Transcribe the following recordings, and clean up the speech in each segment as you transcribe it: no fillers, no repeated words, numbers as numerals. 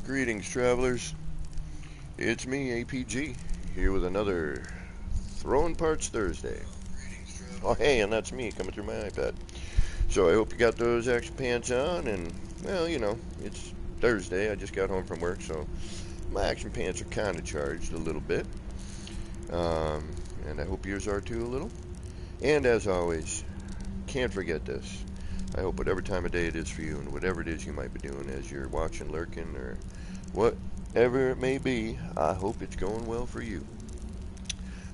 Greetings, travelers. It's me, APG, here with another Throwing Parts Thursday. Oh, hey, and that's me coming through my iPad. So I hope you got those action pants on, and, well, you know, it's Thursday. I just got home from work, so my action pants are kind of charged a little bit. And I hope yours are too a little. And as always, can't forget this. I hope whatever time of day it is for you, and whatever it is you might be doing as you're watching, lurking, or whatever it may be, I hope it's going well for you.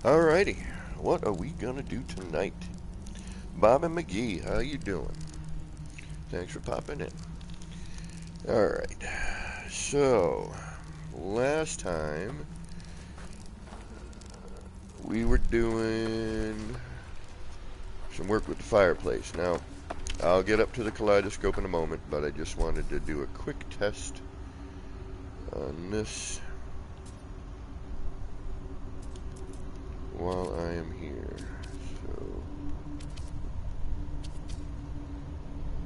Alrighty, what are we gonna do tonight? Bob and McGee, how you doing? Thanks for popping in. Alright, so last time we were doing some work with the fireplace. Now, I'll get up to the kaleidoscope in a moment, but I just wanted to do a quick test on this while I am here. So,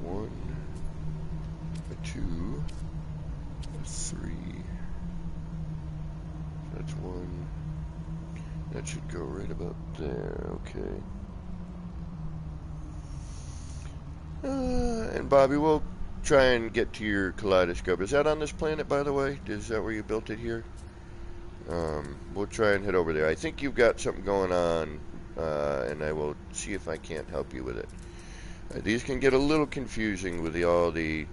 1, 2, 3. That's 1. That should go right about there. Okay. And Bobby, we'll try and get to your kaleidoscope. Is that on this planet, by the way? Is that where you built it here? We'll try and head over there. I think you've got something going on, and I will see if I can't help you with it. These can get a little confusing with all the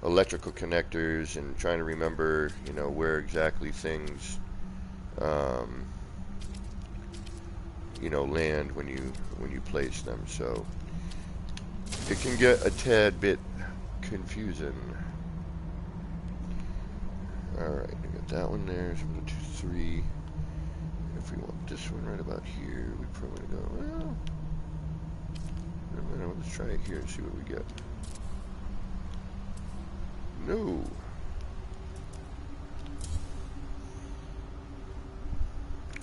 electrical connectors and trying to remember, you know, where exactly things, you know, land when you place them. So it can get a tad bit confusing. Alright, we got that one there. So 1, 2, 3. If we want this one right about here, we probably go, well, let's try it here and see what we get. No.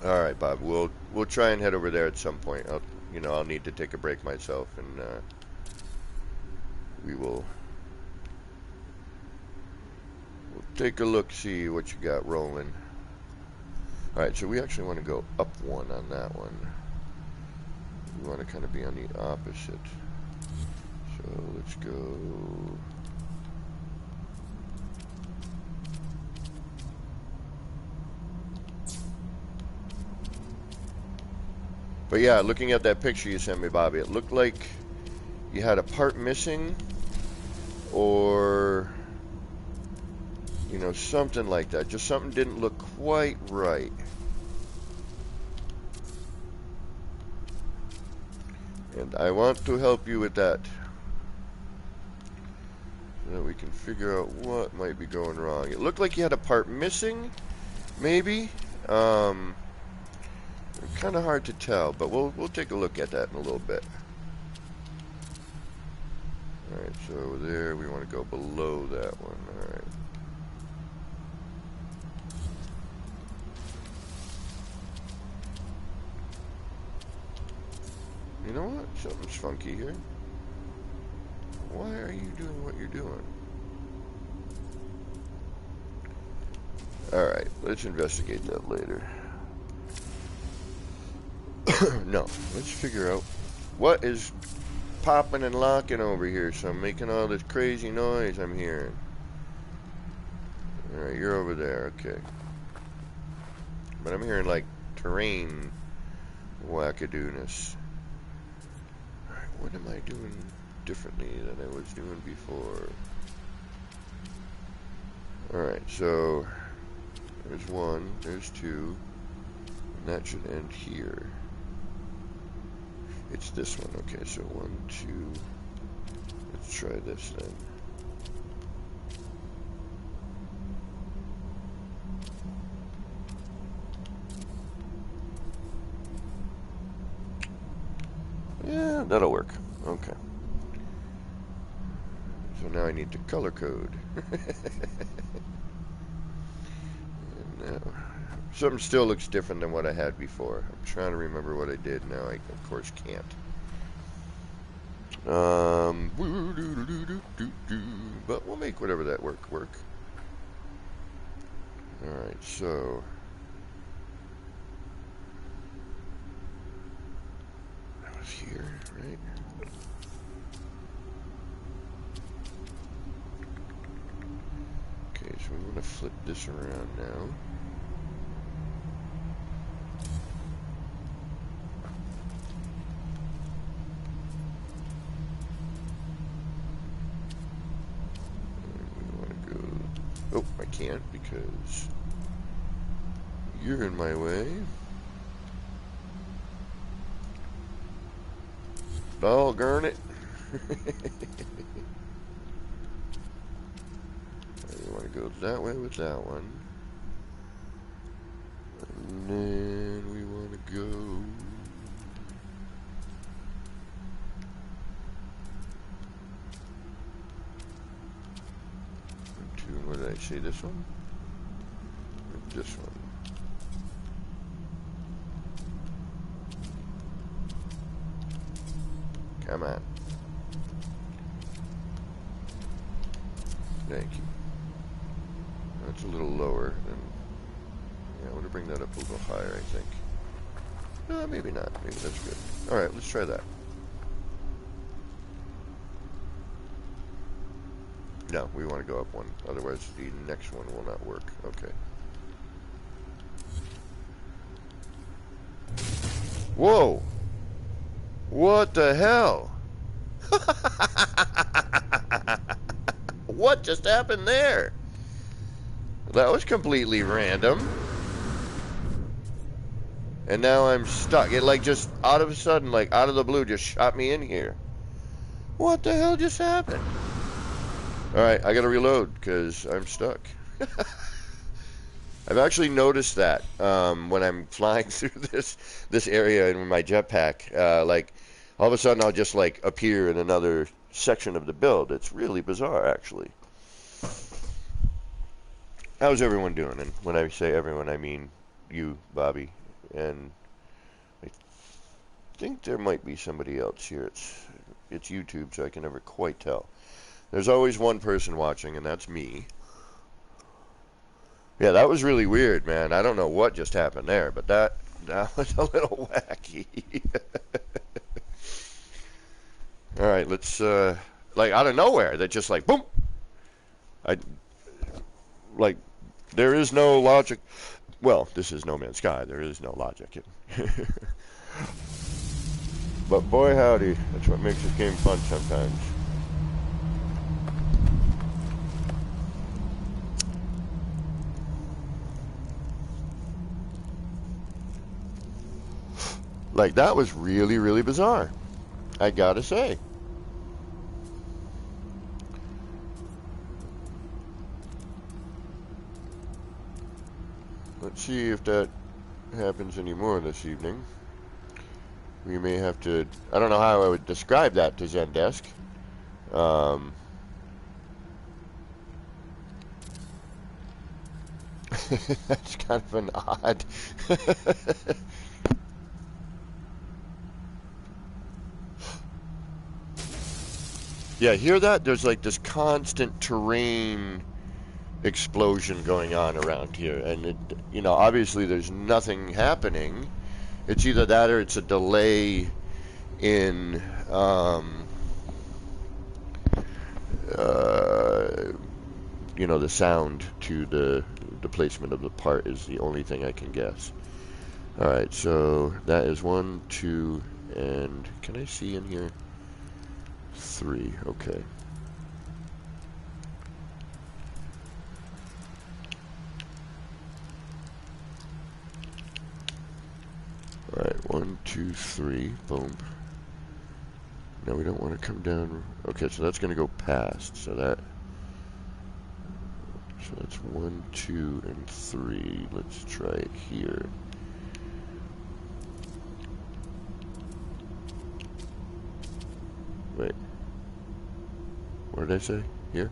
Alright, Bob, we'll try and head over there at some point. I'll need to take a break myself, and we'll take a look, see what you got rolling. Alright, so we actually want to go up 1 on that one. We want to kind of be on the opposite. So let's go. But yeah, looking at that picture you sent me, Bobby, it looked like you had a part missing, or, you know, something like that. Just something didn't look quite right. And I want to help you with that, so that we can figure out what might be going wrong. It looked like you had a part missing, maybe. Kind of hard to tell, but we'll take a look at that in a little bit. Alright, so there, we want to go below that one. Alright. You know what? Something's funky here. Why are you doing what you're doing? Alright, let's investigate that later. No, let's figure out what is popping and locking over here, so I'm making all this crazy noise I'm hearing. Alright, you're over there, okay. But I'm hearing like terrain wackadooness. Alright, what am I doing differently than I was doing before? Alright, so there's 1, there's 2, and that should end here. It's this one, okay, so 1, 2, let's try this then. Yeah, that'll work, okay. So now I need to color code. And now, something still looks different than what I had before. I'm trying to remember what I did now. I, of course, can't. But we'll make whatever that work. Alright, so that was here, right? Okay, so we want to flip this around now. Oh, I can't because you're in my way. Doggone it. You want to go that way with that one. And then we want to go... What did I say, this one? Or this one? Come on. Thank you. That's a little lower than... Yeah, I want to bring that up a little higher, I think. Maybe not. Maybe that's good. Alright, let's try that. No, we want to go up one. Otherwise, the next one will not work. Okay. Whoa! What the hell? What just happened there? That was completely random. And now I'm stuck. It like just out of a sudden, like out of the blue, just shot me in here. What the hell just happened? Alright, I gotta reload because I'm stuck. I've actually noticed that when I'm flying through this area in my jetpack. Like, all of a sudden I'll just like appear in another section of the build. It's really bizarre, actually. How's everyone doing? And when I say everyone, I mean you, Bobby. And I think there might be somebody else here. It's YouTube, so I can never quite tell. There's always one person watching, and that's me. Yeah, that was really weird, man. I don't know what just happened there, but that was a little wacky. All right, let's like out of nowhere, that just like boom. Like there is no logic. Well, this is No Man's Sky. There is no logic. But boy, howdy, that's what makes this game fun sometimes. Like, that was really, really bizarre, I gotta say. Let's see if that happens anymore this evening. We may have to... I don't know how I would describe that to Zendesk. That's kind of an odd... Yeah, hear that? There's like this constant terrain explosion going on around here, and it, you know, obviously there's nothing happening. It's either that or it's a delay in you know, the sound to the placement of the part is the only thing I can guess. All right, so that is 1, 2, and can I see in here? 3. Okay. Alright, 1, 2, 3. Boom. Now we don't want to come down. Okay, so that's going to go past. So that's 1, 2, and 3. Let's try it here. Wait. What did I say? Here?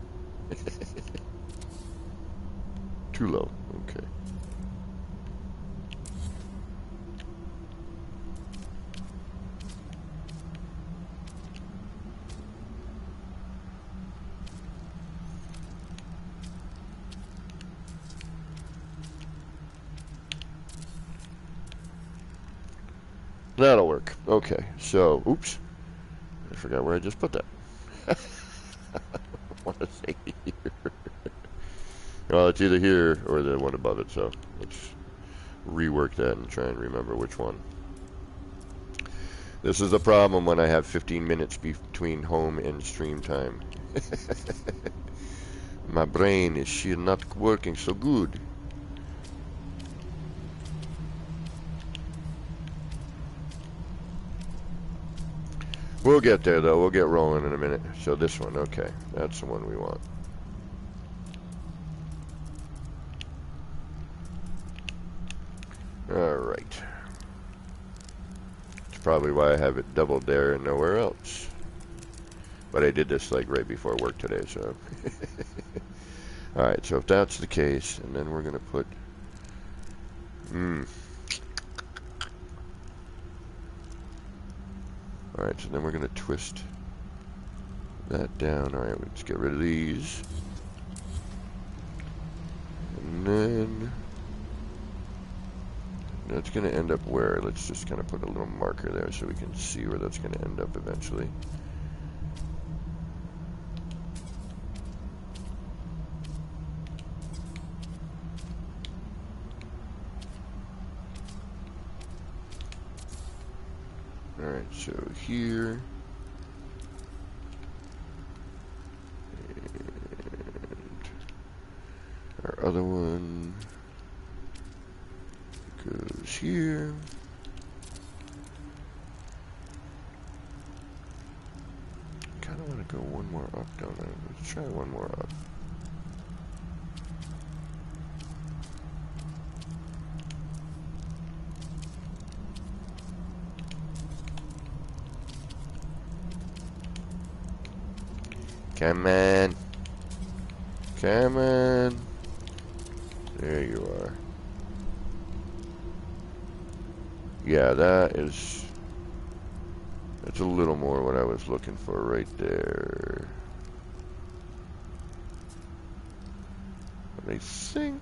Too low. Okay. That'll work. Okay, so, oops. I forgot where I just put that. I want to say here. Well, it's either here or the one above it, so let's rework that and try and remember which one. This is the problem when I have 15 minutes between home and stream time. My brain is still not working so good. We'll get there, though. We'll get rolling in a minute. So this one, okay. That's the one we want. Alright. That's probably why I have it doubled there and nowhere else. But I did this like right before work today, so. Alright, so if that's the case, and then we're going to put... Alright, so then we're going to twist that down. Alright, let's get rid of these. And then... that's going to end up where? Let's just kind of put a little marker there so we can see where that's going to end up eventually. Alright, so here. And our other one goes here. Kind of want to go one more up, don't I? Let's try one more up. Come on. Come on. There you are. Yeah, that's a little more what I was looking for right there. But I think...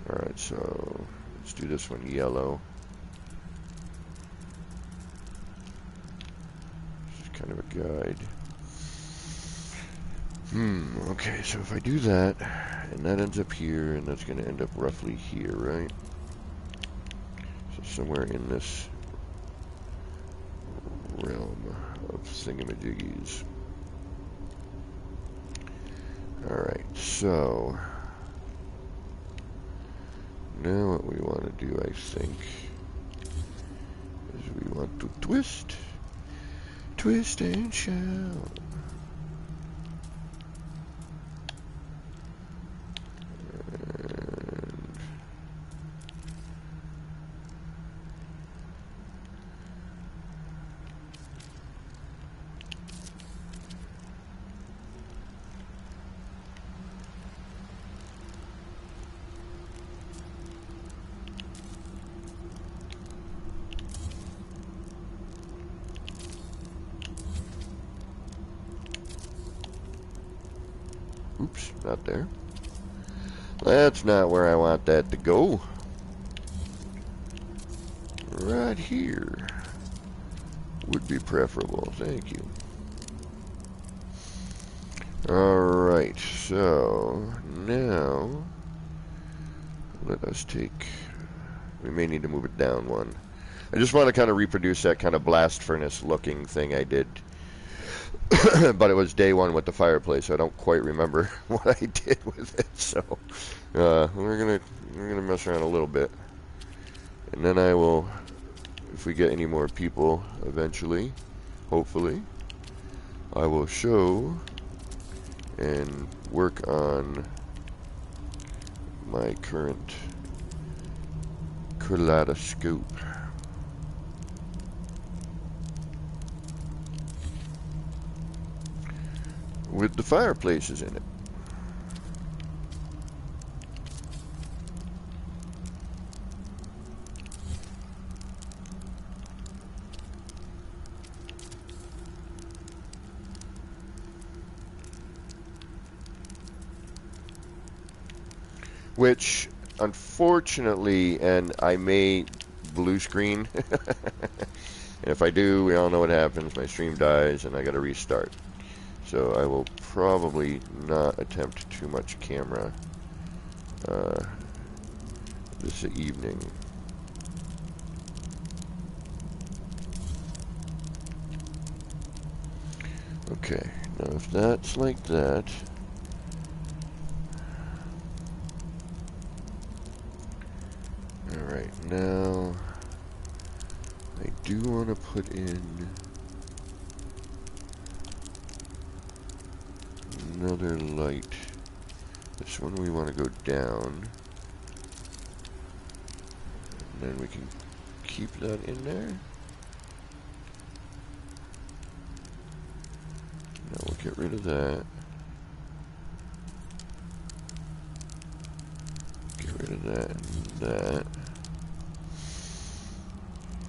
Alright, so let's do this one yellow. Kind of a guide. Okay, so if I do that, and that ends up here, and that's going to end up roughly here, right? So somewhere in this realm of thingamajiggies. Alright, so now what we want to do, I think, is we want to twist. Twist and shout. Oops, not there. That's not where I want that to go. Right here would be preferable. Thank you. Alright, so now let us take... we may need to move it down one. I just want to kind of reproduce that kind of blast furnace looking thing I did. But it was day one with the fireplace, so I don't quite remember what I did with it. So we're gonna mess around a little bit, and then I will, if we get any more people eventually, hopefully, I will show and work on my current kaleidoscope. With the fireplaces in it. which unfortunately, and I may blue screen. And if I do, we all know what happens. My stream dies and I got to restart. So I will probably not attempt too much camera this evening. Okay, now if that's like that, alright, now I do want to put in another light. This one we want to go down, and then we can keep that in there. Now we'll get rid of that. Get rid of that and that.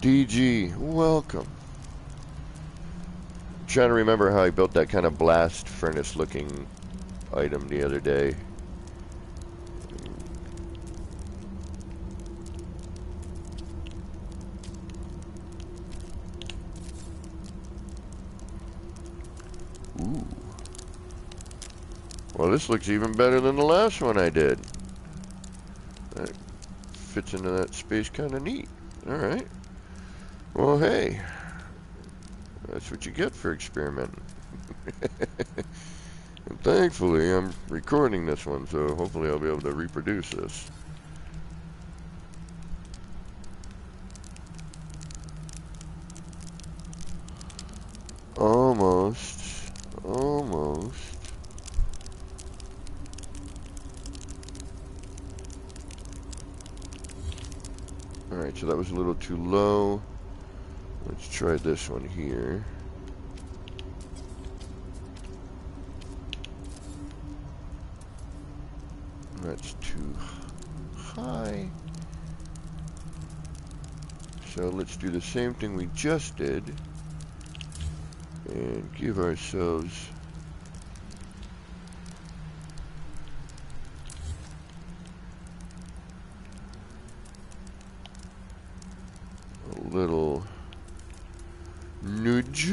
DG, welcome. I'm trying to remember how I built that kind of blast furnace looking item the other day. Ooh. Well, this looks even better than the last one I did. That fits into that space kind of neat. Alright. Well, hey. That's what you get for experimenting. And thankfully, I'm recording this one, so hopefully I'll be able to reproduce this. Almost. Almost. Alright, so that was a little too low. Let's try this one here. That's too high. So let's do the same thing we just did and give ourselves a little nudge.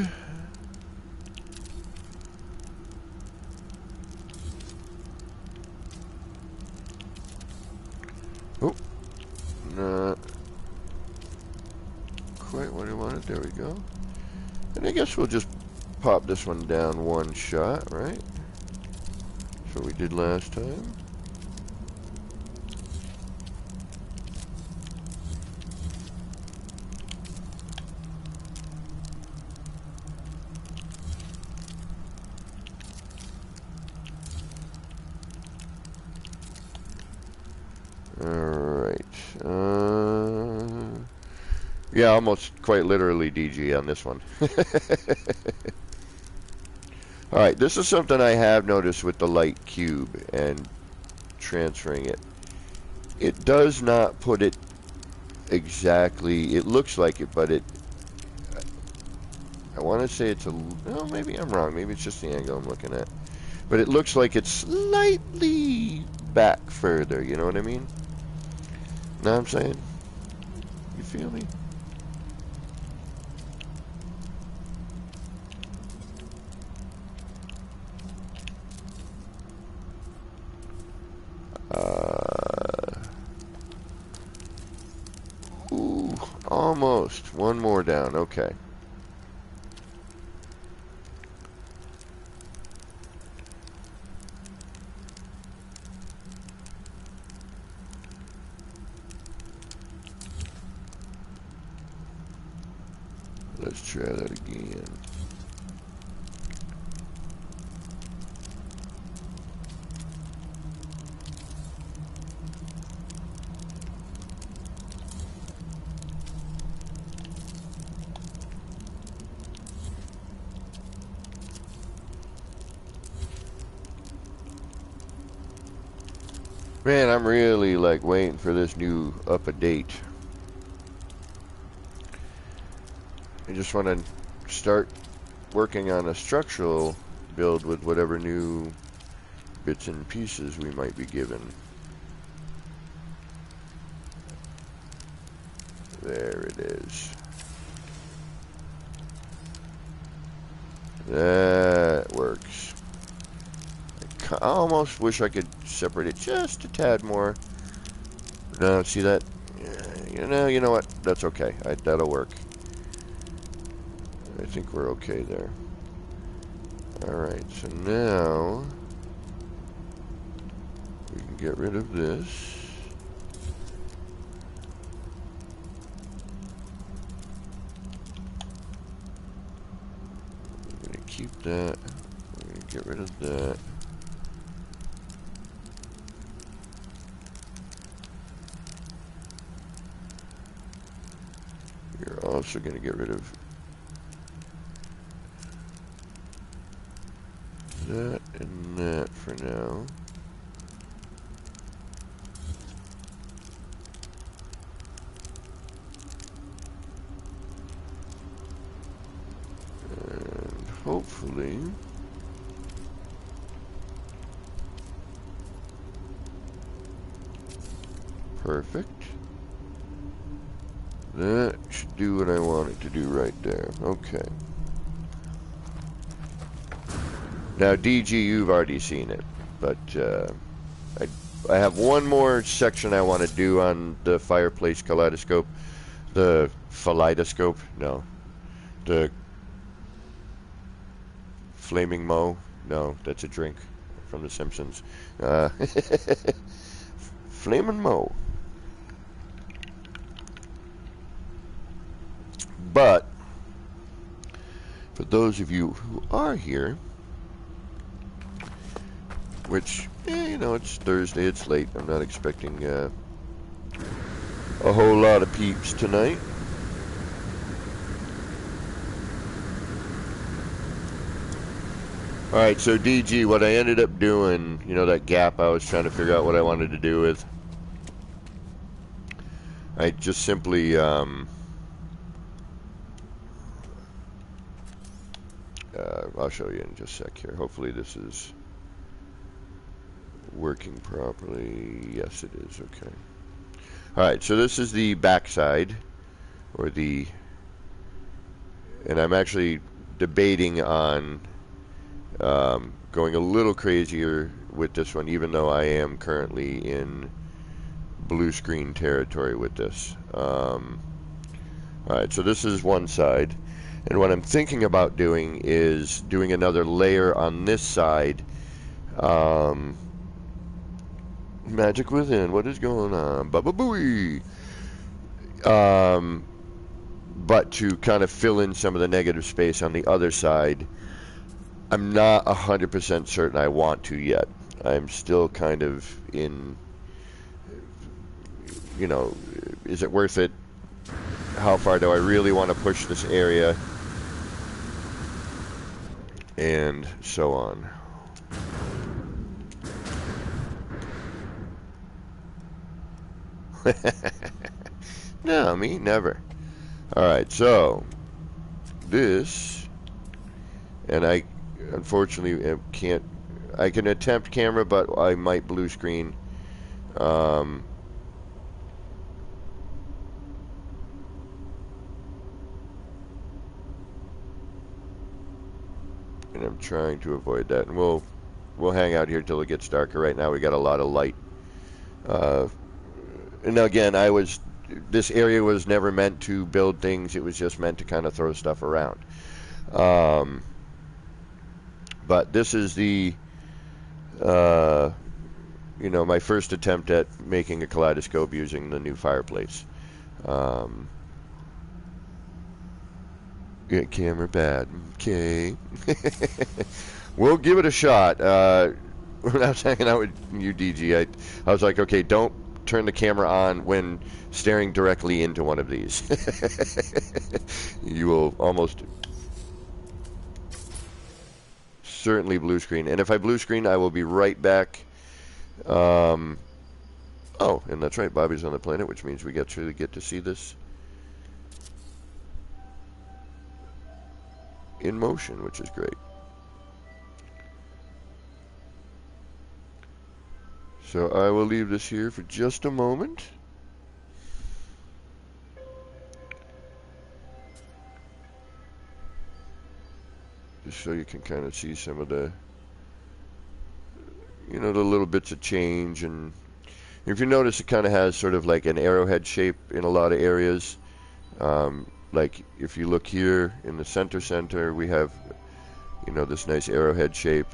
Oh, not quite what I wanted. There we go. And I guess we'll just pop this one down one shot, right? That's what we did last time. Alright. Yeah, almost quite literally DG on this one. Alright, this is something I have noticed with the light cube and transferring it. It does not put it exactly, it looks like it, but I want to say it's a, well, maybe I'm wrong, maybe it's just the angle I'm looking at. But it looks like it's slightly back further, you know what I mean? Know what I'm saying? You feel me? Ooh, almost. One more down. Okay. Let's try that again. Man, I'm really like waiting for this new up-a-date. I just want to start working on a structural build with whatever new bits and pieces we might be given. There it is. That works. I almost wish I could separate it just a tad more. No, see that? You know what? That's okay. That'll work. I think we're okay there. Alright, so now we can get rid of this. We're going to keep that. We're going to get rid of that. You're also going to get rid of that and that for now. And hopefully perfect. That should do what I want it to do right there. Okay. Now, DG, you've already seen it, but I have one more section I want to do on the fireplace kaleidoscope. The kaleidoscope? No. The flaming mo? No, that's a drink from The Simpsons. Flaming mo. But, for those of you who are here, which, you know, it's Thursday, it's late. I'm not expecting a whole lot of peeps tonight. Alright, so DG, what I ended up doing, you know that gap I was trying to figure out what I wanted to do with? I just simply, I'll show you in just a sec here. Hopefully this is working properly. Yes, it is. Okay. Alright, so this is the back side, or the, and I'm actually debating on going a little crazier with this one, even though I am currently in blue screen territory with this. Alright, so this is one side, and what I'm thinking about doing is doing another layer on this side. Magic within, what is going on? Baba-booey! But to kind of fill in some of the negative space on the other side, I'm not 100% certain I want to yet. I'm still kind of in, you know, is it worth it? How far do I really want to push this area? And so on. No, me never. Alright, so this, and I unfortunately can't, I can attempt camera, but I might blue screen. And I'm trying to avoid that, and we'll hang out here till it gets darker. Right now we got a lot of light. And again, this area was never meant to build things. It was just meant to kind of throw stuff around. But this is the, you know, my first attempt at making a kaleidoscope using the new fireplace. Get camera bad. Okay. We'll give it a shot. When I was hanging out with you, DG, I was like, okay, don't turn the camera on when staring directly into one of these. You will almost certainly blue screen. And if I blue screen, I will be right back. Oh, and that's right, Bobby's on the planet, which means we get to see this in motion, which is great. So I will leave this here for just a moment. so you can kind of see some of the, you know, the little bits of change. And if you notice, it kind of has sort of like an arrowhead shape in a lot of areas. Like if you look here in the center, we have, you know, this nice arrowhead shape.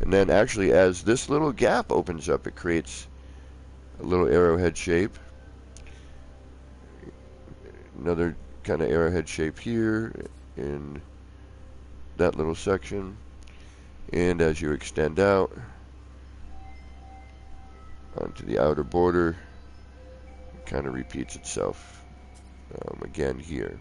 And then actually as this little gap opens up, it creates a little arrowhead shape. Another kind of arrowhead shape here in that little section. And as you extend out onto the outer border, it kind of repeats itself again here.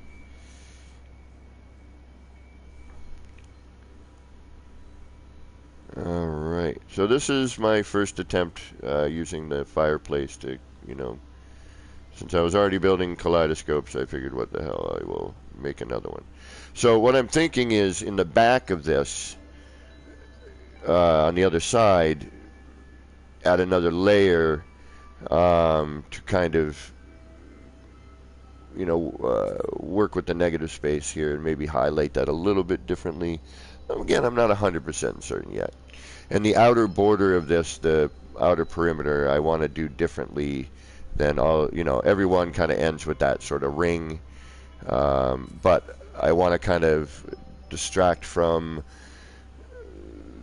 Alright, so this is my first attempt using the fireplace to, you know, since I was already building kaleidoscopes, I figured what the hell, I will make another one. So what I'm thinking is in the back of this, on the other side, add another layer to kind of, you know, work with the negative space here and maybe highlight that a little bit differently. Again, I'm not 100% certain yet. And the outer border of this, the outer perimeter, I want to do differently than all, you know, everyone kind of ends with that sort of ring. But I want to kind of distract from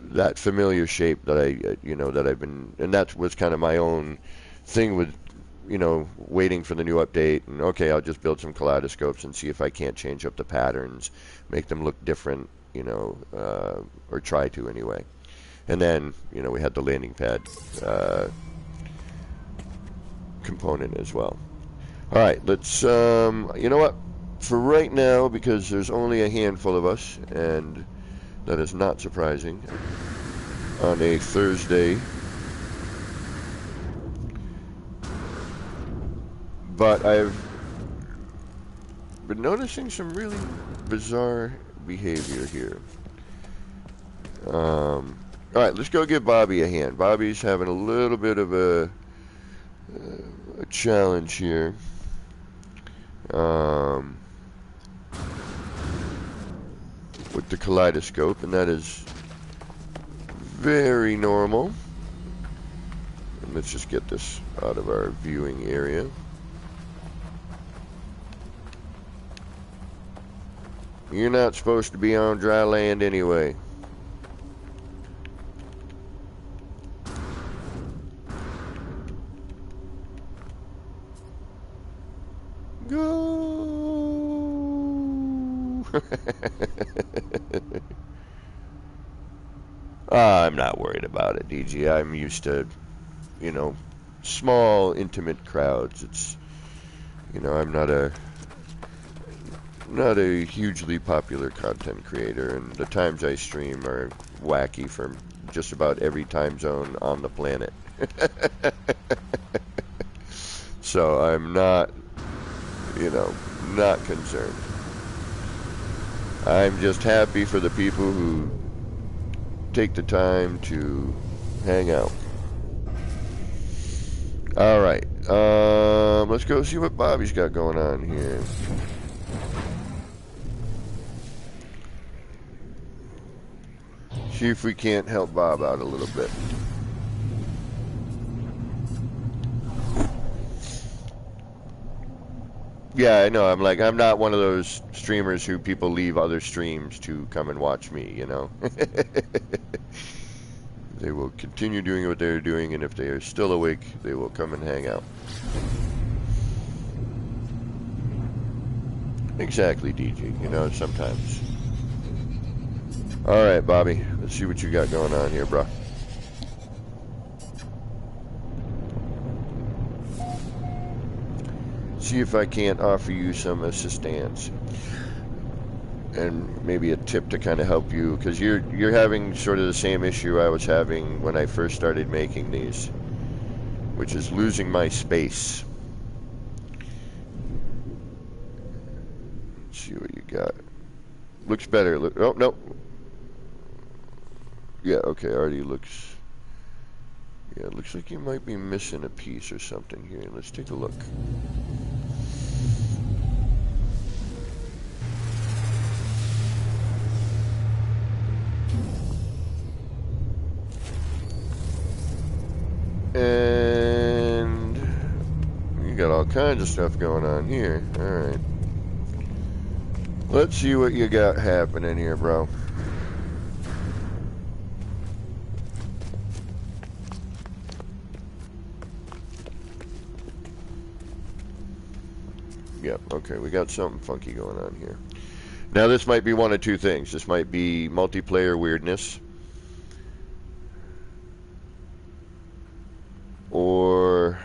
that familiar shape that I, you know, that I've been, and that was kind of my own thing with, you know, waiting for the new update. And okay, I'll just build some kaleidoscopes and see if I can't change up the patterns, make them look different, you know, or try to anyway. And then, you know, we had the landing pad component as well. All right, let's, you know what, for right now, because there's only a handful of us, and that is not surprising on a Thursday, but I've been noticing some really bizarre behavior here. Alright, let's go give Bobby a hand. Bobby's having a little bit of a challenge here. With the kaleidoscope, and that is very normal. And let's just get this out of our viewing area. You're not supposed to be on dry land anyway. Go! I'm not worried about it, DG. I'm used to, you know, small, intimate crowds. It's, you know, I'm not a hugely popular content creator, and the times I stream are wacky from just about every time zone on the planet. So I'm not, you know, not concerned. I'm just happy for the people who take the time to hang out. Alright, let's go see what Bobby's got going on here. See if we can't help Bob out a little bit. Yeah, I know. I'm not one of those streamers who people leave other streams to come and watch me, you know. They will continue doing what they're doing, and if they are still awake, they will come and hang out. Exactly, DG. You know, sometimes. Alright, Bobby. Let's see what you got going on here, bro. See if I can't offer you some assistance. And maybe a tip to kind of help you, because you're having sort of the same issue I was having when I first started making these, which is losing my space. Let's see what you got. Looks better. Look. Oh no. Yeah. Okay. Already looks. Yeah. It looks like you might be missing a piece or something here. Let's take a look. And you got all kinds of stuff going on here. Alright. Let's see what you got happening here, bro. Yep, okay, we got something funky going on here. Now this might be one of two things. This might be multiplayer weirdness, or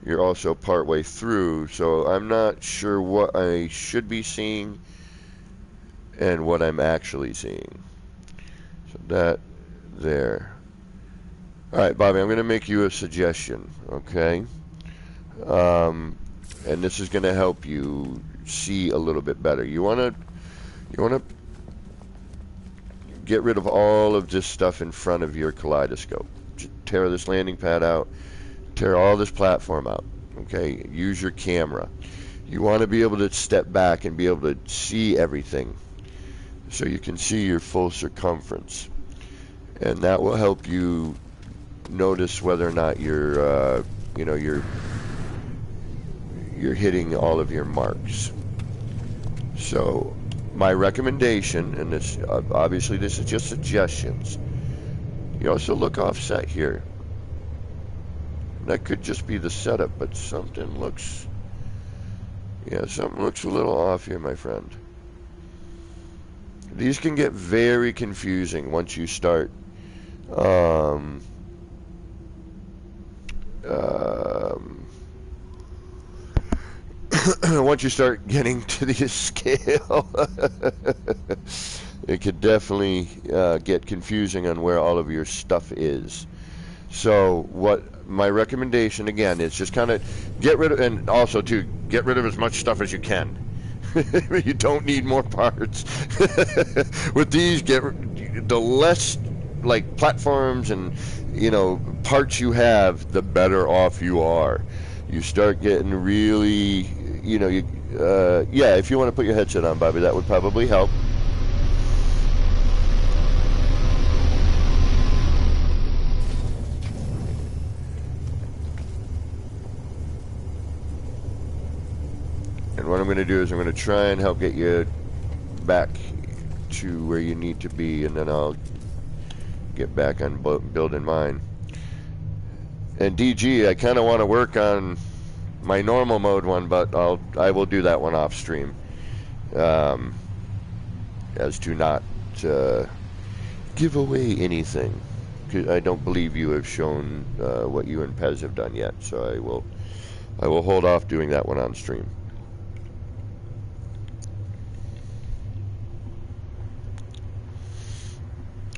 you're also partway through, so I'm not sure what I should be seeing and what I'm actually seeing. So that there. Alright, Bobby, I'm going to make you a suggestion, okay? And this is going to help you see a little bit better. You want to get rid of all of this stuff in front of your kaleidoscope. Just tear this landing pad out, tear all this platform out, okay? Use your camera. You want to be able to step back and be able to see everything so you can see your full circumference, and that will help you notice whether or not you're hitting all of your marks. So my recommendation, and this obviously this is just suggestions, you also look offset here. That could just be the setup, but something looks a little off here, my friend. These can get very confusing once you start once you start getting to the scale. It could definitely get confusing on where all of your stuff is. So what my recommendation again is, just kind of get rid of, and also to get rid of as much stuff as you can. You don't need more parts. With these, the less like platforms and parts you have, the better off you are. You start getting really, yeah, if you want to put your headset on, Bobby, that would probably help. And what I'm going to do is I'm going to try and help get you back to where you need to be, and then I'll get back on building mine. And DG, I kind of want to work on my normal mode one, but I will do that one off stream, as to not give away anything, because I don't believe you have shown what you and Pez have done yet. So I will hold off doing that one on stream.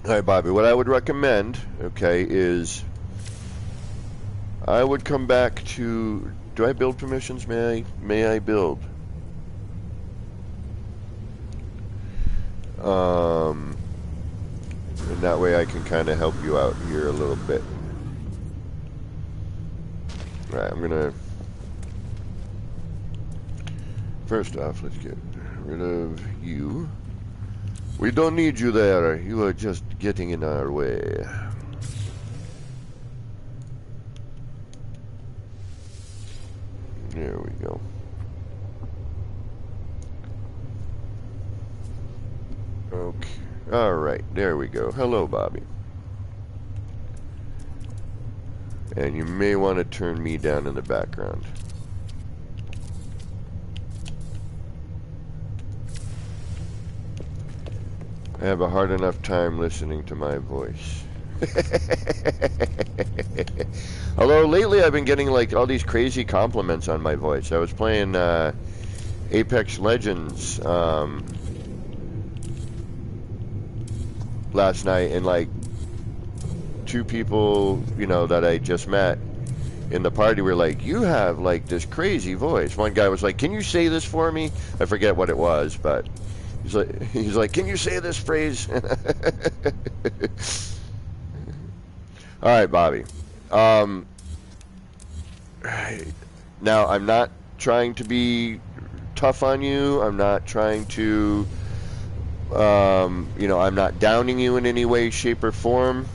All right, Bobby, what I would recommend, okay, is I would come back to, do I build permissions? May I build? And that way I can kind of help you out here a little bit. All right, I'm gonna, first off, let's get rid of you. We don't need you there. You are just getting in our way. There we go. Okay. All right. There we go. Hello, Bobby. And you may want to turn me down in the background. I have a hard enough time listening to my voice. Although lately I've been getting like all these crazy compliments on my voice. I was playing Apex Legends last night, and like two people, that I just met in the party were like, "You have like this crazy voice." One guy was like, "Can you say this for me?" I forget what it was, but he's like, "Can you say this phrase?" All right, Bobby. Now, I'm not trying to be tough on you. I'm not trying to, I'm not downing you in any way, shape, or form.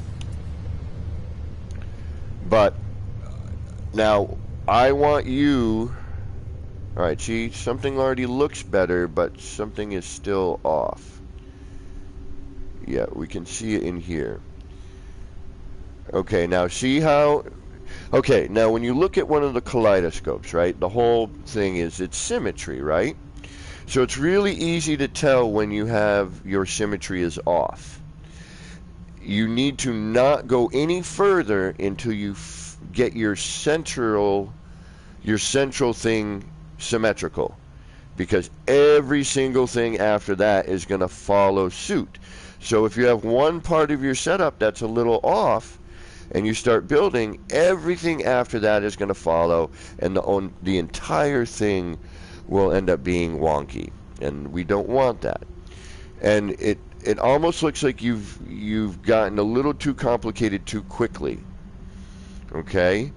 But now I want you. All right, see, something already looks better, but something is still off. Yeah, we can see it in here. Okay, now see how. Okay, now when you look at one of the kaleidoscopes, right, the whole thing is its symmetry, right? So it's really easy to tell when you have your symmetry is off. You need to not go any further until you get your central thing symmetrical, because every single thing after that is going to follow suit. So if you have one part of your setup that's a little off and you start building, everything after that is going to follow, and the entire thing will end up being wonky, and we don't want that. And it almost looks like you've gotten a little too complicated too quickly. Okay?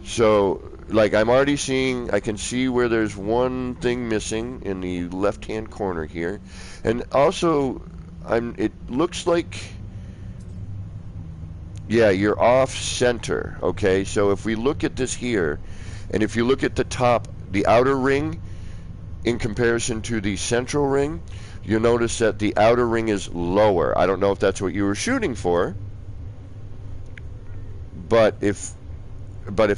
So like I'm already seeing, I can see where there's one thing missing in the left-hand corner here. And also it looks like, yeah, you're off center. Okay? So if we look at this here, and if you look at the top, the outer ring in comparison to the central ring, you'll notice that the outer ring is lower. I don't know if that's what you were shooting for, but if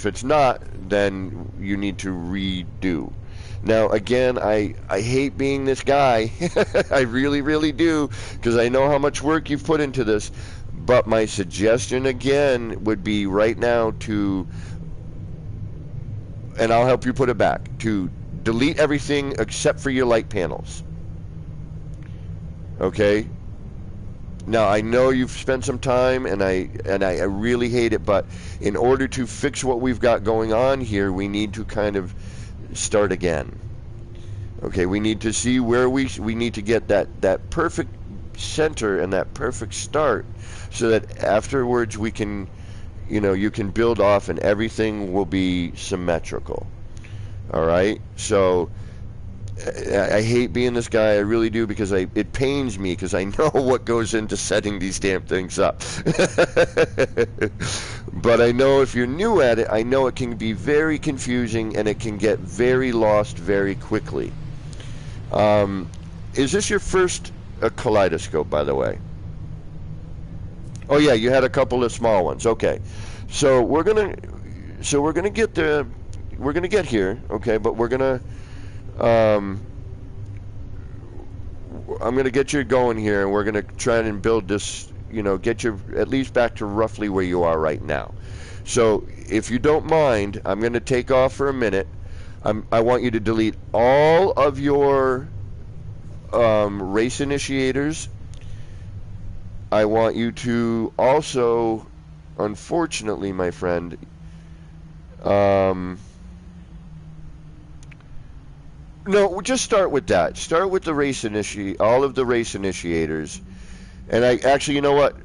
it's not, then you need to redo. Now again, I hate being this guy. I really, really do, because I know how much work you've put into this. But my suggestion again would be right now to, and I'll help you put it back, to delete everything except for your light panels. Okay? Now I know you've spent some time, and I really hate it, but in order to fix what we've got going on here, we need to kind of start again. Okay, we need to see where we need to get that perfect center and that perfect start, so that afterwards we can, you can build off and everything will be symmetrical. All right? So I hate being this guy, I really do, because it pains me, because I know what goes into setting these damn things up. But I know if you're new at it, I know it can be very confusing and it can get very lost very quickly. Is this your first kaleidoscope, by the way? Oh yeah, you had a couple of small ones. Okay, so we're gonna get here. Okay, but we're gonna I'm gonna get you going here, and we're gonna try and build this. Get you at least back to roughly where you are right now. So if you don't mind, I'm gonna take off for a minute. I want you to delete all of your race initiators. I want you to also, unfortunately, my friend, no, just start with that. Start with the all of the race initiators. And actually, you know what?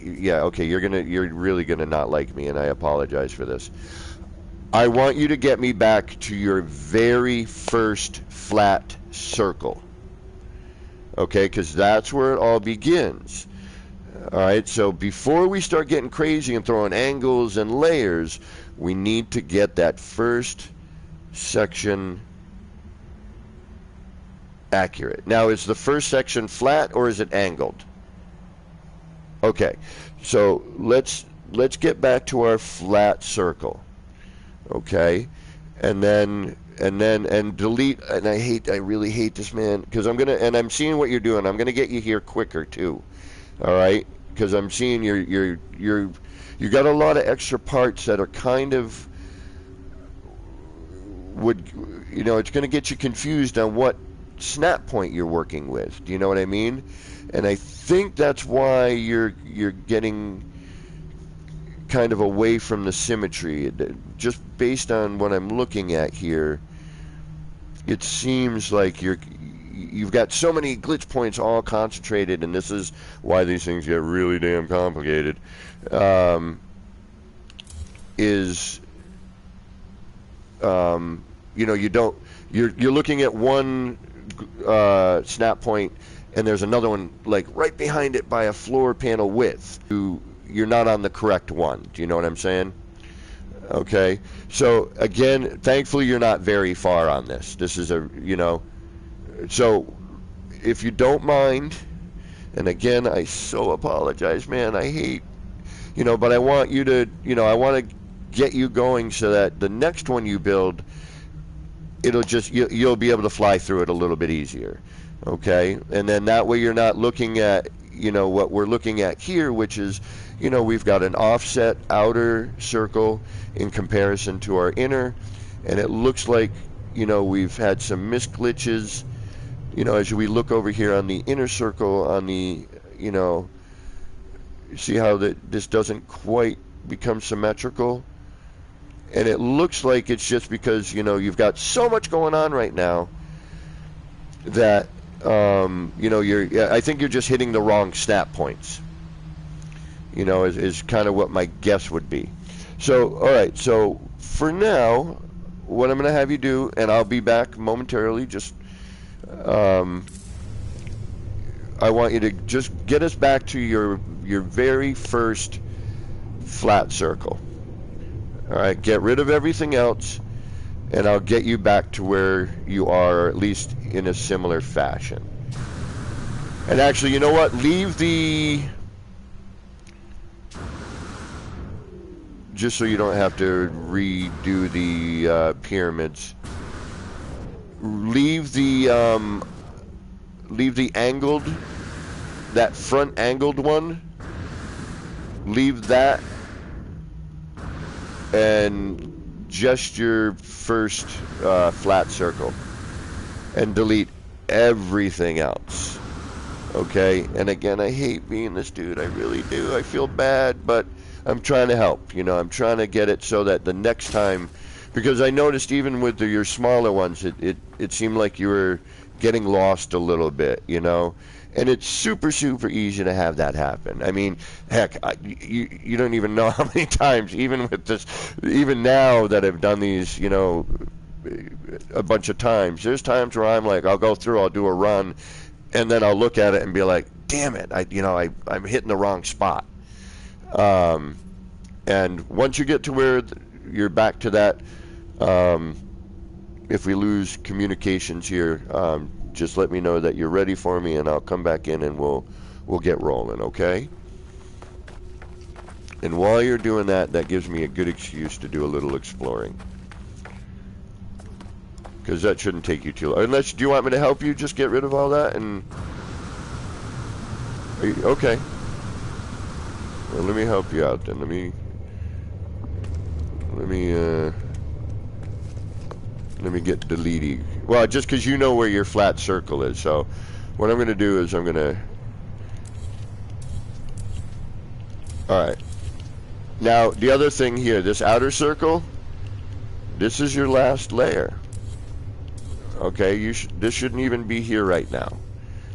Yeah, okay, you're really gonna not like me, and I apologize for this. I want you to get me back to your very first flat circle. Okay, because that's where it all begins. All right, so before we start getting crazy and throwing angles and layers, we need to get that first section accurate. Now, is the first section flat or is it angled? Okay, so let's get back to our flat circle. Okay, and delete. And I really hate this, man, because I'm seeing what you're doing. I'm gonna get you here quicker too. All right, because I'm seeing you got a lot of extra parts that are kind of it's going to get you confused on what snap point you're working with. Do you know what I mean? And I think that's why you're getting kind of away from the symmetry. Just based on what I'm looking at here, it seems like you've got so many glitch points all concentrated, and this is why these things get really damn complicated. You're looking at one snap point, and there's another one like right behind it by a floor panel width. you're not on the correct one. Do you know what I'm saying? Okay. So again, thankfully you're not very far on this. This is a, so if you don't mind, and again, I so apologize, man. I hate, but I want you to, I want to get you going so that the next one you build, it'll just, you'll be able to fly through it a little bit easier. Okay. And then that way you're not looking at, what we're looking at here, which is, we've got an offset outer circle in comparison to our inner, and it looks like, we've had some misglitches, as we look over here on the inner circle, on the, see how this doesn't quite become symmetrical? And it looks like it's just because, you've got so much going on right now that, I think you're just hitting the wrong snap points, is kind of what my guess would be. So, all right, so for now, what I'm going to have you do, and I'll be back momentarily, just, I want you to just get us back to your very first flat circle. All right, get rid of everything else, and I'll get you back to where you are, or at least in a similar fashion. And actually, you know what? Leave the... Just so you don't have to redo the pyramids. Leave the angled, that front angled one. Leave that. And just your first flat circle, and delete everything else. Okay? And again, I hate being this dude. I really do. I feel bad, but I'm trying to help. I'm trying to get it so that the next time, because I noticed even with your smaller ones, it seemed like you were getting lost a little bit, And it's super, super easy to have that happen. I mean, heck, you don't even know how many times, even with this, even now that I've done these, a bunch of times, there's times where I'm like, I'll go through, I'll do a run, and then I'll look at it and be like, damn it, I'm hitting the wrong spot. And once you get to where you're back to that, if we lose communications here, just let me know that you're ready for me, and I'll come back in and we'll get rolling, okay? And while you're doing that, that gives me a good excuse to do a little exploring. Because that shouldn't take you too long. Unless, do you want me to help you just get rid of all that? And okay. Well, let me help you out then. Let me get deleting. Well, just because you know where your flat circle is. So what I'm going to do is I'm going to... Alright. Now, the other thing here, this outer circle, this is your last layer. Okay, this shouldn't even be here right now.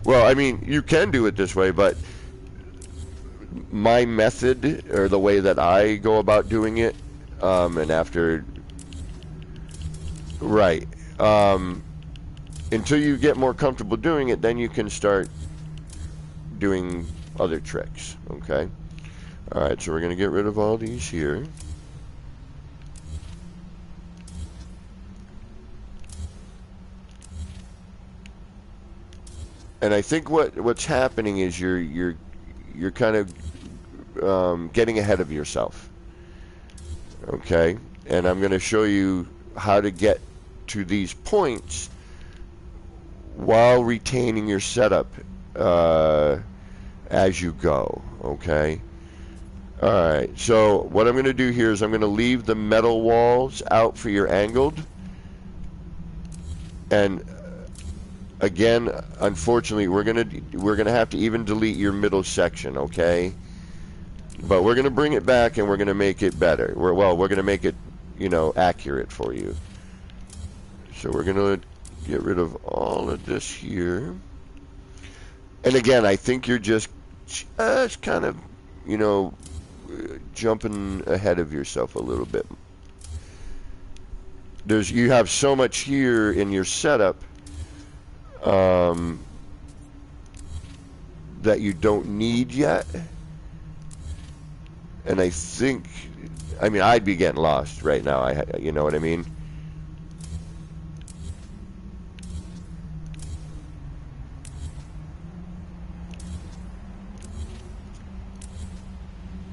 Well, I mean, you can do it this way, but my method, or the way that I go about doing it, and after... Right. Until you get more comfortable doing it, then you can start doing other tricks, okay? Alright, so we're going to get rid of all these here. And I think what's happening is you're kind of getting ahead of yourself, okay? And I'm going to show you how to get to these points while retaining your setup as you go, okay? Alright, so what I'm going to do here is I'm going to leave the metal walls out for your angled. And again, unfortunately, we're going to have to even delete your middle section, okay? But we're going to bring it back and we're going to make it better. We're going to make it, accurate for you. So we're going to get rid of all of this here. And again, I think you're just kind of, jumping ahead of yourself a little bit. You have so much here in your setup that you don't need yet. And I think, I mean, I'd be getting lost right now. You know what I mean?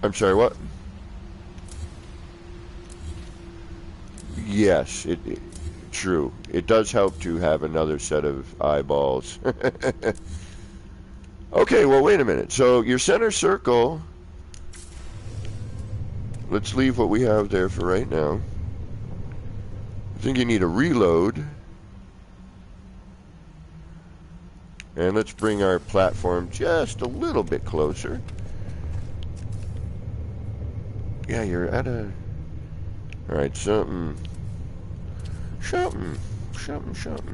I'm sorry, what? Yes, true. It does help to have another set of eyeballs. Okay, well, wait a minute. So your center circle, let's leave what we have there for right now. I think you need a reload. And let's bring our platform just a little bit closer. Yeah, you're at a... Alright, something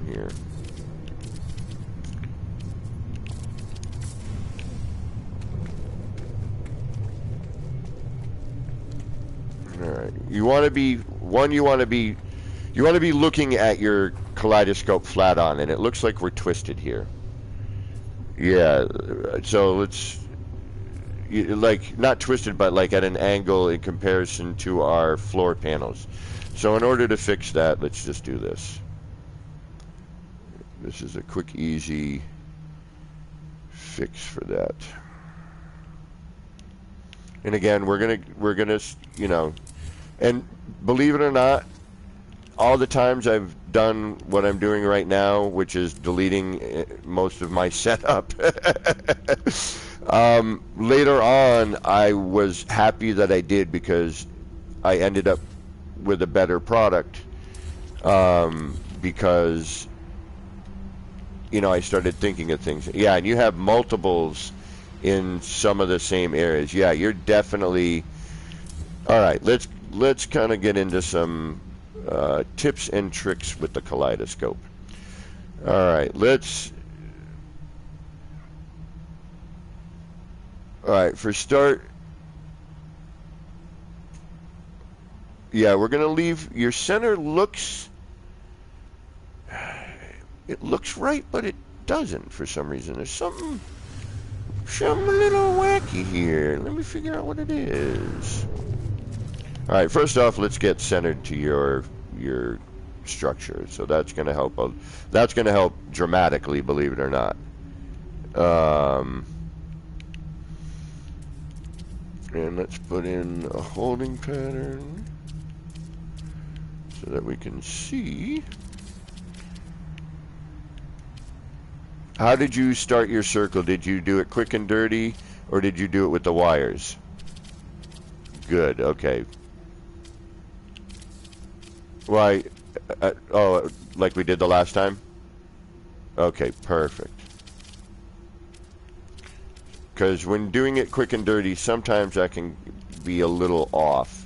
here. Alright, you want to be looking at your kaleidoscope flat on, and it looks like we're twisted here. Yeah, so let's, like, not twisted, but like at an angle in comparison to our floor panels. So in order to fix that, let's just do this. This is a quick, easy fix for that. And again, we're gonna, you know, and believe it or not, all the times I've done what I'm doing right now, which is deleting most of my setup, later on I was happy that I did, because I ended up with a better product, because, you know, I started thinking of things. Yeah, and you have multiples in some of the same areas. Yeah, you're definitely... All right, let's kind of get into some tips and tricks with the kaleidoscope. All right, all right, for start, yeah, we're going to leave... Your center looks... It looks right, but it doesn't for some reason. There's something a little wacky here. Let me figure out what it is. All right, first off, let's get centered to your structure. So that's going to help. That's going to help dramatically, believe it or not. And let's put in a holding pattern so that we can see. How did you start your circle? Did you do it quick and dirty, or did you do it with the wires? Good, okay. Why? Oh, like we did the last time? Okay, perfect. Because when doing it quick and dirty, sometimes that can be a little off.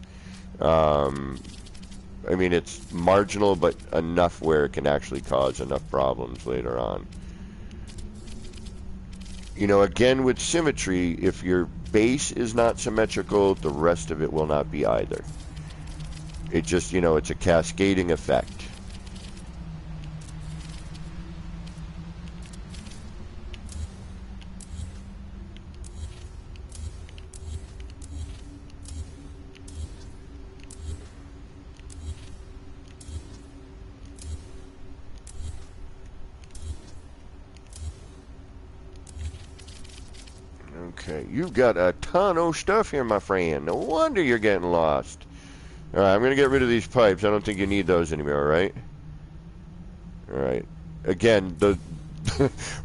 I mean, it's marginal, but enough where it can actually cause enough problems later on. You know, again, with symmetry, if your base is not symmetrical, the rest of it will not be either. It just, you know, it's a cascading effect. Okay, you've got a ton of stuff here, my friend. No wonder you're getting lost. Alright, I'm going to get rid of these pipes. I don't think you need those anymore, alright? Alright. Again,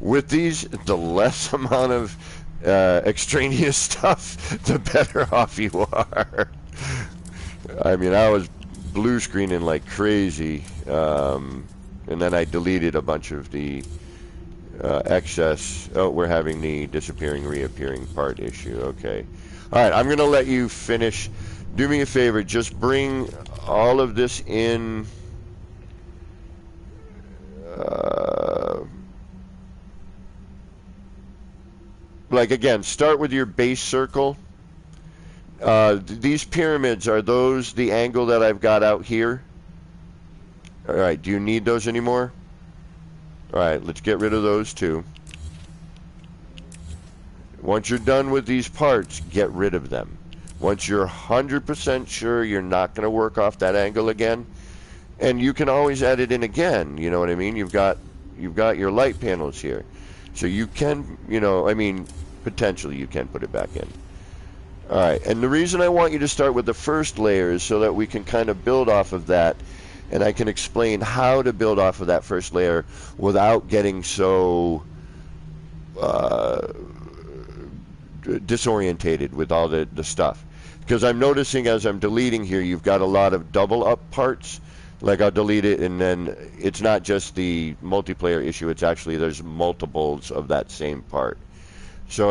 with these, the less amount of extraneous stuff, the better off you are. I mean, I was blue screening like crazy, and then I deleted a bunch of the excess. Oh, we're having the disappearing, reappearing part issue. Okay. Alright, I'm going to let you finish. Do me a favor, just bring all of this in. Like, again, start with your base circle. These pyramids, are those the angle that I've got out here? Alright, do you need those anymore? Alright, let's get rid of those too. Once you're done with these parts, get rid of them. Once you're 100% sure you're not going to work off that angle again, and you can always add it in again, you know what I mean? You've got your light panels here. So you can, I mean, potentially you can put it back in. All right, and the reason I want you to start with the first layer is so that we can kind of build off of that, and I can explain how to build off of that first layer without getting so disorientated with all the stuff. Because I'm noticing as I'm deleting here, you've got a lot of double up parts. Like I'll delete it, and then it's not just the multiplayer issue, it's actually there's multiples of that same part. So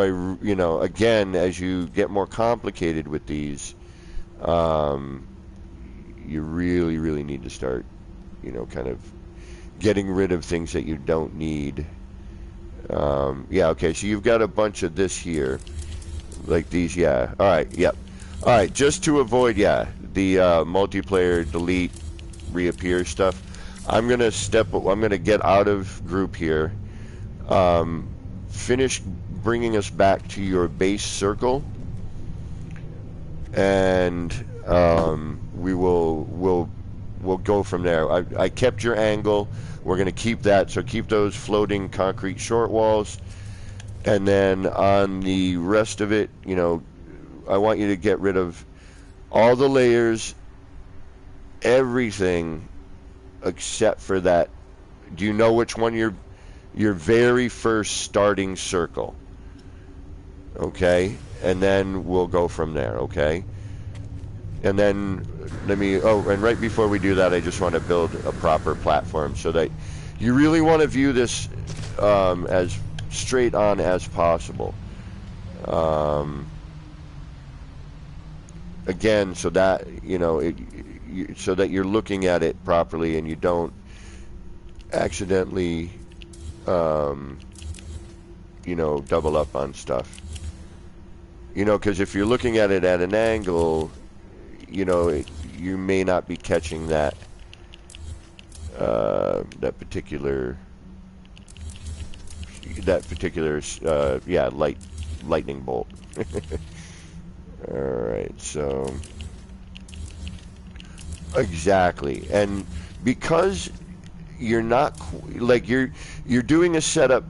again, as you get more complicated with these, you really, really need to start, kind of getting rid of things that you don't need. Yeah, okay, so you've got a bunch of this here, like these, yeah. All right, yep. All right, just to avoid, the multiplayer delete, reappear stuff, I'm gonna get out of group here. Finish bringing us back to your base circle, and we'll go from there. I kept your angle. We're going to keep that, so keep those floating concrete short walls, and then on the rest of it, I want you to get rid of all the layers, everything except for that. Do you know which one your very first starting circle? Okay, and then we'll go from there, okay? And then and right before we do that, I just want to build a proper platform so that you really want to view this as straight on as possible. Again, so that, so that you're looking at it properly and you don't accidentally, double up on stuff. Because if you're looking at it at an angle, you may not be catching that particular lightning bolt. All right, so exactly, and because you're not you're doing a setup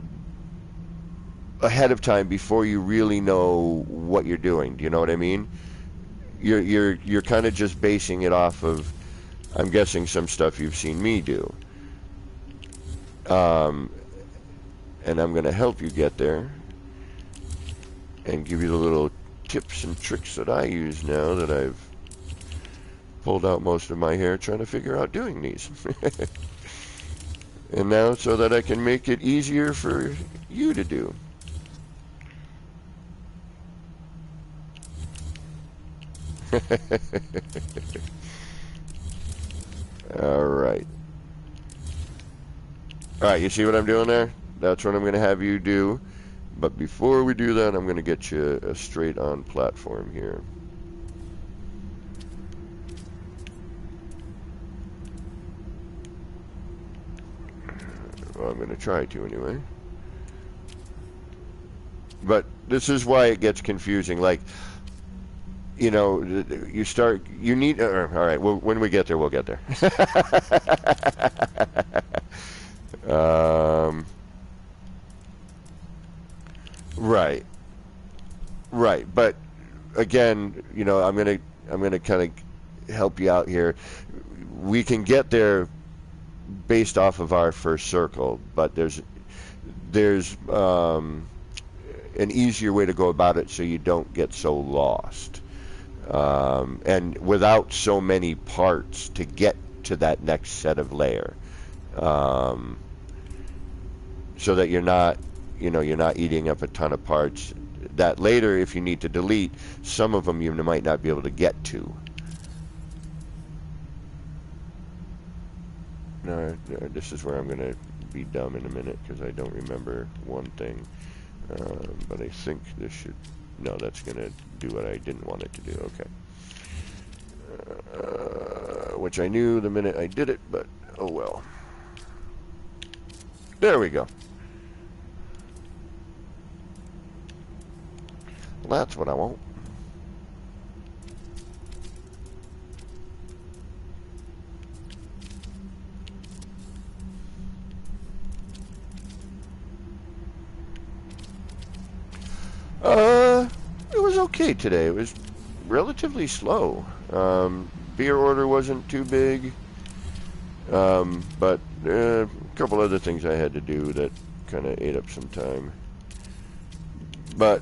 ahead of time before you really know what you're doing. Do you know what I mean? You're kind of just basing it off of, I'm guessing, some stuff you've seen me do. And I'm going to help you get there and give you the little tips and tricks that I use now that I've pulled out most of my hair trying to figure out doing these. And now so that I can make it easier for you to do. Alright, you see what I'm doing there? That's what I'm going to have you do. But before we do that, I'm going to get you a straight on platform here. Well, I'm going to try to anyway. But this is why it gets confusing. Like, you need, all right, well, when we get there, we'll get there. Right, but again, I'm gonna kind of help you out here. We can get there based off of our first circle, but there's an easier way to go about it so you don't get so lost. And without so many parts to get to that next set of layer, so that you're not eating up a ton of parts that later, if you need to delete, some of them you might not be able to get to. No, this is where I'm going to be dumb in a minute because I don't remember one thing. But I think this should... No, that's going to do what I didn't want it to do. Okay. Which I knew the minute I did it, but oh well. There we go. That's what I want. okay today. It was relatively slow. Beer order wasn't too big, but a couple other things I had to do that kind of ate up some time. But,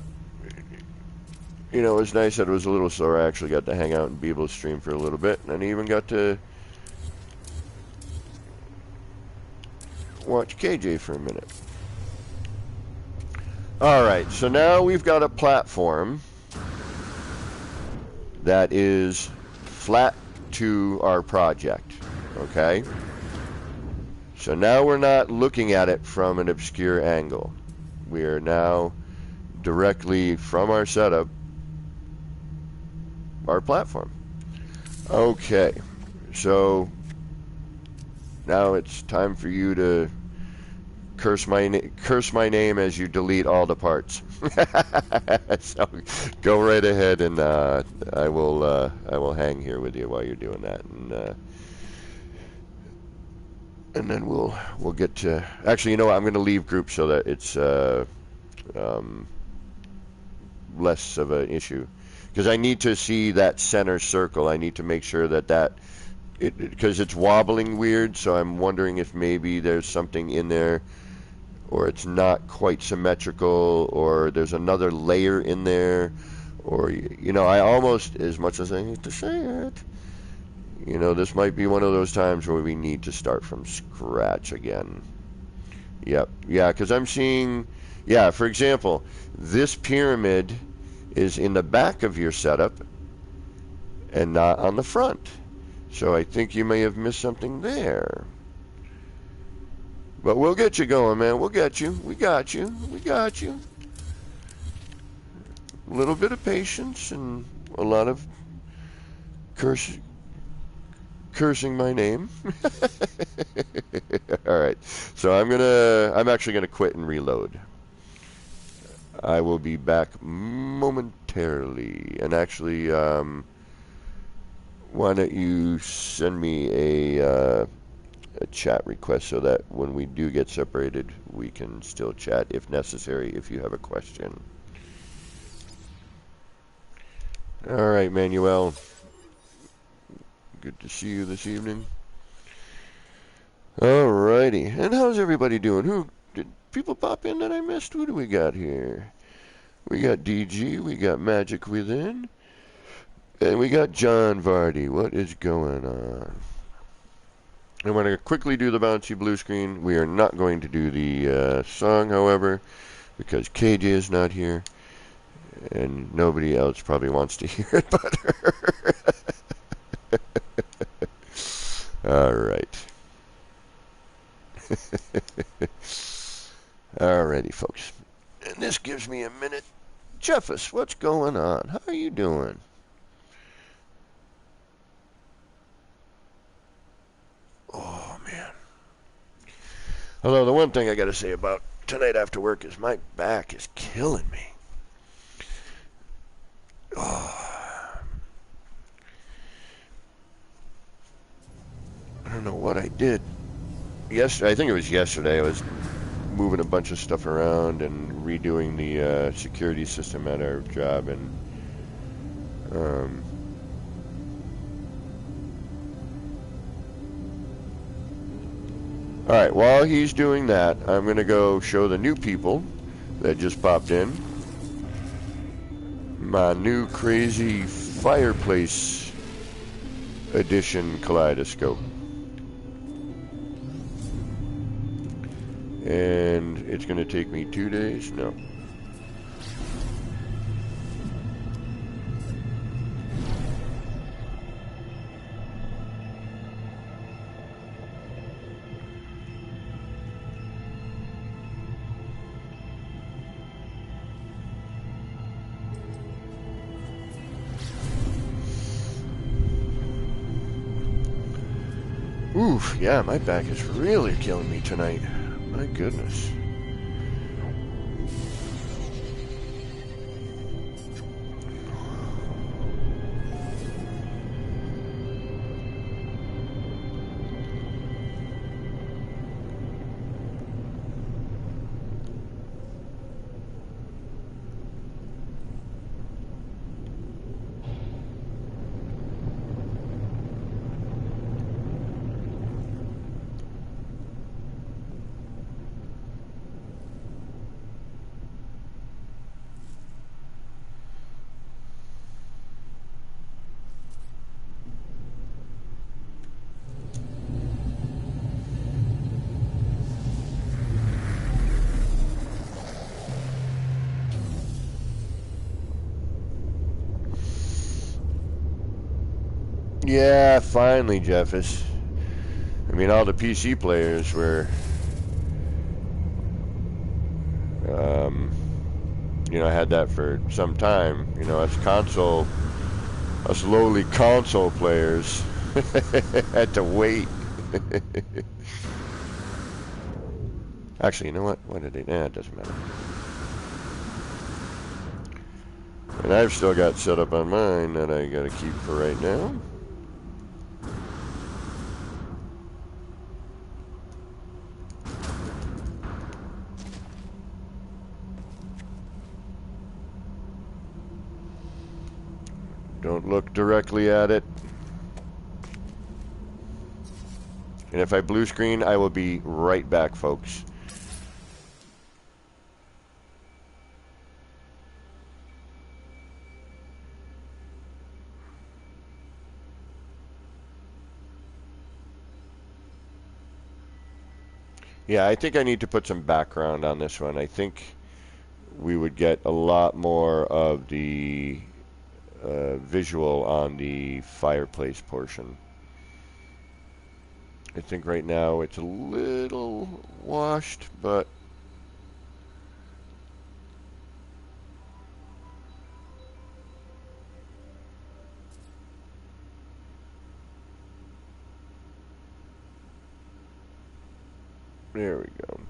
you know, it was nice that it was a little slower. I actually got to hang out in Beeble's stream for a little bit, and I even got to watch KJ for a minute. Alright, so now we've got a platform that is flat to our project, okay? So now we're not looking at it from an obscure angle. We are now directly from our setup, our platform. Okay, so now it's time for you to curse my name as you delete all the parts. So go right ahead, and I will hang here with you while you're doing that, and then we'll get to. Actually, you know what? I'm going to leave group so that it's less of an issue, because I need to see that center circle. I need to make sure that because it's wobbling weird. So I'm wondering if maybe there's something in there, or it's not quite symmetrical, or there's another layer in there, or, you know, I almost, as much as I hate to say it, you know, this might be one of those times where we need to start from scratch again. Yep, yeah, because I'm seeing, yeah, for example, this pyramid is in the back of your setup and not on the front. So I think you may have missed something there. But we'll get you going, man. We'll get you. We got you. We got you. A little bit of patience and a lot of cursing my name. All right. So I'm actually gonna quit and reload. I will be back momentarily. And actually, why don't you send me a chat request so that when we do get separated, we can still chat if necessary if you have a question. All right, Manuel. Good to see you this evening. All righty. And how's everybody doing? Who did people pop in that I missed? Who do we got here? We got DG, we got Magic Within, and we got John Vardy. What is going on? I'm going to quickly do the bouncy blue screen. We are not going to do the song, however, because KJ is not here, and nobody else probably wants to hear it but her. All right. Alrighty, folks. And this gives me a minute. Jeffus, what's going on? How are you doing? Oh, man. Although the one thing I got to say about tonight after work is my back is killing me. Oh. I don't know what I did. Yesterday, I think it was yesterday, I was moving a bunch of stuff around and redoing the security system at our job, and alright, while he's doing that, I'm going to go show the new people that just popped in my new crazy fireplace edition kaleidoscope. And it's going to take me 2 days? No. Oof, yeah, my back is really killing me tonight. My goodness. Yeah, finally, Jeffus. I mean, all the PC players were, you know, had that for some time. You know, us lowly console players had to wait. Actually, you know what? What did they? Nah, it doesn't matter. And I've still got set up on mine that I gotta keep for right now. Don't look directly at it. And if I blue screen, I will be right back, folks. Yeah, I think I need to put some background on this one. I think we would get a lot more of the visual on the fireplace portion. I think right now it's a little washed, but there we go.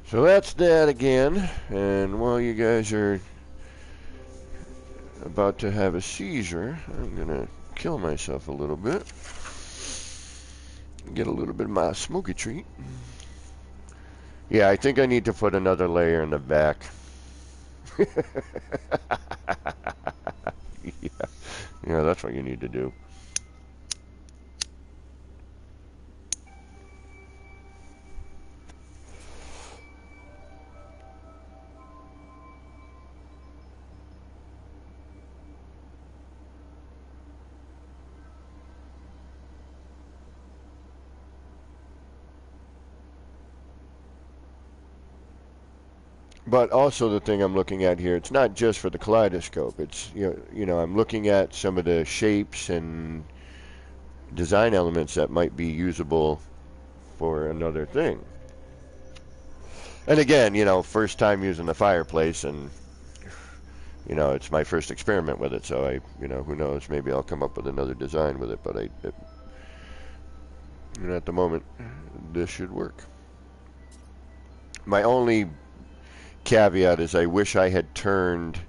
So that's that again, and while you guys are about to have a seizure, I'm gonna kill myself a little bit. Get a little bit of my smoky treat. Yeah, I think I need to put another layer in the back. Yeah, that's what you need to do. But also the thing I'm looking at here, it's not just for the kaleidoscope. It's you know I'm looking at some of the shapes and design elements that might be usable for another thing. And again, you know, first time using the fireplace, and you know, it's my first experiment with it. So you know, who knows? Maybe I'll come up with another design with it. But you know, at the moment, this should work. My only caveat is I wish I had turned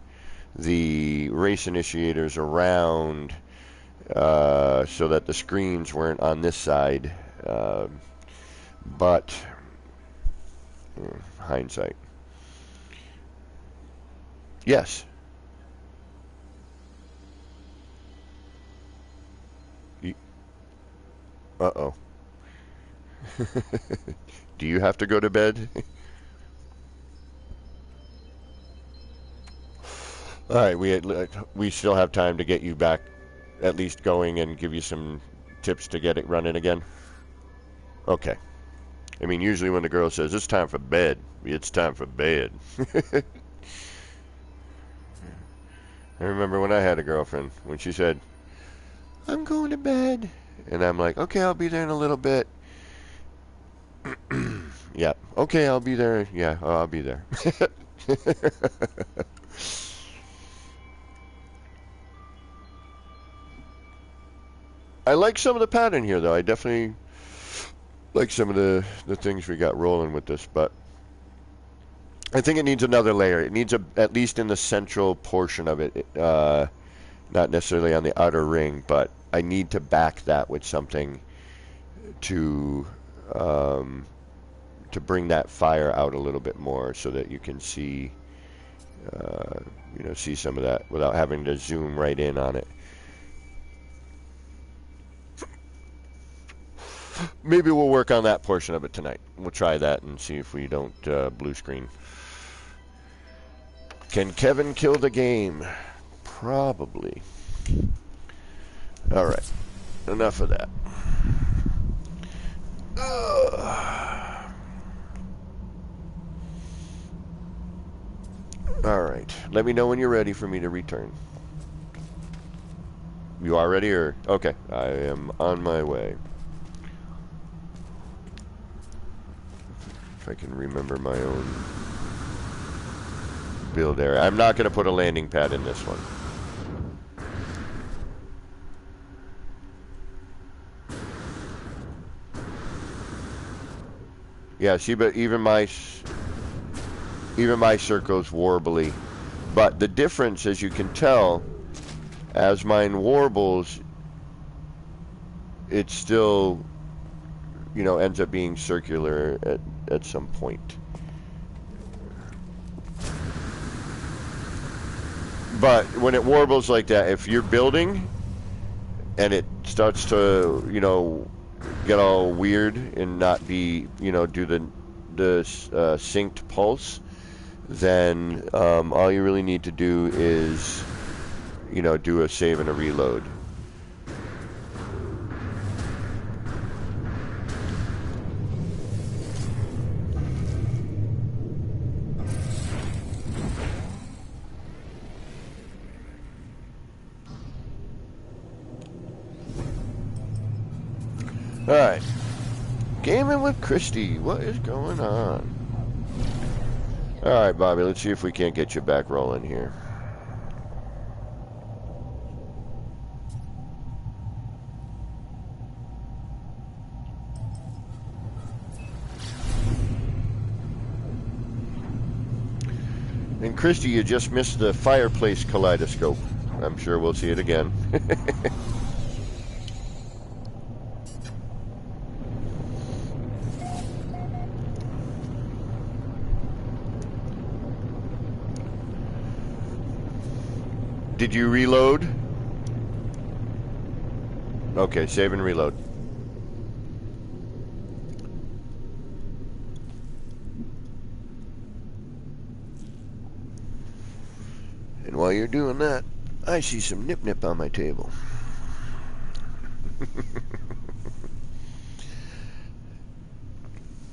the race initiators around so that the screens weren't on this side. But hindsight. Yes. Uh-oh. Do you have to go to bed? All right, we still have time to get you back, at least going, and give you some tips to get it running again. Okay. I mean, usually when the girl says it's time for bed, it's time for bed. I remember when I had a girlfriend when she said, "I'm going to bed," and I'm like, "Okay, I'll be there in a little bit." Yeah. Okay, I'll be there. Yeah, I'll be there. I like some of the pattern here, though. I definitely like some of the things we got rolling with this, but I think it needs another layer. It needs at least in the central portion of it, not necessarily on the outer ring, but I need to back that with something to bring that fire out a little bit more, so that you can see, you know, see some of that without having to zoom right in on it. Maybe we'll work on that portion of it tonight. We'll try that and see if we don't blue screen. Can Kevin kill the game? Probably. All right. Enough of that. All right. Let me know when you're ready for me to return. You are ready, or? Okay, I am on my way. If I can remember my own build area. I'm not going to put a landing pad in this one. Yeah, see, but even my circle's warbly. But the difference, as you can tell, as mine warbles, it still, you know, ends up being circular at some point. But when it warbles like that, if you're building and it starts to, you know, get all weird and not be, you know, do the synced pulse, then all you really need to do is, you know, do a save and a reload. Alright. Gaming with Christy. What is going on? Alright, Bobby, let's see if we can't get you back rolling here. And Christy, you just missed the fireplace kaleidoscope. I'm sure we'll see it again. Did you reload? Okay, save and reload. And while you're doing that, I see some nip-nip on my table.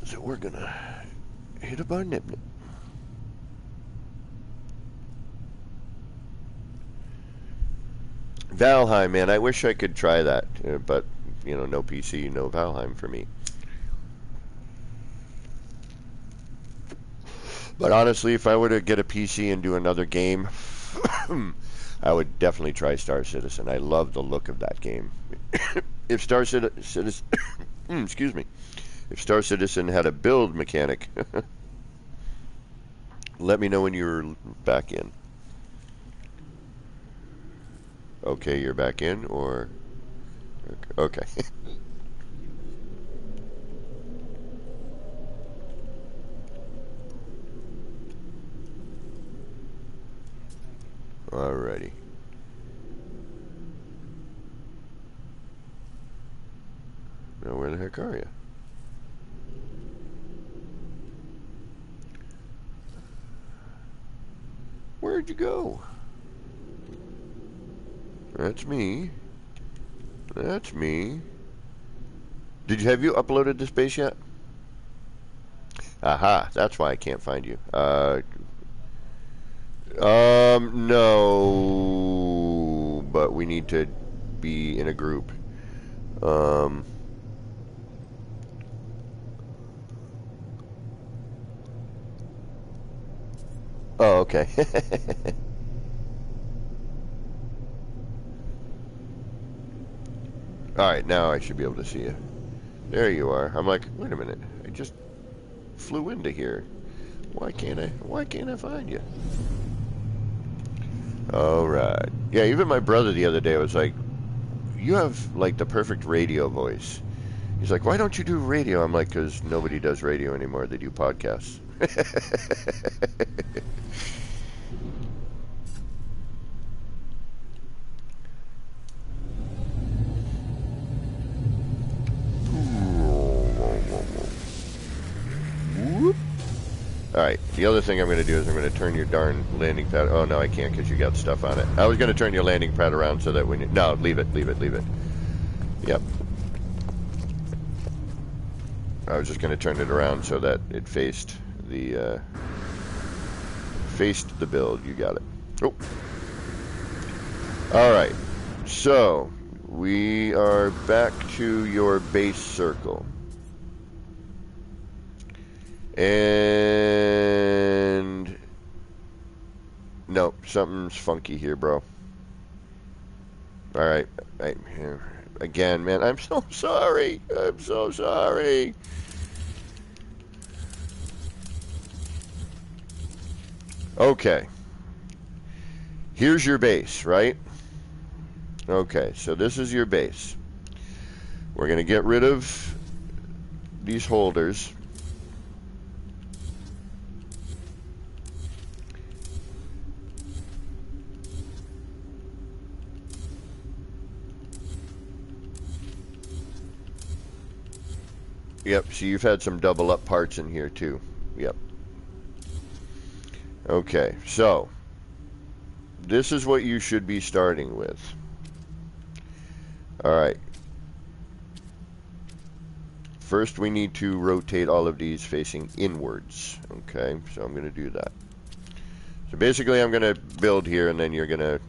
So we're gonna hit up our nip-nip. Valheim, man, I wish I could try that, but, you know, no PC, no Valheim for me. But honestly, if I were to get a PC and do another game, I would definitely try Star Citizen. I love the look of that game. If Star Citizen, excuse me, if Star Citizen had a build mechanic, let me know when you're back in. Okay, you're back in, or... Okay. Alrighty. Now where the heck are you? Where'd you go? That's me. That's me. Have you uploaded this base yet? Aha, that's why I can't find you. No, but we need to be in a group. Oh, okay. Alright, now I should be able to see you. There you are. I'm like, wait a minute. I just flew into here. Why can't I find you? Alright. Yeah, even my brother the other day was like, you have, like, the perfect radio voice. He's like, why don't you do radio? I'm like, because nobody does radio anymore. They do podcasts. Alright, the other thing I'm going to do is I'm going to turn your darn landing pad... Oh, no, I can't because you got stuff on it. I was going to turn your landing pad around so that when you... No, leave it. Yep. I was just going to turn it around so that it faced the build. You got it. Oh. Alright. So, we are back to your base circle. And no, something's funky here, bro. Alright, here. Again, man, I'm so sorry. I'm so sorry. Okay. Here's your base, right? Okay, so this is your base. We're going to get rid of these holders. Yep, so you've had some double up parts in here too. Yep. Okay, so this is what you should be starting with. Alright. First we need to rotate all of these facing inwards. Okay, so I'm going to do that. So basically I'm going to build here and then you're going to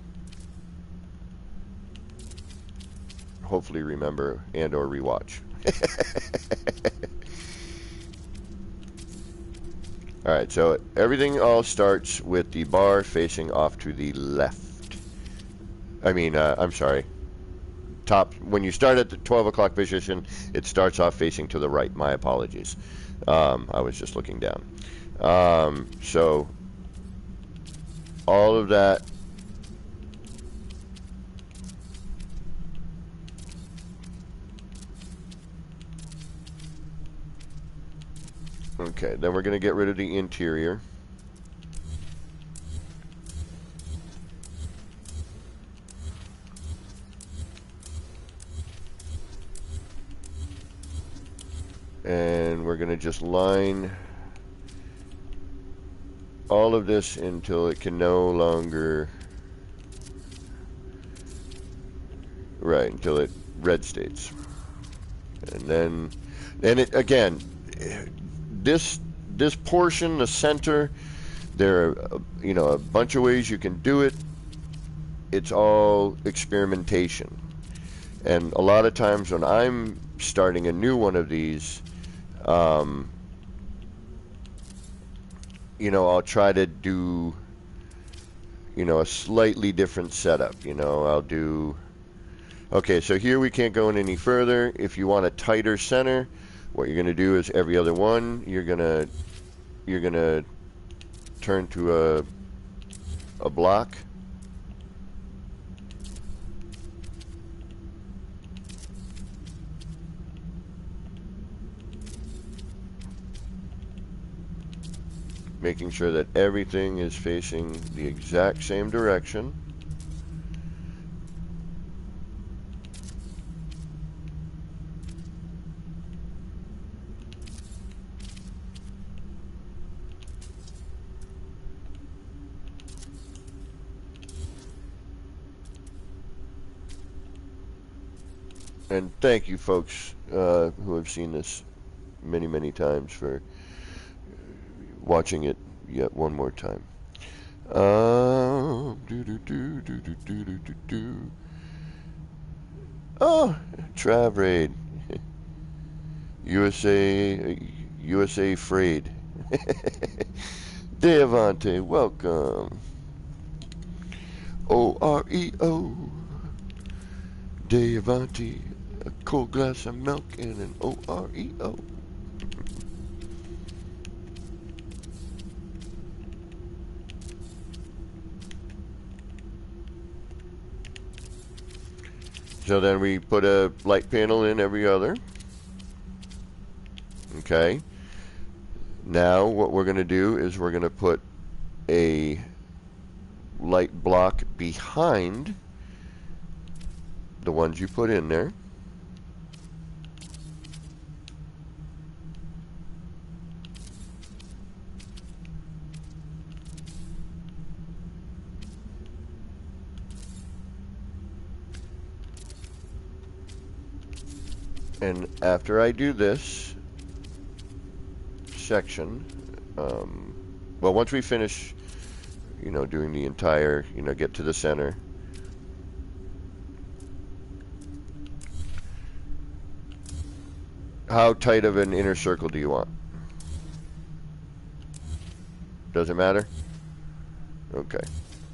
hopefully remember and or rewatch. Alright, so everything all starts with the bar facing off to the left. I'm sorry. Top, when you start at the 12 o'clock position, it starts off facing to the right. My apologies. I was just looking down. So, all of that. Okay, then we're going to get rid of the interior. And we're going to just line all of this until it can no longer, right, until it red states. And then, and it, again, this portion, the center, there are, a bunch of ways you can do it. It's all experimentation. And a lot of times when I'm starting a new one of these, I'll try to do, a slightly different setup. I'll do, okay, so here we can't go in any further. If you want a tighter center, what you're going to do is every other one, you're going to turn to a block. Making sure that everything is facing the exact same direction. And thank you folks who have seen this many, many times for watching it yet one more time. Oh, Trav Raid. USA Frayed. Deavante, welcome. OREO. Deavante, a cold glass of milk and an OREO. So then we put a light panel in every other. Okay. Now what we're going to do is we're going to put a light block behind the ones you put in there. And after I do this section, well, once we finish, doing the entire, get to the center, How tight of an inner circle do you want? Does it matter? Okay.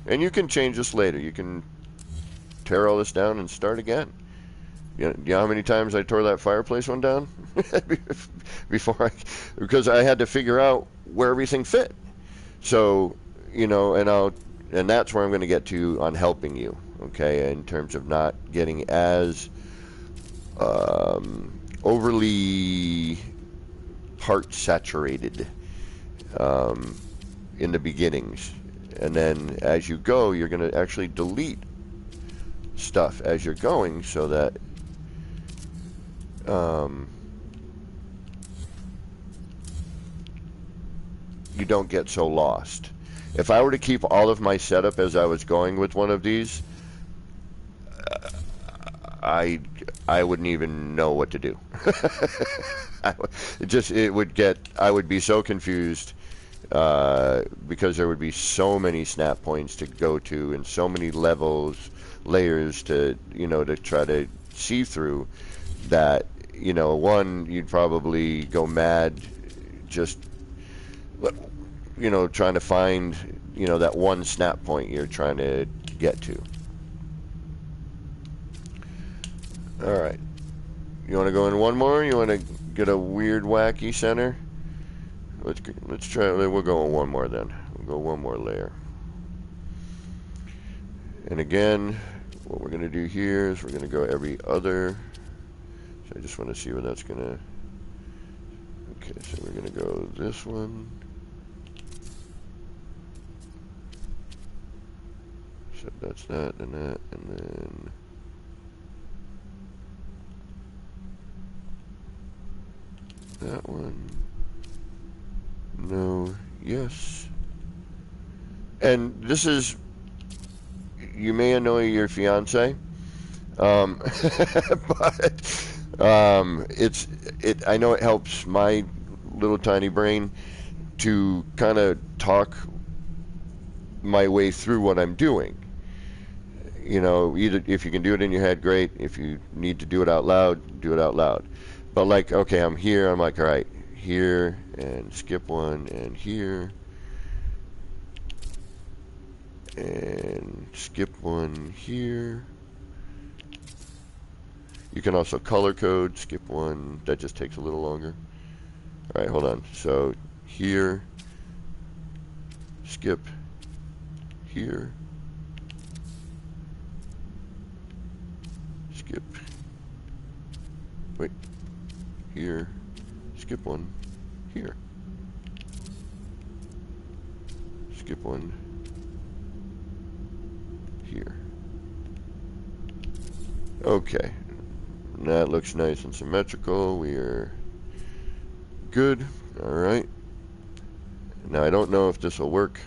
And you can change this later. You can tear all this down and start again. You know how many times I tore that fireplace one down? Because I had to figure out where everything fit. So, and that's where I'm going to get to on helping you, okay, in terms of not getting as overly part saturated in the beginnings. And then as you go, you're going to actually delete stuff as you're going so that you don't get so lost. If I were to keep all of my setup as I was going with one of these, I wouldn't even know what to do. I would be so confused because there would be so many snap points to go to and so many layers to try to see through that, one, you'd probably go mad just trying to find that one snap point you're trying to get to. All right, you want to go in one more? You want to get a weird wacky center? Let's try. We'll go in one more then. We'll go one more layer. And again, what we're going to do here is we're going to go every other. So I just want to see where that's going to. Okay, so we're going to go this one. So that's that, and then that one. No, yes. And this is, you may annoy your fiance, but I know it helps my little tiny brain to kind of talk my way through what I'm doing. Either if you can do it in your head, great. If you need to do it out loud, do it out loud. But like, okay, I'm here. I'm like, all right, here and skip one, and here and skip one here. You can also color code, skip one. That just takes a little longer. All right, hold on. So here, skip here. Skip. Wait. Here. Skip one. Here. Skip one. Here. Okay. That looks nice and symmetrical. We are good. Alright. Now I don't know if this will work.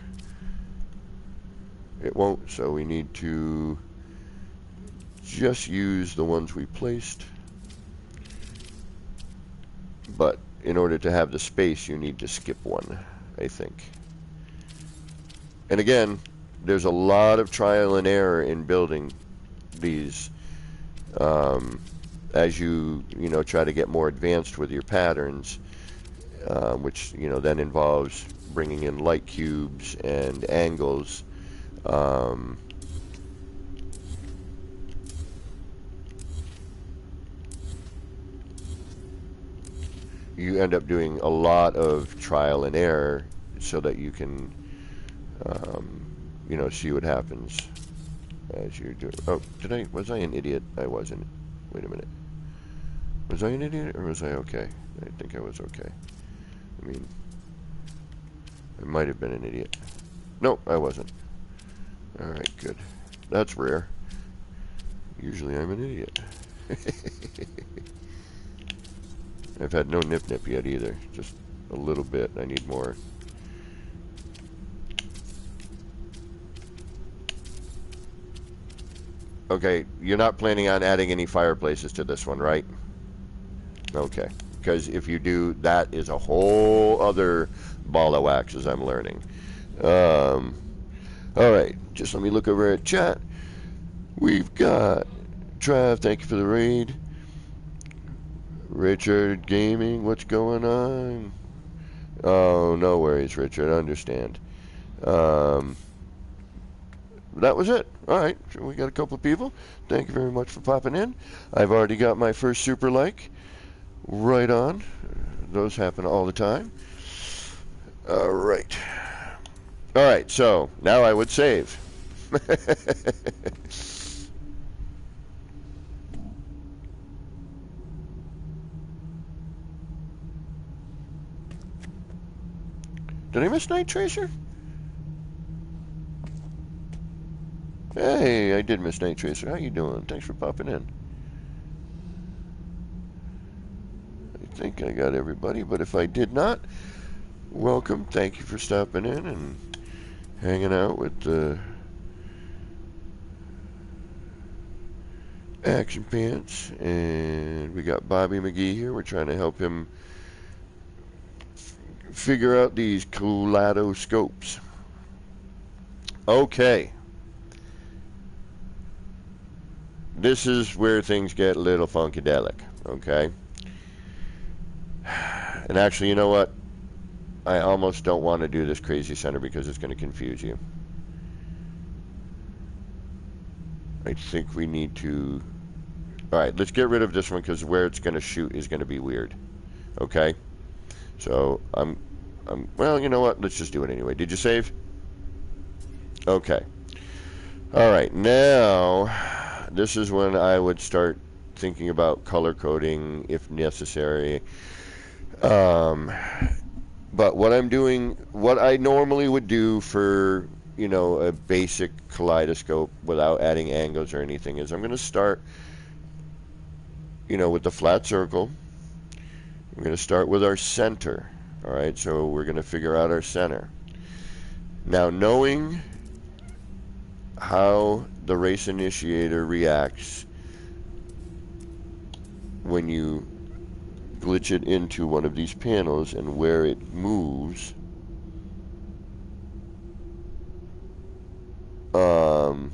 It won't, so we need to just use the ones we placed. But in order to have the space, you need to skip one, I think. And again, there's a lot of trial and error in building these as you try to get more advanced with your patterns, which then involves bringing in light cubes and angles. You end up doing a lot of trial and error so that you can see what happens as you're doing. Oh, was I an idiot? I wasn't. Wait a minute. Was I an idiot or was I okay? I think I was okay. I mean, I might have been an idiot. Nope, I wasn't. Alright, good. That's rare. Usually I'm an idiot. I've had no nip yet either. Just a little bit. I need more. Okay, you're not planning on adding any fireplaces to this one, right? Okay, because if you do, that is a whole other ball of wax, as I'm learning. Alright, just let me look over at chat. We've got Trav, thank you for the raid. Richard Gaming, what's going on? Oh, no worries, Richard. I understand. That was it. All right, so we got a couple of people. Thank you very much for popping in. I've already got my first super like. Right on. Those happen all the time. All right. All right, so now I would save. Did I miss Night Tracer? Hey, I did miss Night Tracer. How you doing? Thanks for popping in. I think I got everybody, but if I did not, welcome. Thank you for stopping in and hanging out with the Action Pants. And we got Bobby McGee here. We're trying to help him figure out these kaleidoscopes. Okay. This is where things get a little funkadelic, okay? And actually, you know what? I almost don't want to do this crazy center because it's going to confuse you. I think we need to... Alright, let's get rid of this one because where it's going to shoot is going to be weird. Okay? So, well, you know what? Let's just do it anyway. Did you save? Okay. Alright, now, this is when I would start thinking about color coding if necessary. But what I'm doing, what I normally would do for, you know, a basic kaleidoscope without adding angles or anything is I'm going to start, you know, with the flat circle. We're going to start with our center. All right, so we're going to figure out our center. Now, knowing how the race initiator reacts when you glitch it into one of these panels and where it moves, no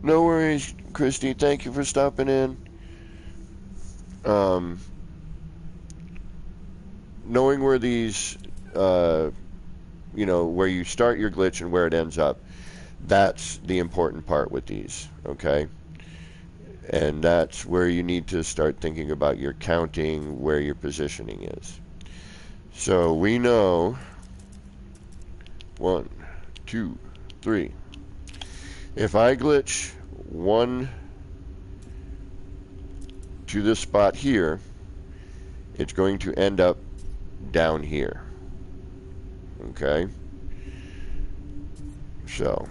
worries, Christy. Thank you for stopping in. Knowing where these, you know, where you start your glitch and where it ends up, that's the important part with these, okay? And that's where you need to start thinking about your counting, where your positioning is. So we know 1, 2, 3. If I glitch 1 to this spot here, it's going to end up down here. Okay? So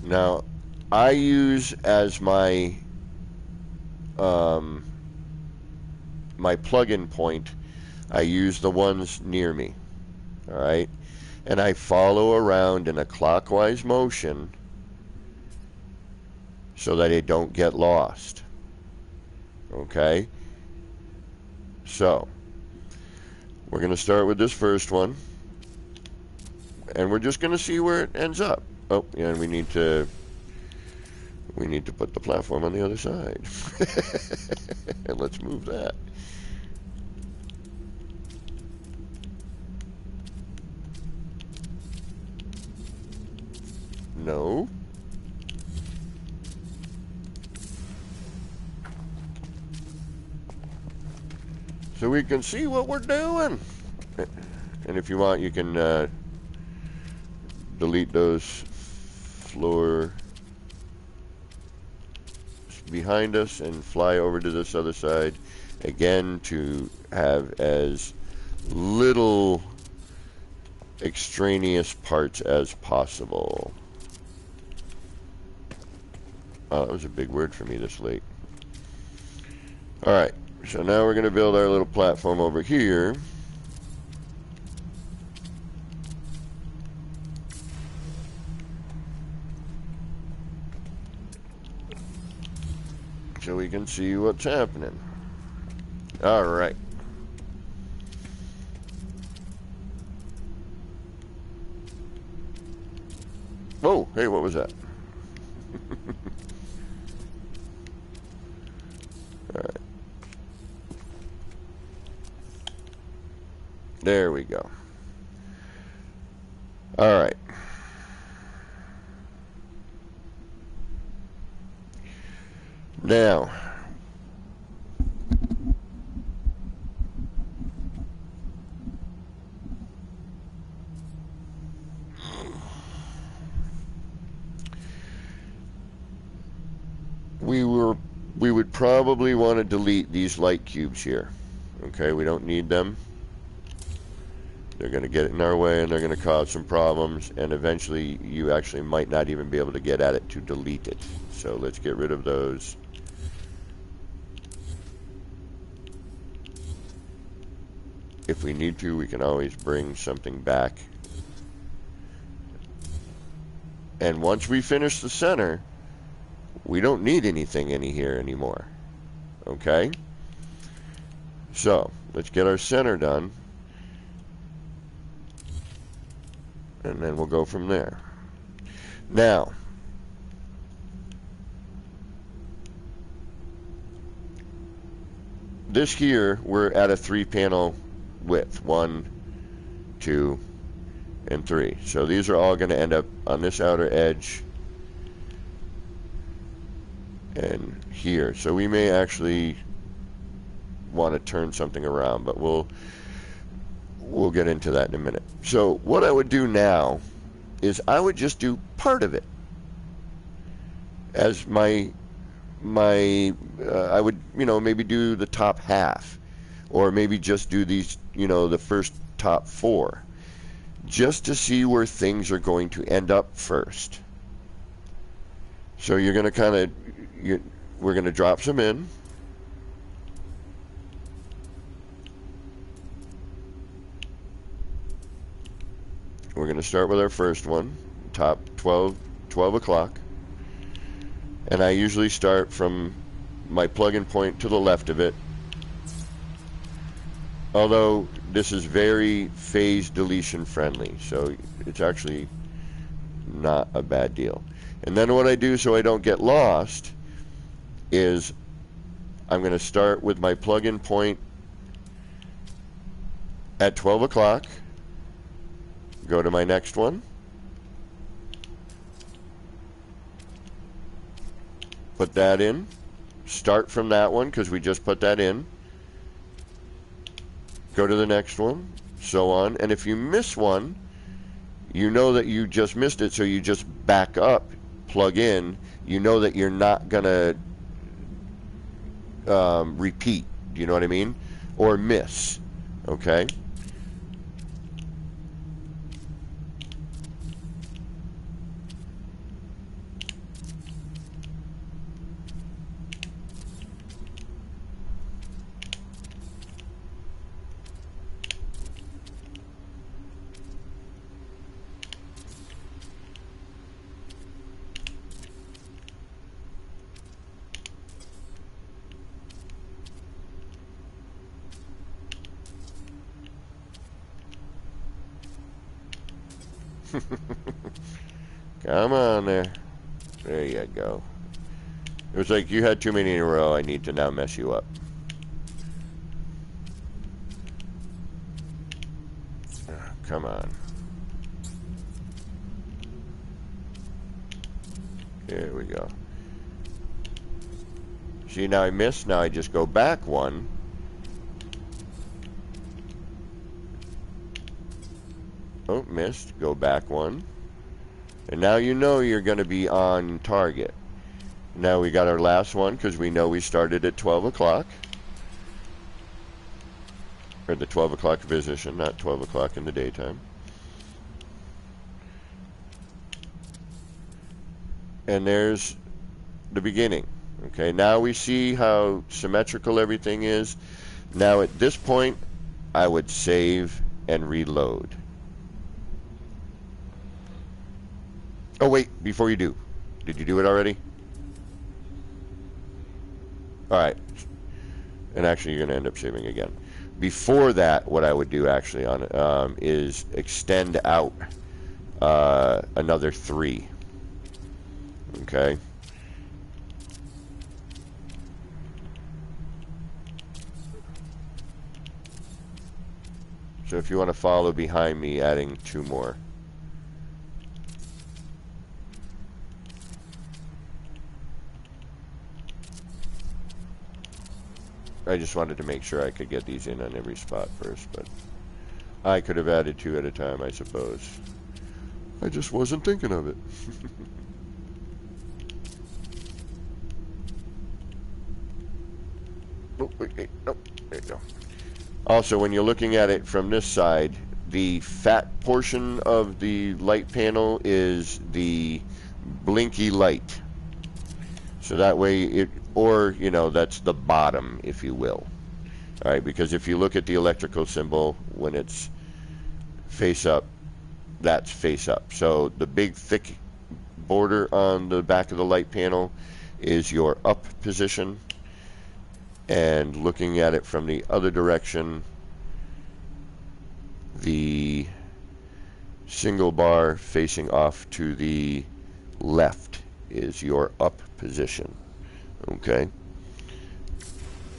now I use as my my plug-in point, I use the ones near me. All right? And I follow around in a clockwise motion so that it don't get lost. Okay? So, we're going to start with this first one. And we're just going to see where it ends up. Oh, yeah, and we need to put the platform on the other side. And let's move that. No. So we can see what we're doing. And if you want, you can delete those floor behind us and fly over to this other side again to have as little extraneous parts as possible. Oh, that was a big word for me this late. Alright, so now we're going to build our little platform over here. So we can see what's happening. Alright. Whoa, hey, what was that? Alright. There we go. Alright. Now, we would probably want to delete these light cubes here. Okay, we don't need them. They're going to get in our way and they're going to cause some problems, and eventually you actually might not even be able to get at it to delete it. So let's get rid of those. If we need to, we can always bring something back. And once we finish the center, we don't need anything in here anymore. Okay? So, let's get our center done. And then we'll go from there. Now, this here, we're at a 3-panel width. 1, 2, and 3. So these are all going to end up on this outer edge and here. So we may actually want to turn something around, but we'll get into that in a minute. So what I would do now is I would just do part of it as I would, maybe do the top half, or maybe just do these, the first top 4, just to see where things are going to end up first. So you're going to we're going to drop some in. We're going to start with our first one, top 12 o'clock. And I usually start from my plug-in point to the left of it. Although this is very phase deletion friendly, so it's actually not a bad deal. And then what I do so I don't get lost is I'm going to start with my plug-in point at 12 o'clock. Go to my next one. Put that in. Start from that one because we just put that in. Go to the next one, so on. And if you miss one, you know that you just missed it, so you just back up, plug in. You know that you're not going to repeat. Do you know what I mean? Or miss. Okay? Come on there. There you go. It was like you had too many in a row. I need to now mess you up. Come on. There we go. See, now I missed. Now I just go back one. Oh, missed. Go back one. And now you know you're going to be on target. Now we got our last one because we know we started at 12 o'clock. Or the 12 o'clock position, not 12 o'clock in the daytime. And there's the beginning. Okay, now we see how symmetrical everything is. Now at this point, I would save and reload. Oh wait, before you do, did you do it already? Alright, and actually you're going to end up saving again. Before that, what I would do actually on it is extend out another 3. Okay. So if you want to follow behind me, adding 2 more. I just wanted to make sure I could get these in on every spot first, but I could have added 2 at a time, I suppose. I just wasn't thinking of it. Oh, wait, no, there you go. Also, when you're looking at it from this side, the fat portion of the light panel is the blinky light. So that way it, or, you know, that's the bottom, if you will. All right, because if you look at the electrical symbol, when it's face up, that's face up. So the big thick border on the back of the light panel is your up position. And looking at it from the other direction, the single bar facing off to the left is your up position. Okay.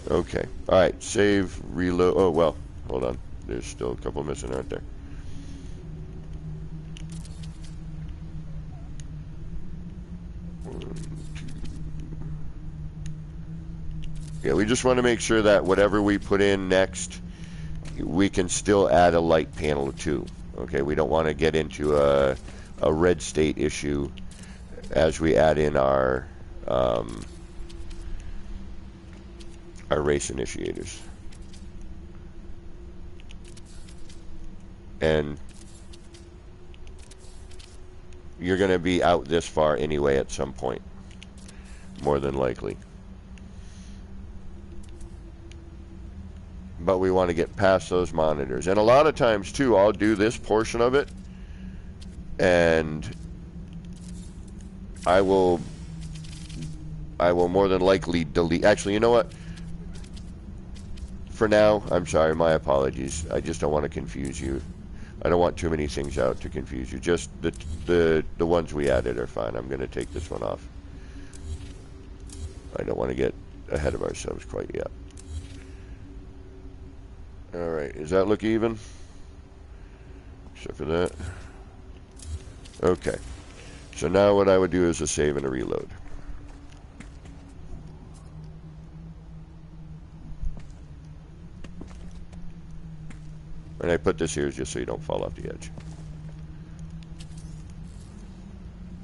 Okay. All right. Save, reload. Oh, well, hold on. There's still a couple missing, aren't there? Yeah, we just want to make sure that whatever we put in next, we can still add a light panel to. Okay, we don't want to get into a red state issue as we add in our race initiators. And you're going to be out this far anyway at some point, more than likely. But we want to get past those monitors. And a lot of times, too, I'll do this portion of it, and I will more than likely delete. Actually, you know what? For now, I'm sorry, my apologies. I just don't want to confuse you. I don't want too many things out to confuse you. Just the ones we added are fine. I'm going to take this one off. I don't want to get ahead of ourselves quite yet. Alright, does that look even? Except for that. Okay. So now what I would do is a save and a reload. And I put this here just so you don't fall off the edge.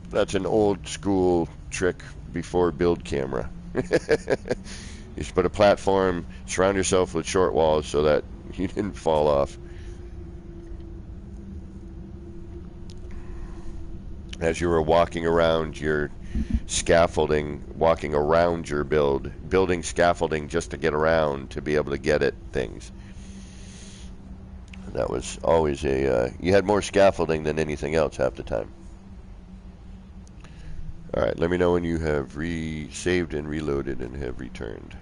That's an old school trick before build camera. You should put a platform, surround yourself with short walls so that you didn't fall off. As you were walking around your scaffolding, walking around your building scaffolding just to get around to be able to get at things. That was always a, you had more scaffolding than anything else half the time. Alright, let me know when you have saved and reloaded and have returned.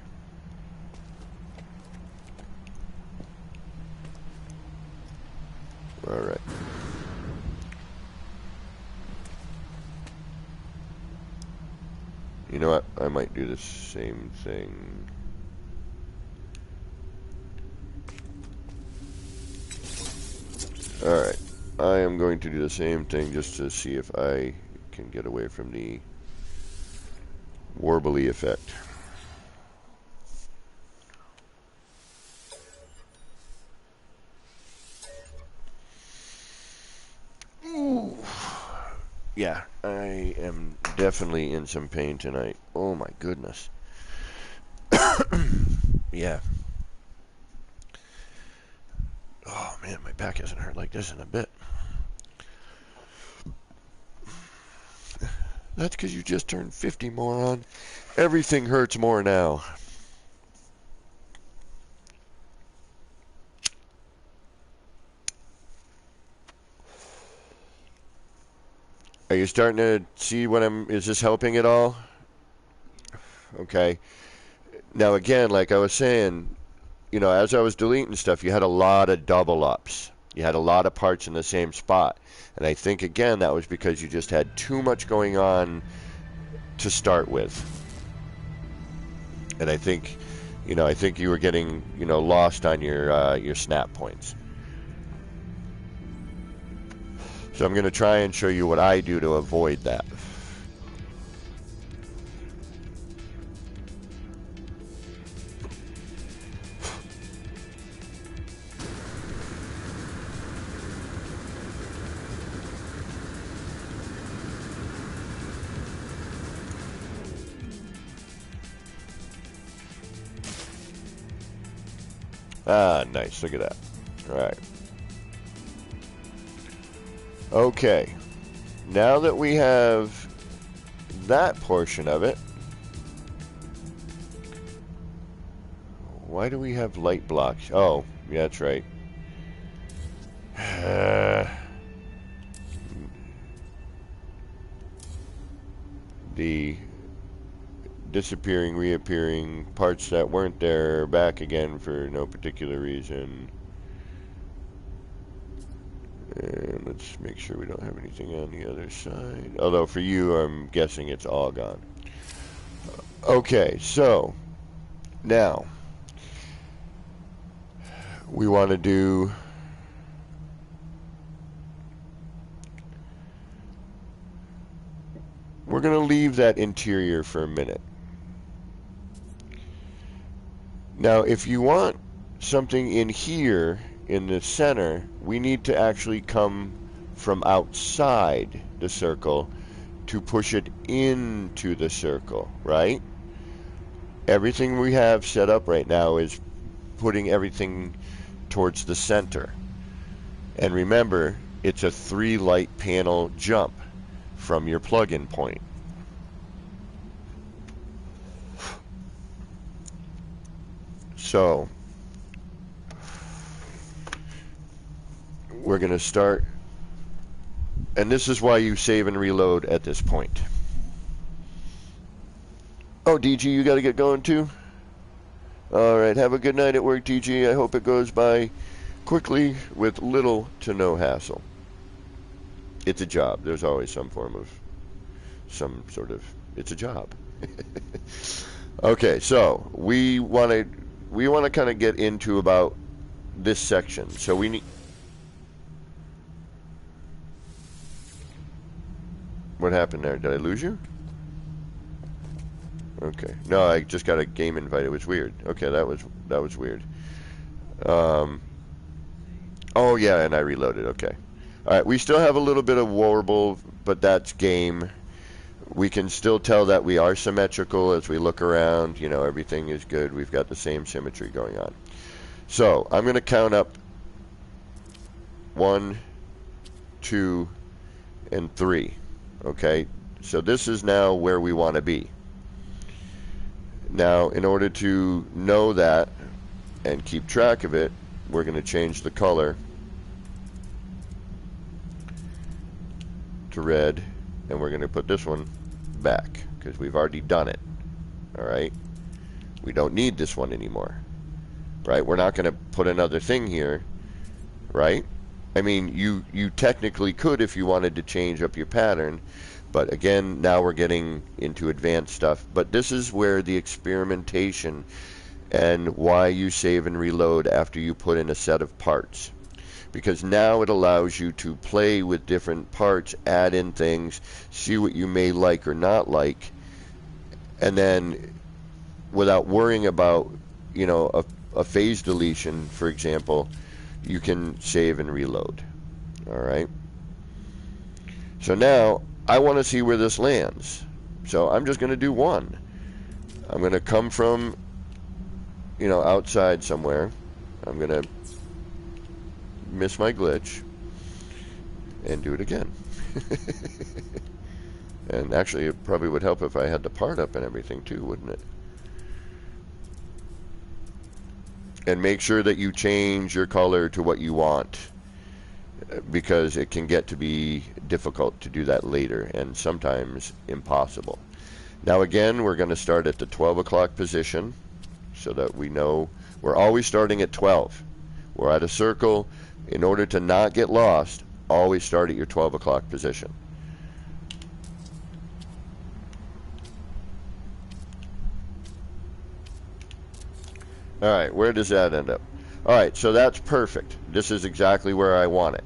Alright. You know what? I might do the same thing. Alright. I am going to do the same thing just to see if I can get away from the warbly effect. Ooh. Yeah, I am definitely in some pain tonight. Oh my goodness. Yeah. Oh man, my back hasn't hurt like this in a bit. That's because you just turned 50, moron. Everything hurts more now. Are you starting to see what is this helping at all? Okay. Now again, like I was saying, you know, as I was deleting stuff, you had a lot of double ups. You had a lot of parts in the same spot. And I think, again, that was because you just had too much going on to start with. And I think, I think you were getting, lost on your snap points. So I'm going to try and show you what I do to avoid that. Ah, nice. Look at that. All right. Okay. Now that we have that portion of it, why do we have light blocks? Oh, yeah, that's right. The disappearing, reappearing, parts that weren't there back again for no particular reason. And let's make sure we don't have anything on the other side. Although for you, I'm guessing it's all gone. Okay, so now we want to do we're going to leave that interior for a minute. Now, if you want something in here in the center, we need to actually come from outside the circle to push it into the circle, right? Everything we have set up right now is putting everything towards the center. And remember, it's a 3 light panel jump from your plug-in point. So we're going to start, and this is why you save and reload at this point. Oh, DG, you got to get going too? All right, have a good night at work, DG. I hope it goes by quickly with little to no hassle. It's a job. There's always some sort of, it's a job. Okay, so we want to kind of get into about this section. So we need, what happened there? Did I lose you? Okay. No, I just got a game invite. It was weird. Okay, that was weird. Oh yeah, and I reloaded. Okay. All right, we still have a little bit of warble, but that's game. We can still tell that we are symmetrical as we look around. Everything is good. We've got the same symmetry going on. So I'm going to count up 1, 2, and 3. Okay, so this is now where we want to be. Now, in order to know that and keep track of it, we're going to change the color to red, and we're going to put this one back because we've already done it. All right, we don't need this one anymore, right? We're not going to put another thing here, right? I mean, you technically could if you wanted to change up your pattern, but again, now we're getting into advanced stuff. But this is where the experimentation and why you save and reload after you put in a set of parts. Because now it allows you to play with different parts, add in things, see what you may like or not like, and then without worrying about, a phase deletion, for example, you can save and reload. All right. So now I want to see where this lands. So I'm just going to do 1. I'm going to come from, outside somewhere. I'm going to miss my glitch and do it again. And actually, it probably would help if I had the part up and everything too, wouldn't it? And make sure that you change your color to what you want, because it can get to be difficult to do that later and sometimes impossible. Now again, we're going to start at the 12 o'clock position so that we know we're always starting at 12. We're at a circle. In order to not get lost, always start at your 12 o'clock position. All right, where does that end up? All right, so that's perfect. This is exactly where I want it.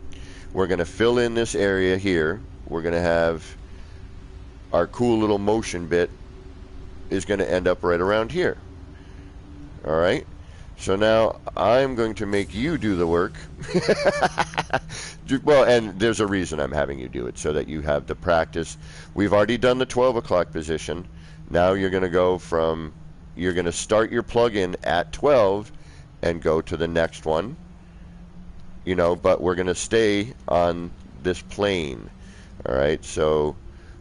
We're going to fill in this area here. We're going to have our cool little motion bit is going to end up right around here. All right. So now I'm going to make you do the work. Well, and there's a reason I'm having you do it, so that you have the practice. We've already done the 12 o'clock position. Now you're going to go from, you're going to start your plug-in at 12 and go to the next one. You know, but we're going to stay on this plane. All right. So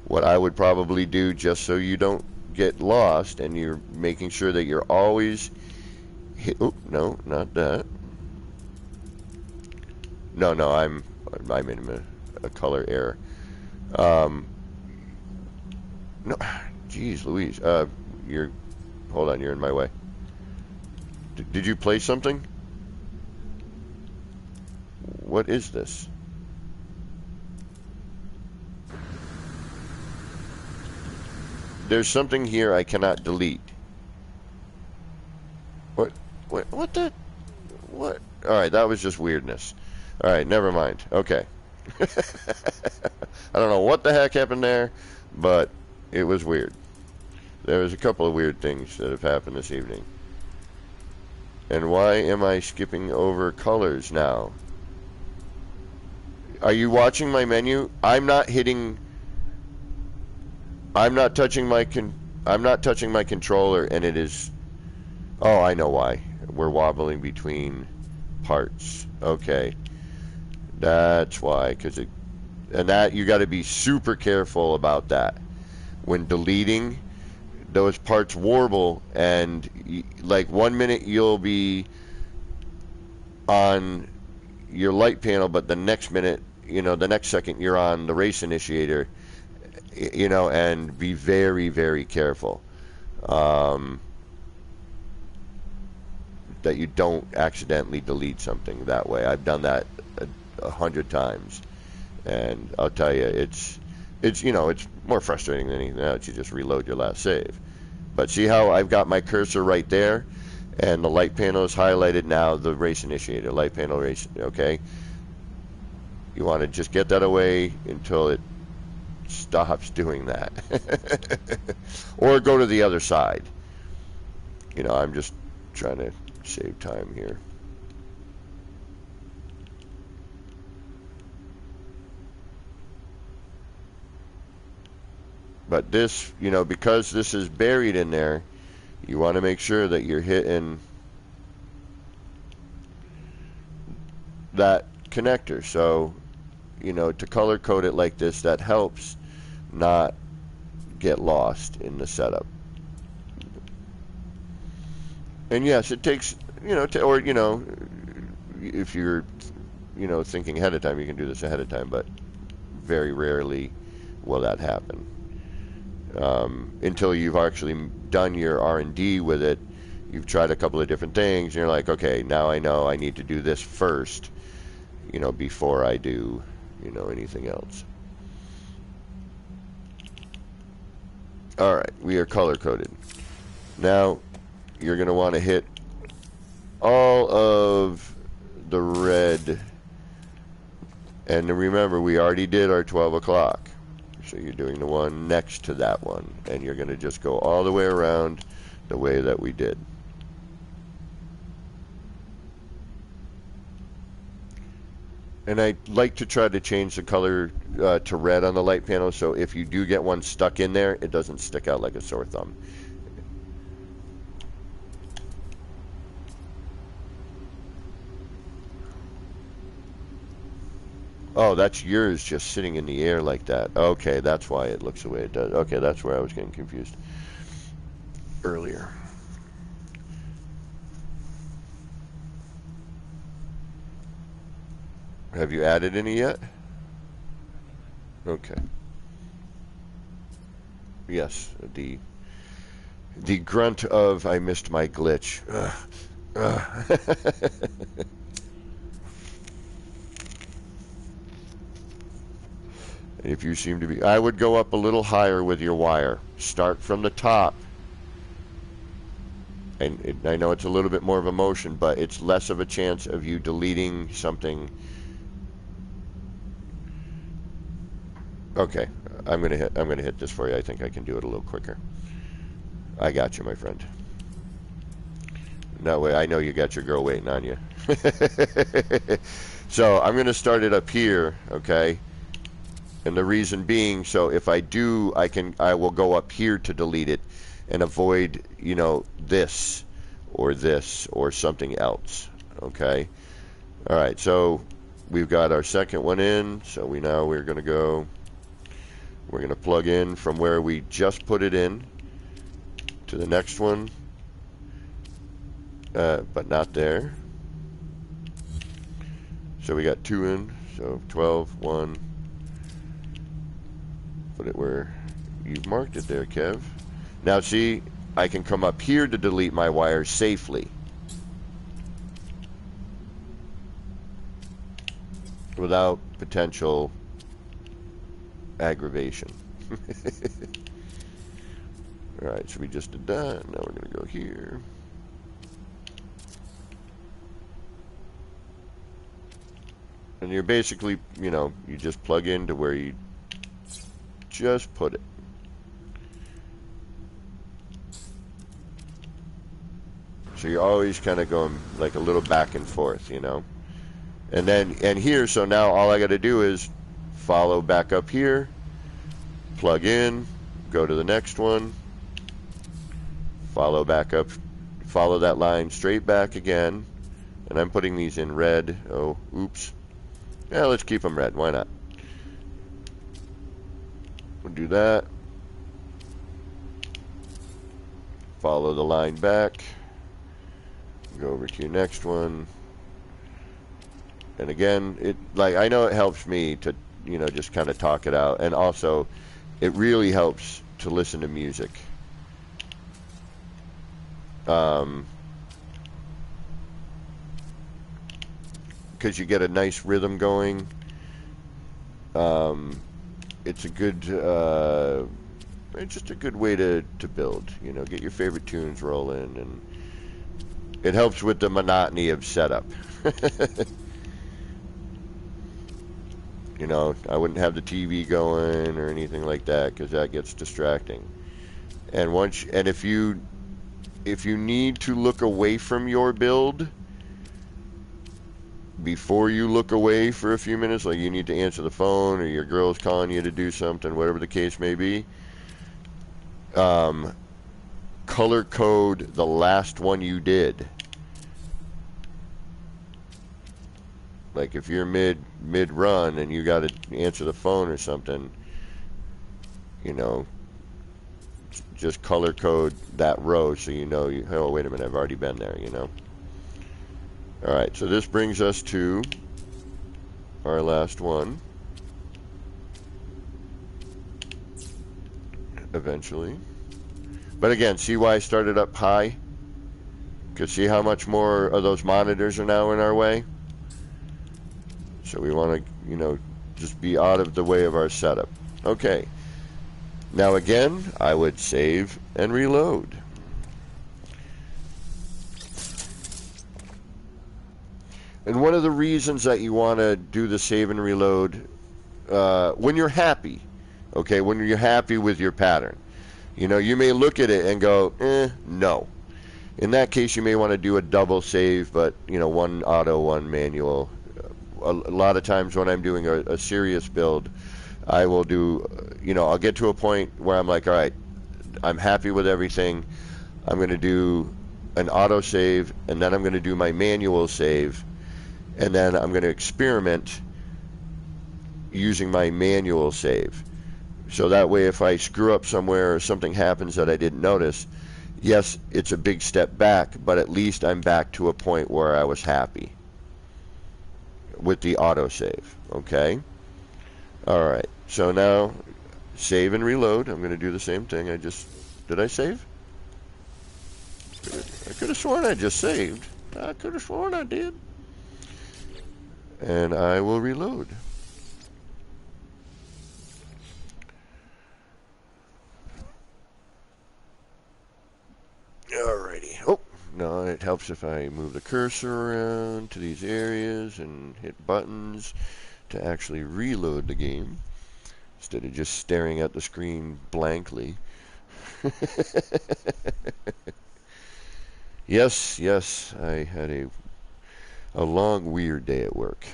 what I would probably do, just so you don't get lost and you're making sure that you're always oh, no, not that. No, I'm in a color error. No, geez, Louise. Hold on, you're in my way. Did you play something? What is this? There's something here I cannot delete. What the? What? Alright, that was just weirdness. Alright, never mind. Okay. I don't know what the heck happened there, but it was weird. There was a couple of weird things that have happened this evening. And why am I skipping over colors now? Are you watching my menu? I'm not touching my controller, and it is. Oh, I know why. We're wobbling between parts. Okay, that's why. And that you got to be super careful about that when deleting. Those parts warble, and like 1 minute you'll be on your light panel, but the next minute, the next second you're on the race initiator. And be very, very careful. That you don't accidentally delete something that way. I've done that 100 times, and I'll tell you, it's more frustrating than anything else. You just reload your last save. But see how I've got my cursor right there, and the light panel is highlighted now. The race initiator, light panel race. Okay, you want to just get that away until it stops doing that, or go to the other side. I'm just trying to save time here. But this, because this is buried in there, you want to make sure that you're hitting that connector. So, to color code it like this, that helps not get lost in the setup. And yes, it takes, if you're, thinking ahead of time, you can do this ahead of time, but very rarely will that happen. Until you've actually done your R&D with it, you've tried a couple of different things, and you're like, okay, now I know I need to do this first, before I do, anything else. All right, we are color coded. Now, you're going to want to hit all of the red. And remember, we already did our 12 o'clock. So you're doing the one next to that one. And you're going to just go all the way around the way that we did. And I like to try to change the color to red on the light panel, so if you do get one stuck in there, it doesn't stick out like a sore thumb. Oh, that's yours just sitting in the air like that. Okay, that's why it looks the way it does. Okay, that's where I was getting confused earlier. Have you added any yet? Okay. Yes, the grunt of I missed my glitch. If you seem to be, I would go up a little higher with your wire. Start from the top. And I know it's a little bit more of a motion, but it's less of a chance of you deleting something. Okay, I'm gonna hit this for you. I think I can do it a little quicker. I got you, my friend. No way, I know you got your girl waiting on you. So I'm gonna start it up here, okay? And the reason being, so if I do, I will go up here to delete it and avoid, you know, this or something else. Okay. All right. So we've got our second one in. So we're going to plug in from where we just put it in to the next one, but not there. So we got 2 in. So 12, 1. Put it where you've marked it there, Kev. Now see, I can come up here to delete my wires safely without potential aggravation. Alright, so we just did that. Now we're going to go here. And you're basically, you know, you just plug into where you just put it. So you're always kind of going like a little back and forth, you know. And here, so now all I got to do is follow back up here, plug in, go to the next one, follow back up, follow that line straight back again. And I'm putting these in red. Oh, oops. Yeah, let's keep them red. Why not? We'll do that. Follow the line back. Go over to your next one. And again, I know it helps me to, you know, just kind of talk it out. And also, it really helps to listen to music. Because you get a nice rhythm going. It's a good, it's just a good way to build. You know, get your favorite tunes rolling, and it helps with the monotony of setup. You know, I wouldn't have the TV going or anything like that because that gets distracting. And if you need to look away from your build before you look away for a few minutes, like you need to answer the phone or your girl's calling you to do something, whatever the case may be, color code the last one you did. Like if you're mid run and you got to answer the phone or something, you know, just color code that row so you know, oh wait a minute, I've already been there, you know. All right, so this brings us to our last one. Eventually. But again, see why I started up high? Because see how much more of those monitors are now in our way? So we want to, you know, just be out of the way of our setup. Okay. Now again, I would save and reload. And one of the reasons that you want to do the save and reload, when you're happy, okay, when you're happy with your pattern, you know, you may look at it and go, no. In that case, you may want to do a double save, but, you know, one auto, one manual. A lot of times when I'm doing a serious build, I will do, you know, I'll get to a point where I'm like, all right, I'm happy with everything. I'm going to do an auto save, and then I'm going to do my manual save, and then I'm going to experiment using my manual save. So that way, if I screw up somewhere or something happens that I didn't notice, yes, it's a big step back, but at least I'm back to a point where I was happy with the autosave, okay? All right, so now save and reload. I'm going to do the same thing. Did I save? I could have sworn I just saved. I could have sworn I did. And I will reload. Alrighty. Oh, it helps if I move the cursor around to these areas and hit buttons to actually reload the game instead of just staring at the screen blankly. Yes, I had a long, weird day at work.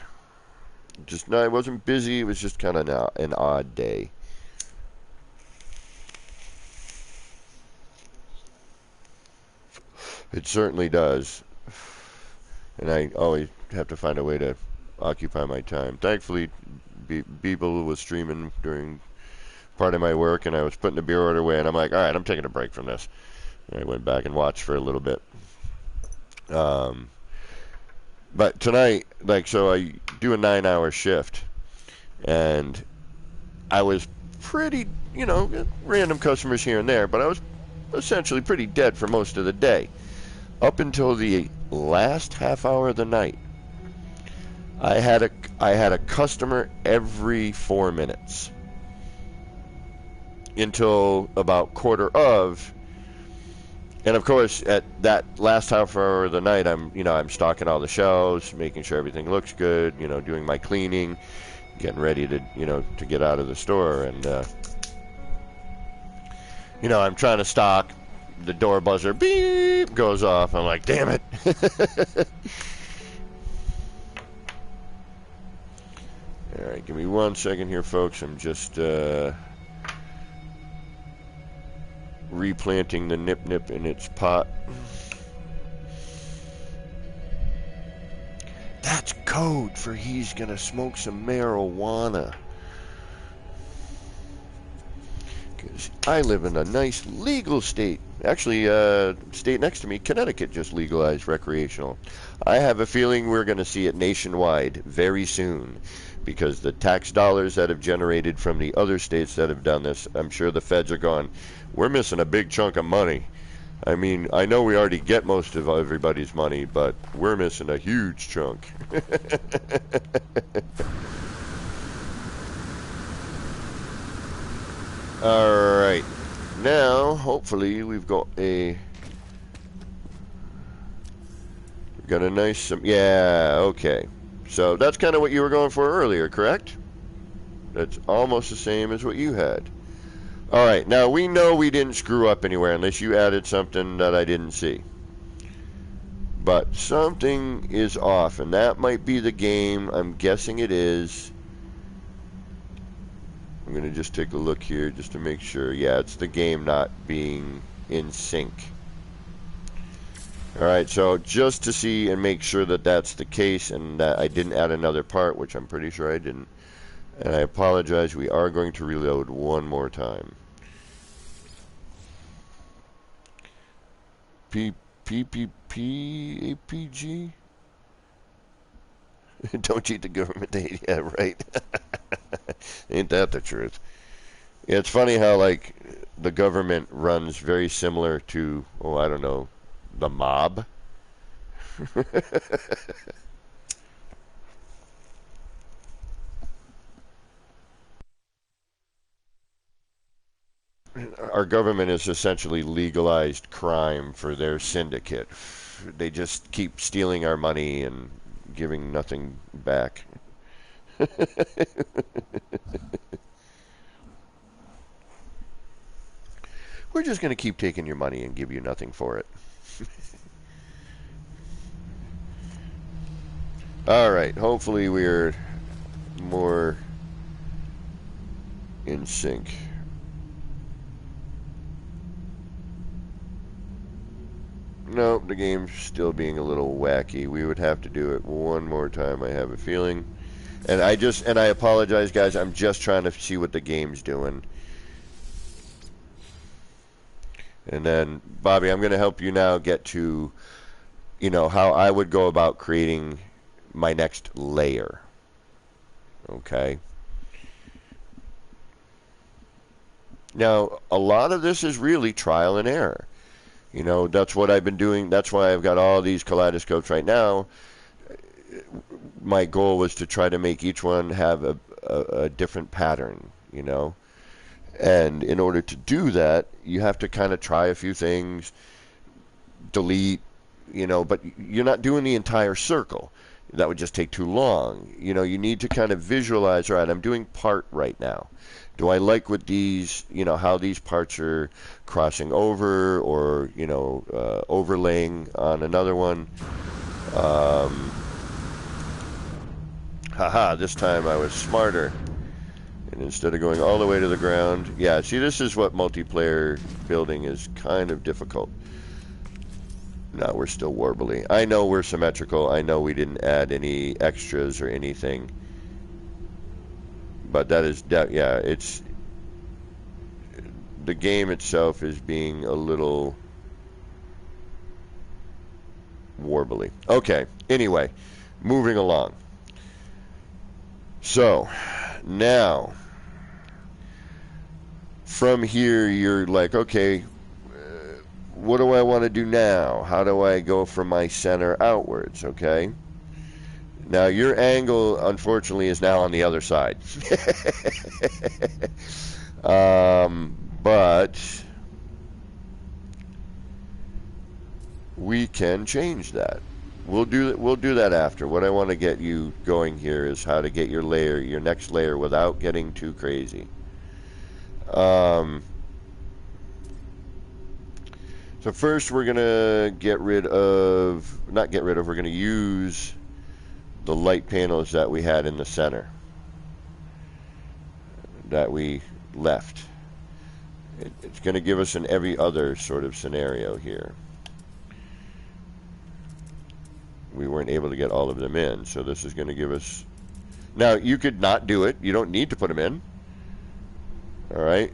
Just no, I wasn't busy. It was just kind of an odd day. It certainly does, and I always have to find a way to occupy my time. Thankfully, people was streaming during part of my work, and I was putting the beer order away, and I'm like, all right, I'm taking a break from this. And I went back and watched for a little bit. But tonight, so I do a 9-hour shift, and I was pretty, random customers here and there, but I was essentially pretty dead for most of the day. Up until the last half hour of the night, I had a customer every 4 minutes until about quarter of. And of course, at that last half hour of the night, I'm stocking all the shelves, making sure everything looks good, doing my cleaning, getting ready to, to get out of the store. And, I'm trying to stock. The door buzzer, beep, goes off. I'm like, damn it. All right, give me 1 second here, folks. I'm just replanting the nip in its pot. That's code for he's gonna smoke some marijuana. Because I live in a nice legal state. Actually, state next to me, Connecticut, just legalized recreational. I have a feeling we're going to see it nationwide very soon, because the tax dollars that have generated from the other states that have done this, I'm sure the feds are going, we're missing a big chunk of money. I mean, I know we already get most of everybody's money, but we're missing a huge chunk. All right. Now, hopefully, we've got a nice, yeah, okay. So that's kind of what you were going for earlier, correct? That's almost the same as what you had. All right, now we know we didn't screw up anywhere unless you added something that I didn't see. But something is off, and that might be the game. I'm guessing it is. I'm going to just take a look here just to make sure. Yeah, it's the game not being in sync. All right, so just to see and make sure that that's the case and that I didn't add another part, which I'm pretty sure I didn't. And I apologize, we are going to reload one more time. PPP Don't cheat the government aid. Yeah, right. Ain't that the truth? Yeah, it's funny how, like, the government runs very similar to, oh, I don't know, the mob. Our government has essentially legalized crime for their syndicate. They just keep stealing our money and giving nothing back. We're just going to keep taking your money and give you nothing for it. All right, hopefully we're more in sync. No, the game's still being a little wacky. We would have to do it one more time, I have a feeling. And I apologize, guys. I'm just trying to see what the game's doing. And then, Bobby, I'm going to help you now get to, how I would go about creating my next layer. Okay? Now, a lot of this is really trial and error. That's what I've been doing. That's why I've got all these kaleidoscopes right now. My goal was to try to make each one have a different pattern, And in order to do that, you have to kind of try a few things, delete, you know, but you're not doing the entire circle. That would just take too long. You know, you need to kind of visualize, all right, I'm doing part right now. Do I like what these, you know, how these parts are crossing over or, you know, overlaying on another one? Haha, this time I was smarter. And instead of going all the way to the ground, yeah, see, this is what multiplayer building is kind of difficult. No, we're still warbly. I know we're symmetrical. I know we didn't add any extras or anything. But that is, yeah, it's, the game itself is being a little warbly. Okay, anyway, moving along. So, now, from here, you're like, okay, what do I want to do now? How do I go from my center outwards, okay? Now, your angle, unfortunately, is now on the other side. But we can change that. We'll do that after. What I want to get you going here is how to get your layer, your next layer, without getting too crazy. So first we're gonna we're gonna use the light panels that we had in the center that we left. It's gonna give us an every other sort of scenario here. We weren't able to get all of them in, so this is gonna give us. Now you could not do it. You don't need to put them in. All right.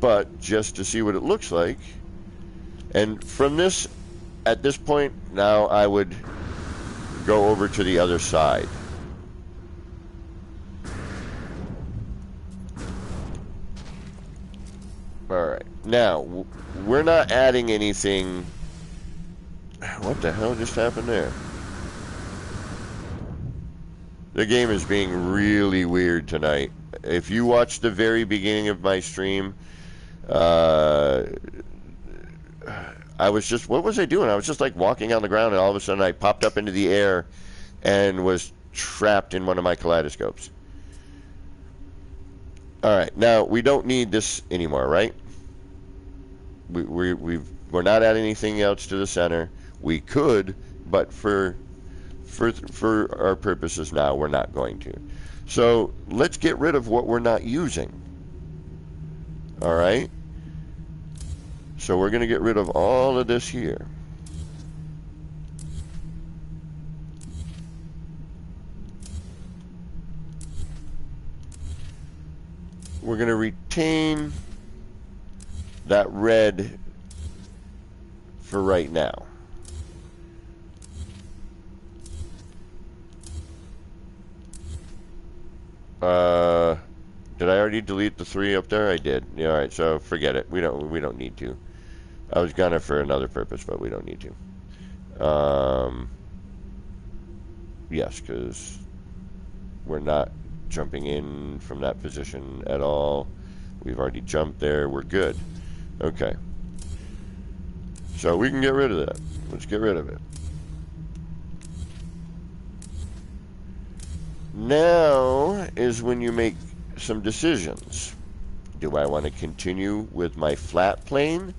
But just to see what it looks like, and from this, at this point, now I would go over to the other side. All right, now we're not adding anything. What the hell just happened there? The game is being really weird tonight. If you watch the very beginning of my stream, I was just, what was I doing? I was just like walking on the ground, and all of a sudden I popped up into the air and was trapped in one of my kaleidoscopes. All right, now we don't need this anymore, right? We're not adding anything else to the center. We could, but for our purposes now, we're not going to. So let's get rid of what we're not using. All right? So we're going to get rid of all of this here. We're going to retain that red for right now. Did I already delete the 3 up there? I did. Yeah, all right, so forget it. We don't need to. I was gonna for another purpose, but we don't need to. Yes, because we're not jumping in from that position at all. We've already jumped there. We're good. Okay. So we can get rid of that. Let's get rid of it. Now is when you make some decisions. Do I want to continue with my flat plane,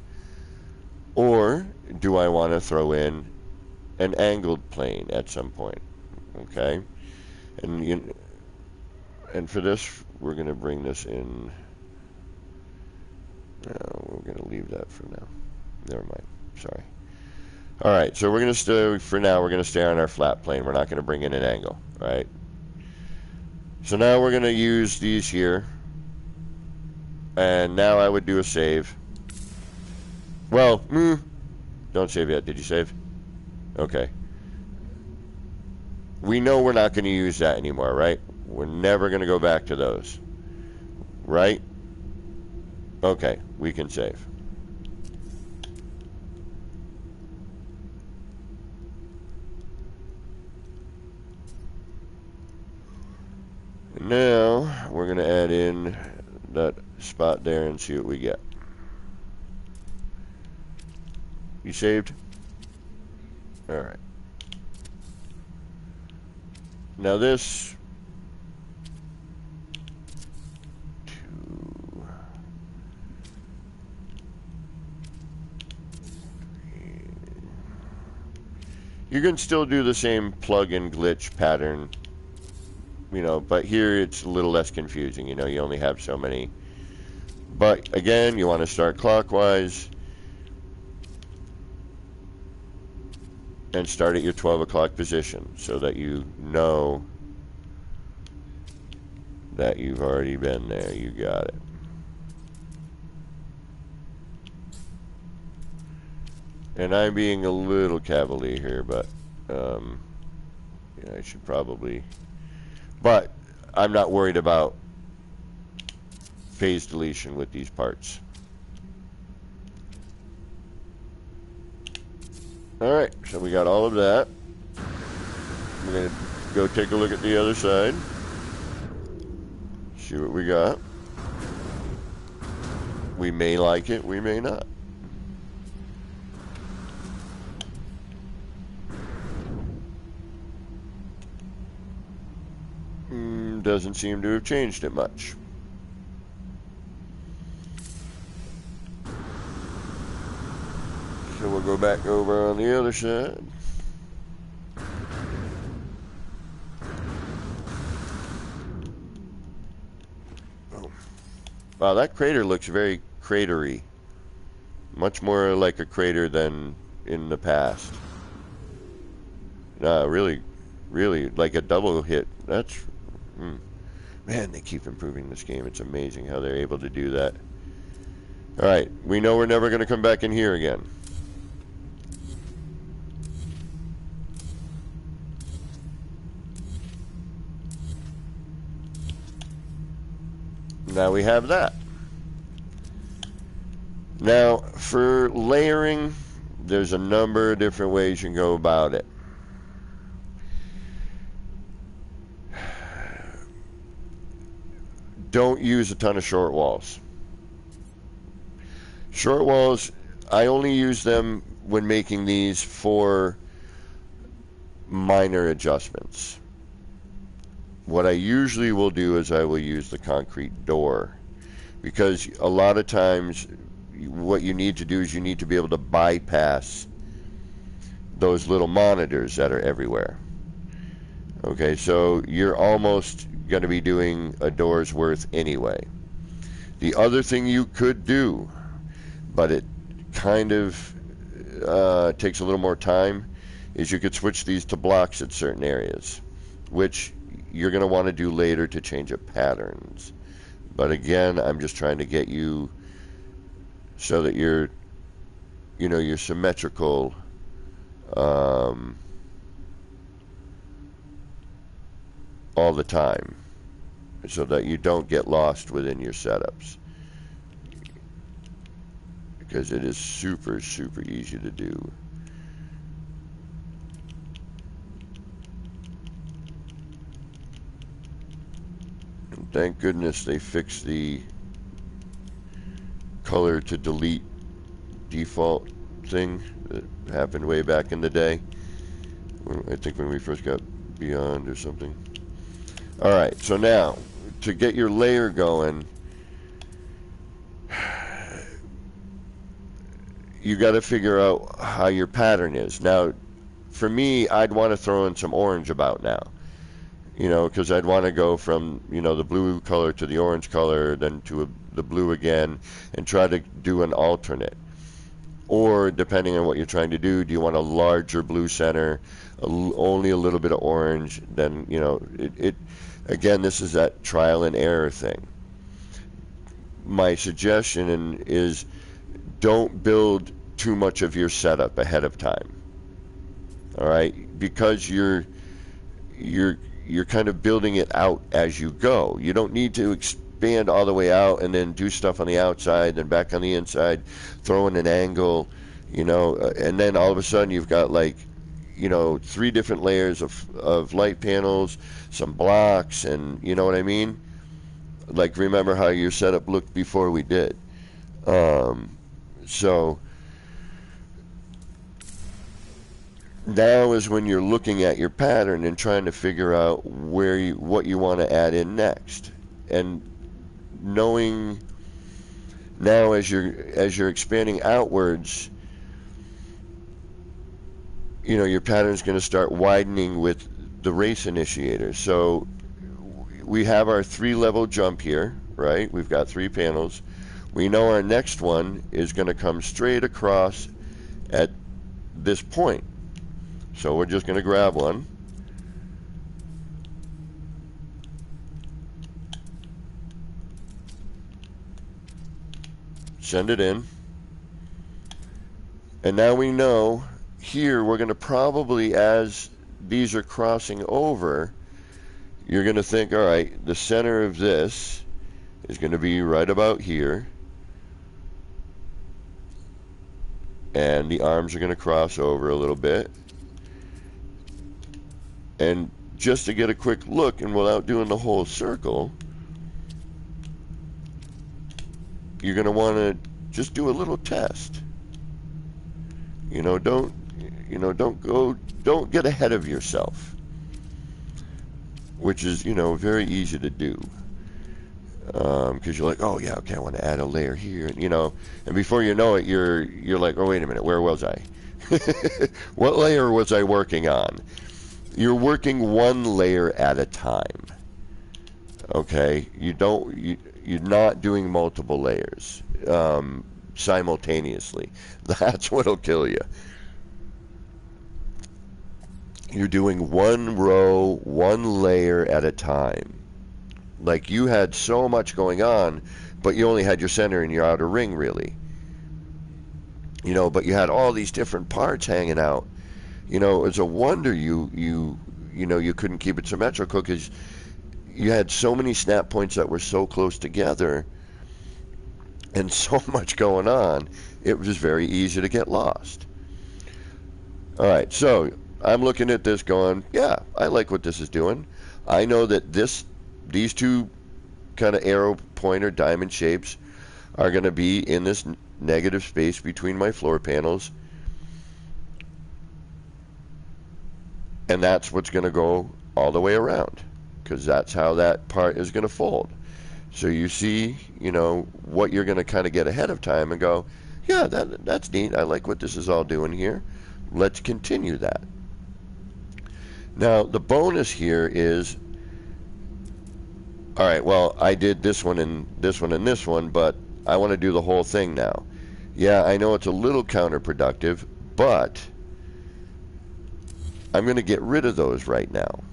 or do I want to throw in an angled plane at some point? Okay, and for this, we're going to bring this in. No, we're going to leave that for now. Never mind. Sorry. All right, so we're going to stay, for now, we're going to stay on our flat plane. We're not going to bring in an angle, all right? So now we're going to use these here. And now I would do a save. Well, don't save yet. Did you save? Okay. We know we're not going to use that anymore, right? We're never going to go back to those. Right? Okay, we can save. And now we're going to add in that spot there and see what we get. You saved? Alright. Now this... You can still do the same plug-in glitch pattern, you know, but here it's a little less confusing. You know, you only have so many. But again, you want to start clockwise and start at your 12 o'clock position so that you know that you've already been there. You got it. And I'm being a little cavalier here, but yeah, I should probably. But I'm not worried about phase deletion with these parts. Alright, so we got all of that. We're going to go take a look at the other side. See what we got. We may like it, we may not. Doesn't seem to have changed it much. So we'll go back over on the other side. Oh. Wow, that crater looks very cratery. Much more like a crater than in the past. Really, like a double hit. That's... Man, they keep improving this game. It's amazing how they're able to do that. Alright, we know we're never going to come back in here again. Now we have that. Now, for layering, there's a number of different ways you can go about it. Don't use a ton of short walls. Short walls, I only use them when making these for minor adjustments. What I usually will do is I will use the concrete door, because a lot of times what you need to do is you need to be able to bypass those little monitors that are everywhere. Okay, so you're almost going to be doing a door's worth anyway. The other thing you could do, but it kind of takes a little more time, is you could switch these to blocks at certain areas, which you're going to want to do later to change up patterns. But again, I'm just trying to get you so that you're, you know, you're symmetrical. All the time, so that you don't get lost within your setups, because it is super easy to do. And thank goodness they fixed the color to delete default thing that happened way back in the day. I think when we first got Beyond or something. Alright, so now, to get your layer going, you got to figure out how your pattern is. Now, for me, I'd want to throw in some orange about now. You know, because I'd want to go from, you know, the blue color to the orange color, then to the blue again, and try to do an alternate. Or, depending on what you're trying to do you want a larger blue center, only a little bit of orange, then, you know, again, this is that trial and error thing. My suggestion is don't build too much of your setup ahead of time. All right? Because you're kind of building it out as you go. You don't need to expand all the way out and then do stuff on the outside, then back on the inside, throw in an angle, you know, and then all of a sudden you've got, like, you know, 3 different layers of light panels, some blocks, and you know what I mean? Like, remember how your setup looked before we did. So Now is when you're looking at your pattern and trying to figure out what you want to add in next. And knowing now as you're expanding outwards, your pattern's going to start widening with the race initiator. So we have our 3-level jump here, right? We've got 3 panels. We know our next one is going to come straight across at this point. So we're just going to grab one. Send it in. And now we know here we're going to probably, as these are crossing over, you're going to think, all right, the center of this is going to be right about here. And the arms are going to cross over a little bit. And just to get a quick look and without doing the whole circle, you're going to want to just do a little test. Don't get ahead of yourself, which is, very easy to do. Because you're like, oh yeah, okay, I want to add a layer here, and before you know it, you're like, oh wait a minute, where was I? What layer was I working on? You're working one layer at a time. Okay, you're not doing multiple layers simultaneously. That's what'll kill you. You're doing one row, one layer at a time. Like you had so much going on, but you only had your center and your outer ring, really. But you had all these different parts hanging out. It's a wonder you couldn't keep it symmetrical, because you had so many snap points that were so close together and so much going on, it was very easy to get lost. All right, so I'm looking at this going, yeah, I like what this is doing. I know that these two kind of arrow pointer diamond shapes are going to be in this negative space between my floor panels. And that's what's going to go all the way around, because that's how that part is going to fold. So you see, what you're going to kind of get ahead of time and go, yeah, that's neat. I like what this is all doing here. Let's continue that. Now, the bonus here is, all right, well, I did this one and this one and this one, but I want to do the whole thing now. Yeah, I know it's a little counterproductive, but I'm going to get rid of those right now.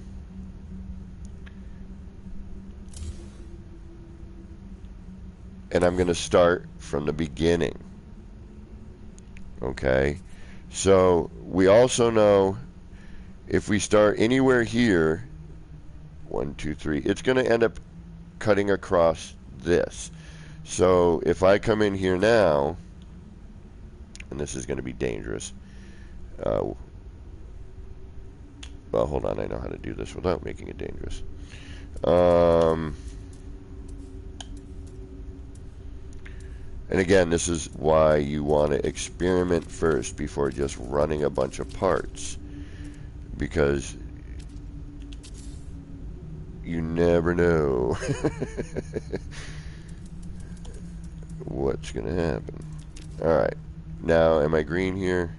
And I'm going to start from the beginning. Okay? So we also know if we start anywhere here, 1, 2, 3, it's going to end up cutting across this. So if I come in here now, and this is going to be dangerous. Well, hold on, I know how to do this without making it dangerous. And again, this is why you want to experiment first before just running a bunch of parts, because you never know what's going to happen. Alright, now am I green here?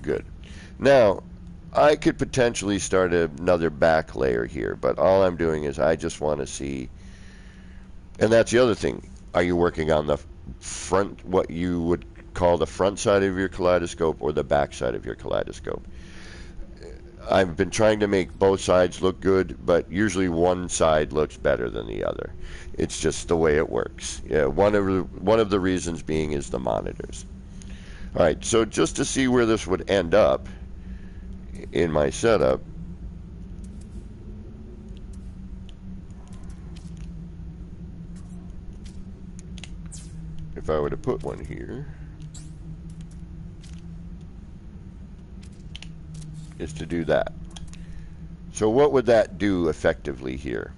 Good. Now, I could potentially start another back layer here, but all I'm doing is I just want to see, and that's the other thing, are you working on the front, what you would call the front side of your kaleidoscope, or the back side of your kaleidoscope? I've been trying to make both sides look good, but usually one side looks better than the other. It's just the way it works. Yeah, one of the reasons being is the monitors. All right, so just to see where this would end up in my setup, if I were to put one here, is to do that. So what would that do effectively here?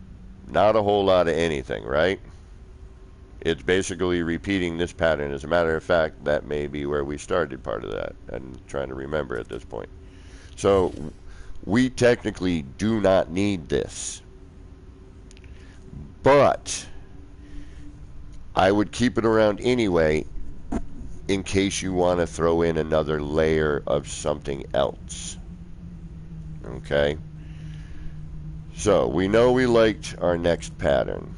Not a whole lot of anything, right? It's basically repeating this pattern. As a matter of fact, that may be where we started part of that. I'm trying to remember at this point. So we technically do not need this. But I would keep it around anyway in case you want to throw in another layer of something else. Okay? So we know we liked our next pattern.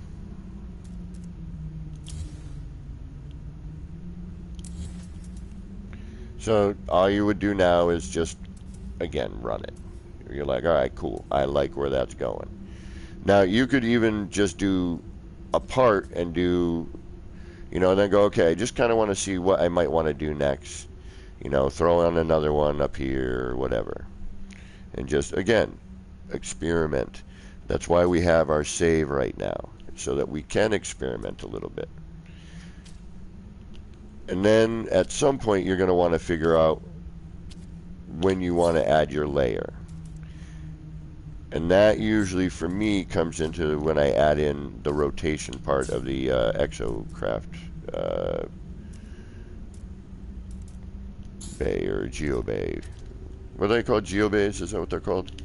So all you would do now is just, again, run it. You're like, all right, cool. I like where that's going. Now you could even just do a part and do, you know, then go, okay, I just kind of want to see what I might want to do next. You know, throw on another one up here or whatever. And just, again, experiment. That's why we have our save right now, so that we can experiment a little bit. And then at some point you're going to want to figure out when you want to add your layer. And that usually for me comes into when I add in the rotation part of the exocraft bay or geobay. What are they called? Geobays? Is that what they're called?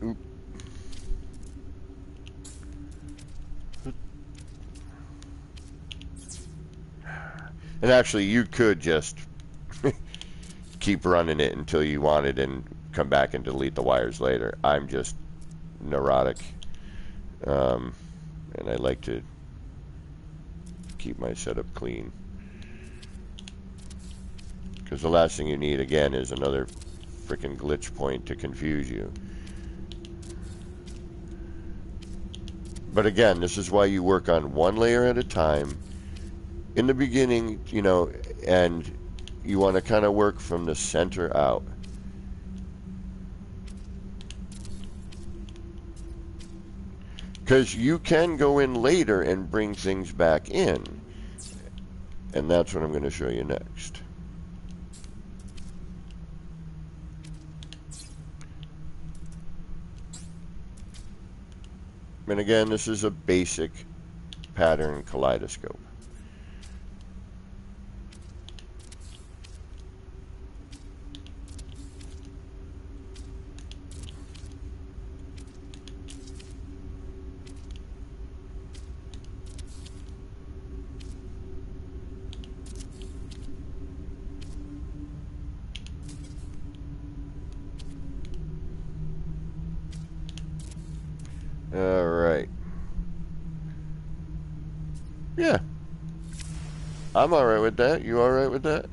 Oop. And actually, you could just keep running it until you want it and come back and delete the wires later. I'm just neurotic. And I like to keep my setup clean. Because the last thing you need, again, is another freaking glitch point to confuse you. But again, this is why you work on one layer at a time. In the beginning, you know, and you want to kind of work from the center out. Because you can go in later and bring things back in. And that's what I'm going to show you next. And again, this is a basic pattern kaleidoscope. All right. Yeah. I'm all right with that. You all right with that?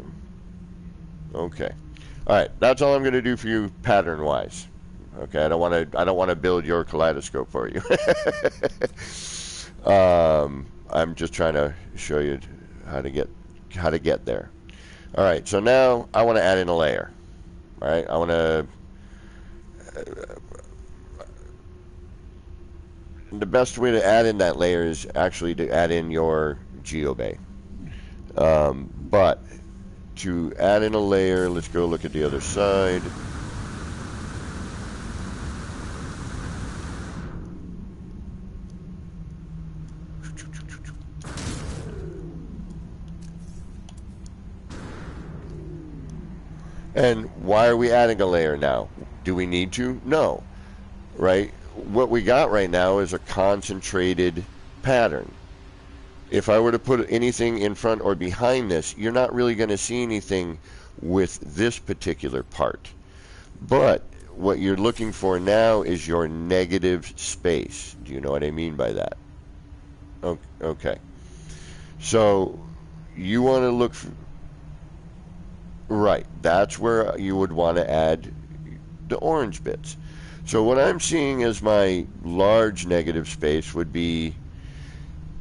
Okay. All right. That's all I'm going to do for you pattern-wise. Okay. I don't want to build your kaleidoscope for you. I'm just trying to show you how to get there. All right. So now I want to add in a layer. All right. I want to. The best way to add in that layer is actually to add in your geobay. But to add in a layer, let's go look at the other side. And why are we adding a layer now? Do we need to? No. Right? What we got right now is a concentrated pattern. If I were to put anything in front or behind this, you're not really going to see anything with this particular part. But what you're looking for now is your negative space. Do you know what I mean by that? Okay. So you want to look for, right, that's where you would want to add the orange bits. So what I'm seeing as my large negative space would be,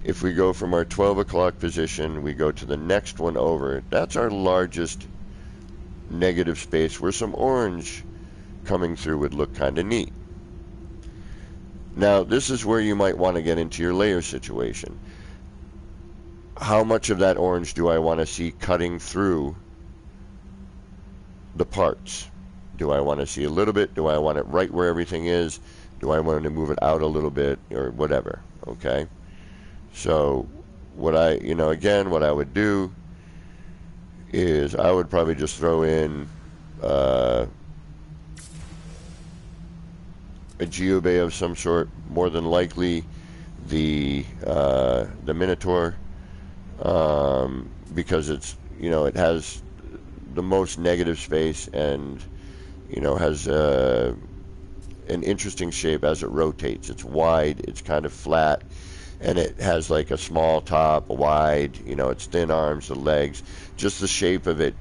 if we go from our 12 o'clock position, we go to the next one over, that's our largest negative space where some orange coming through would look kind of neat. Now, this is where you might want to get into your layer situation. How much of that orange do I want to see cutting through the parts? Do I want to see a little bit? Do I want it right where everything is? Do I want to move it out a little bit or whatever? Okay. So what again, what I would do is I would probably just throw in a geobay of some sort, more than likely the Minotaur, because it has the most negative space, and has an interesting shape as it rotates. It's wide, it's kind of flat, and it has like a small top, a wide, it's thin arms, the legs, just the shape of it,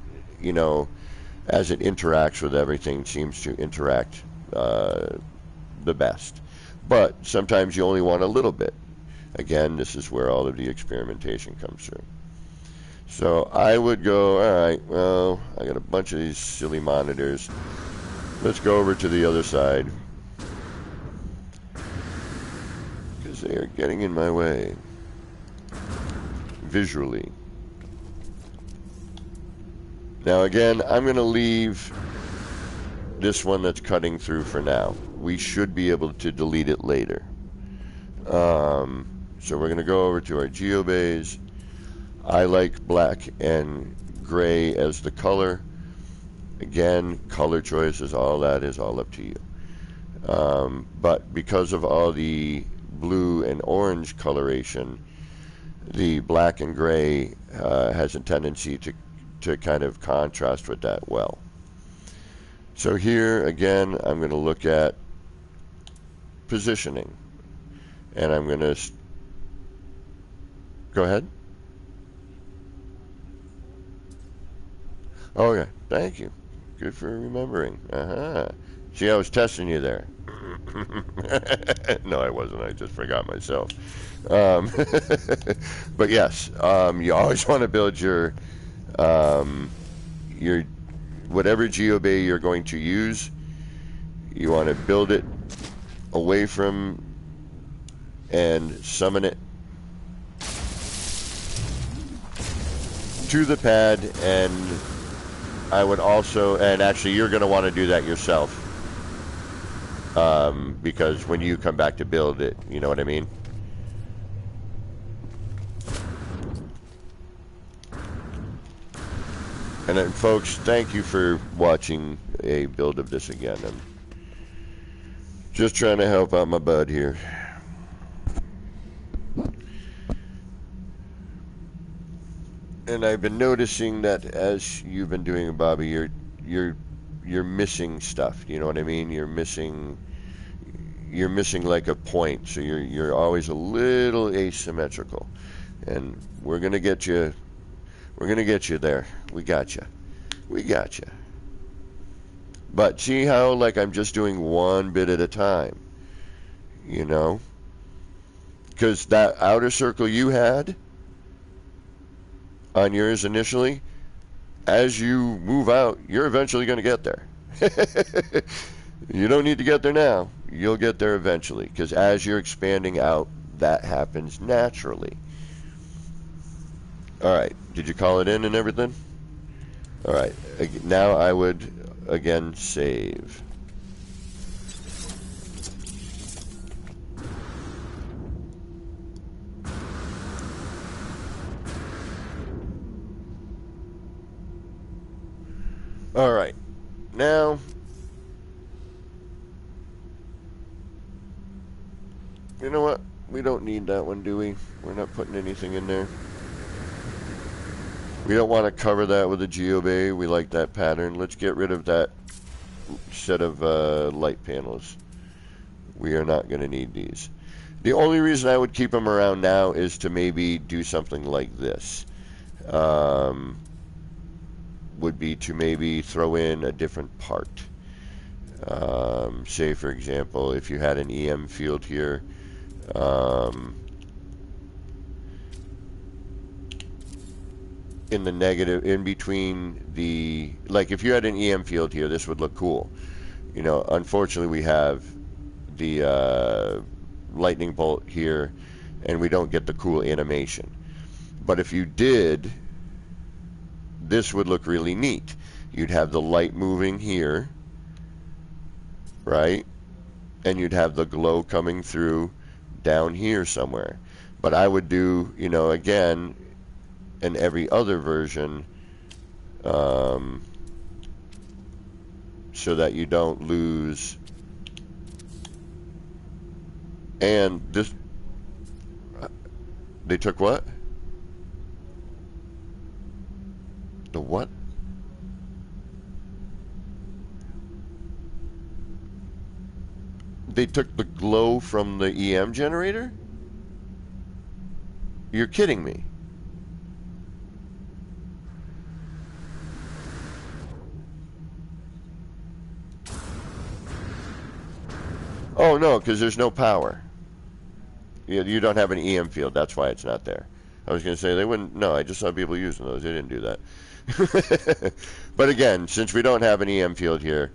as it interacts with everything, seems to interact the best. But sometimes you only want a little bit. Again, this is where all of the experimentation comes through. So I would go, all right, well, I got a bunch of these silly monitors. Let's go over to the other side, because they are getting in my way visually. Now again, I'm going to leave this one that's cutting through for now. We should be able to delete it later. So we're going to go over to our geobays. I like black and gray as the color. Again, color choice is all that is all up to you. But because of all the blue and orange coloration, the black and gray has a tendency to kind of contrast with that well. So here, again, I'm going to look at positioning. And I'm going to go ahead. Oh, yeah. Thank you. Good for remembering. See, I was testing you there. No, I wasn't. I just forgot myself. But yes, you always want to build your whatever geobay you're going to use. You want to build it away from and summon it to the pad, and I would also, and actually you're going to want to do that yourself, because when you come back to build it, you know what I mean? And then, folks, thank you for watching a build of this again. I'm just trying to help out my bud here. And I've been noticing that as you've been doing it, Bobby, you're missing stuff. You know what I mean? You're missing like a point, so you're always a little asymmetrical. And we're gonna get you. We're gonna get you there. We got you. We got you. But see how like I'm just doing one bit at a time. Because that outer circle you had on yours initially, as you move out, you're eventually going to get there. You don't need to get there now. You'll get there eventually, because as you're expanding out, that happens naturally. All right. Did you call it in and everything? All right. Now I would, again, save. All right, now, you know what? We don't need that one, do we? We're not putting anything in there. We don't want to cover that with a geobay. We like that pattern. Let's get rid of that set of light panels. We are not going to need these. The only reason I would keep them around now is to maybe do something like this. Would be to maybe throw in a different part. Say, for example, if you had an EM field here, in the negative, in between the, like if you had an EM field here, this would look cool. Unfortunately we have the lightning bolt here, and we don't get the cool animation. But if you did, this would look really neat. You'd have the light moving here, right? And you'd have the glow coming through down here somewhere. But I would do, again, in every other version, um, so that you don't lose. And this, they took what? The what? They took the glow from the EM generator? You're kidding me. Oh no, because there's no power. You don't have an EM field. That's why it's not there. I was going to say they wouldn't. No, I just saw people using those. They didn't do that. But again, since we don't have an EM field here,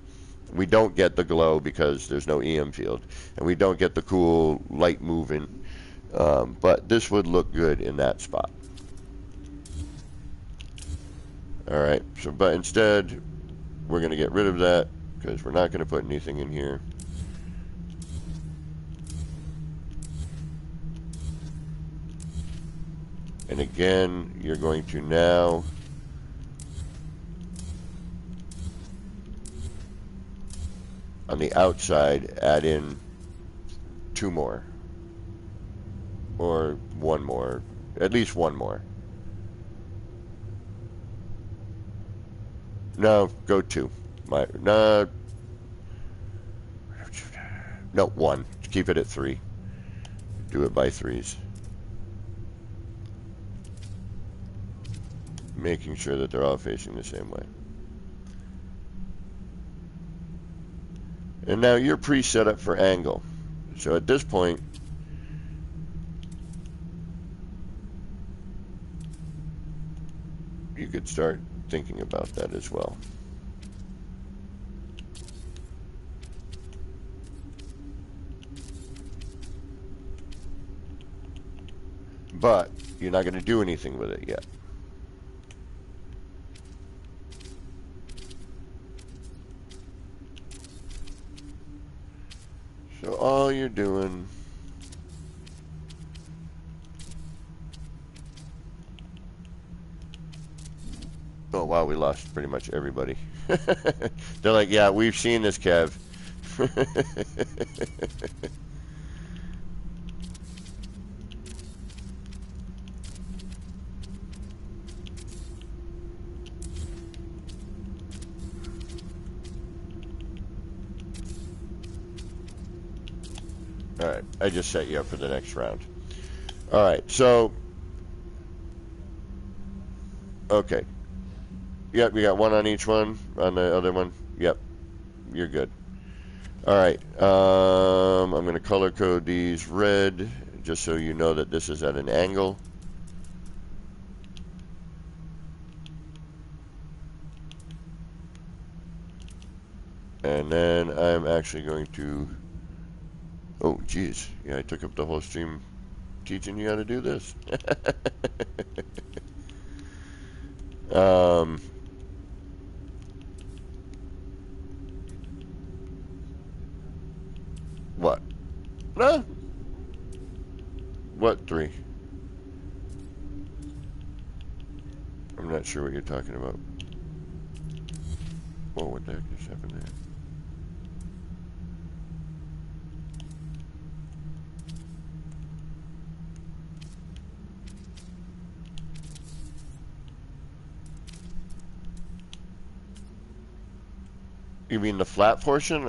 we don't get the glow because there's no EM field, and we don't get the cool light moving. But this would look good in that spot. All right. So, but instead, we're going to get rid of that because we're not going to put anything in here. And again, you're going to now on the outside add in 2 more or 1 more, at least 1 more. No, go 2. No, 1. Keep it at 3. Do it by 3s. Making sure that they're all facing the same way. And now you're pre-set up for angle. So at this point, you could start thinking about that as well. But you're not going to do anything with it yet. So all you're doing oh wow, we lost pretty much everybody. They're like, yeah, we've seen this, Kev. Alright, I just set you up for the next round. Alright, so okay. Yep, you got 1 on each one. On the other one, yep, you're good. Alright, I'm going to color code these red, just so you know that this is at an angle. And then I'm actually going to, oh geez, yeah, I took up the whole stream teaching you how to do this. What? No. What 3? I'm not sure what you're talking about. Whoa, what the heck just happened there? You mean the flat portion,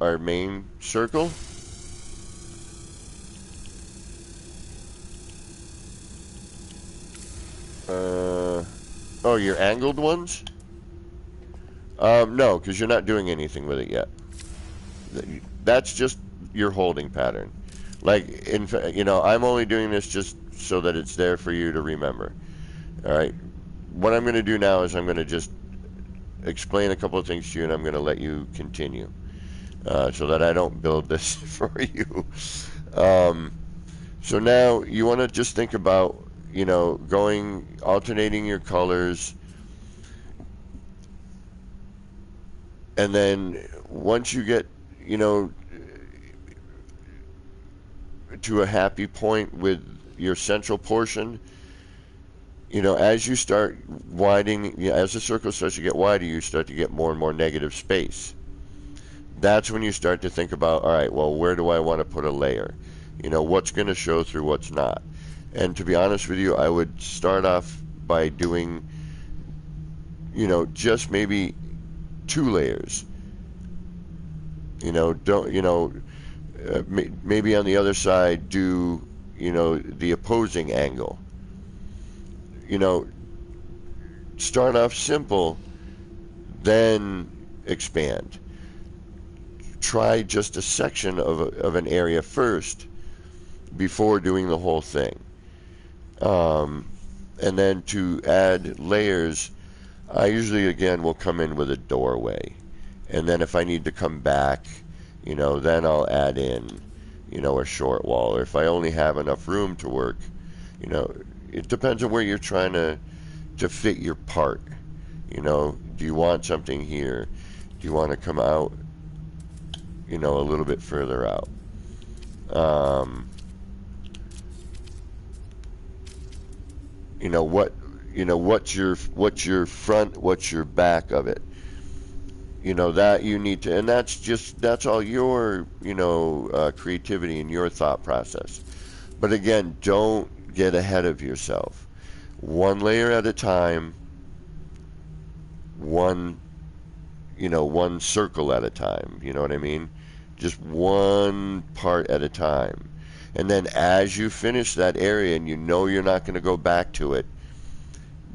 our main circle? Oh, your angled ones? No, because you're not doing anything with it yet. That's just your holding pattern. Like, I'm only doing this just so that it's there for you to remember. All right. What I'm going to do now is I'm going to just explain a couple of things to you, and I'm going to let you continue, so that I don't build this for you. So now you want to just think about, alternating your colors, and then once you get, to a happy point with your central portion, as you start widening, as the circle starts to get wider, you start to get more and more negative space. That's when you start to think about, all right, well, where do I want to put a layer? What's going to show through, what's not. And to be honest with you, I would start off by doing, just maybe 2 layers. Maybe on the other side do, the opposing angle. Start off simple, then expand. Try just a section of an area first before doing the whole thing. And then to add layers, I usually, again, will come in with a doorway. And then if I need to come back, then I'll add in, a short wall. Or if I only have enough room to work, it depends on where you're trying to fit your part. Do you want something here? Do you want to come out, a little bit further out? What's your front, what's your back of it? That you need to, and that's all your, creativity and your thought process. But again, don't get ahead of yourself. One layer at a time, one circle at a time. You know what I mean? Just one part at a time. And then as you finish that area and you're not going to go back to it,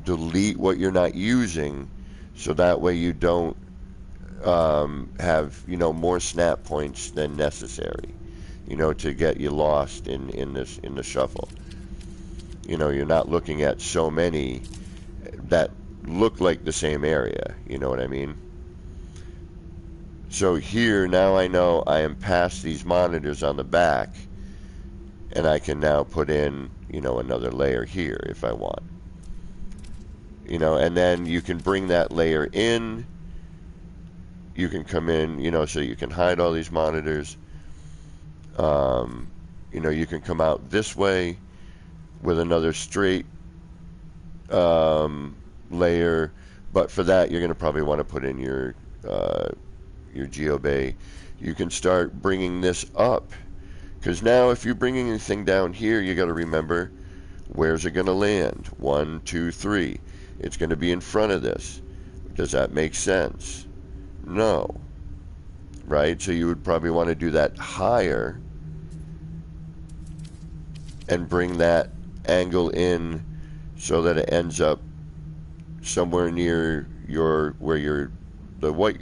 delete what you're not using, so that way you don't have more snap points than necessary, to get you lost in the shuffle. You're not looking at so many that look like the same area. You know what I mean? So here, now I know I am past these monitors on the back, and I can now put in, another layer here if I want. And then you can bring that layer in. You can come in, so you can hide all these monitors. You can come out this way with another straight layer, but for that you're going to probably want to put in your GeoBay. You can start bringing this up, because now if you're bringing anything down here, you got to remember, where's it going to land? 1, 2, 3. It's going to be in front of this. Does that make sense? No. Right? So you would probably want to do that higher and bring that angle in so that it ends up somewhere near where the white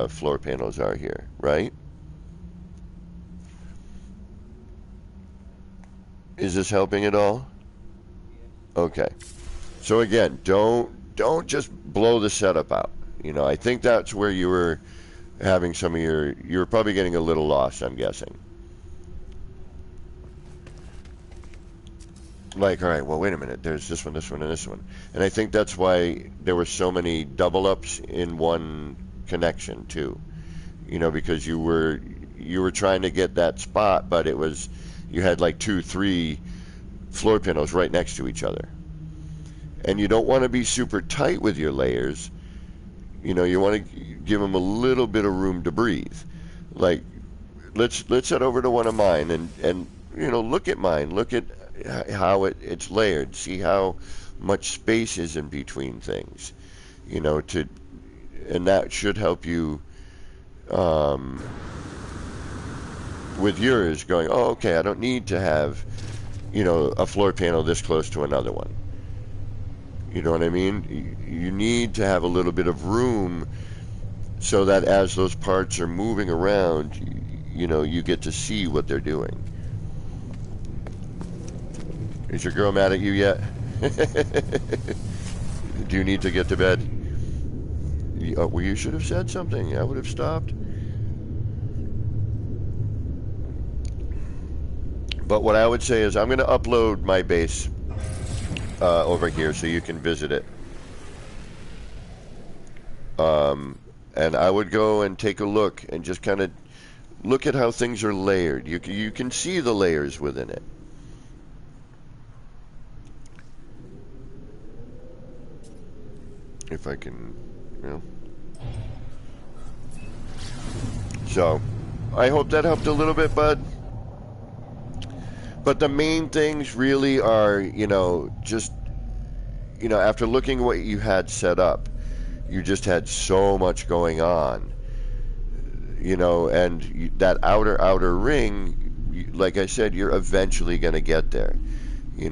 floor panels are here, right? Is this helping at all? Okay. So again, don't just blow the setup out. I think that's where you were having you were probably getting a little lost, I'm guessing. Like, all right, well, wait a minute, there's this one, and this one. And I think that's why there were so many double ups in one connection too. Because you were trying to get that spot, but you had like 2, 3 floor panels right next to each other. And you don't want to be super tight with your layers. You want to give them a little bit of room to breathe. Like, let's head over to one of mine and look at mine. Look at how it's layered. See how much space is in between things. And that should help you with yours going, oh, okay, I don't need to have, a floor panel this close to another one. You know what I mean? You need to have a little bit of room so that as those parts are moving around, you get to see what they're doing. Is your girl mad at you yet? Do you need to get to bed? Well, you should have said something. I would have stopped. But what I would say is I'm going to upload my base over here so you can visit it. And I would go and take a look and just kind of look at how things are layered. You can see the layers within it. If I can, you know. So, I hope that helped a little bit, bud. But the main things really are, just, after looking at what you had set up, you just had so much going on, and that outer ring, like I said, you're eventually going to get there. You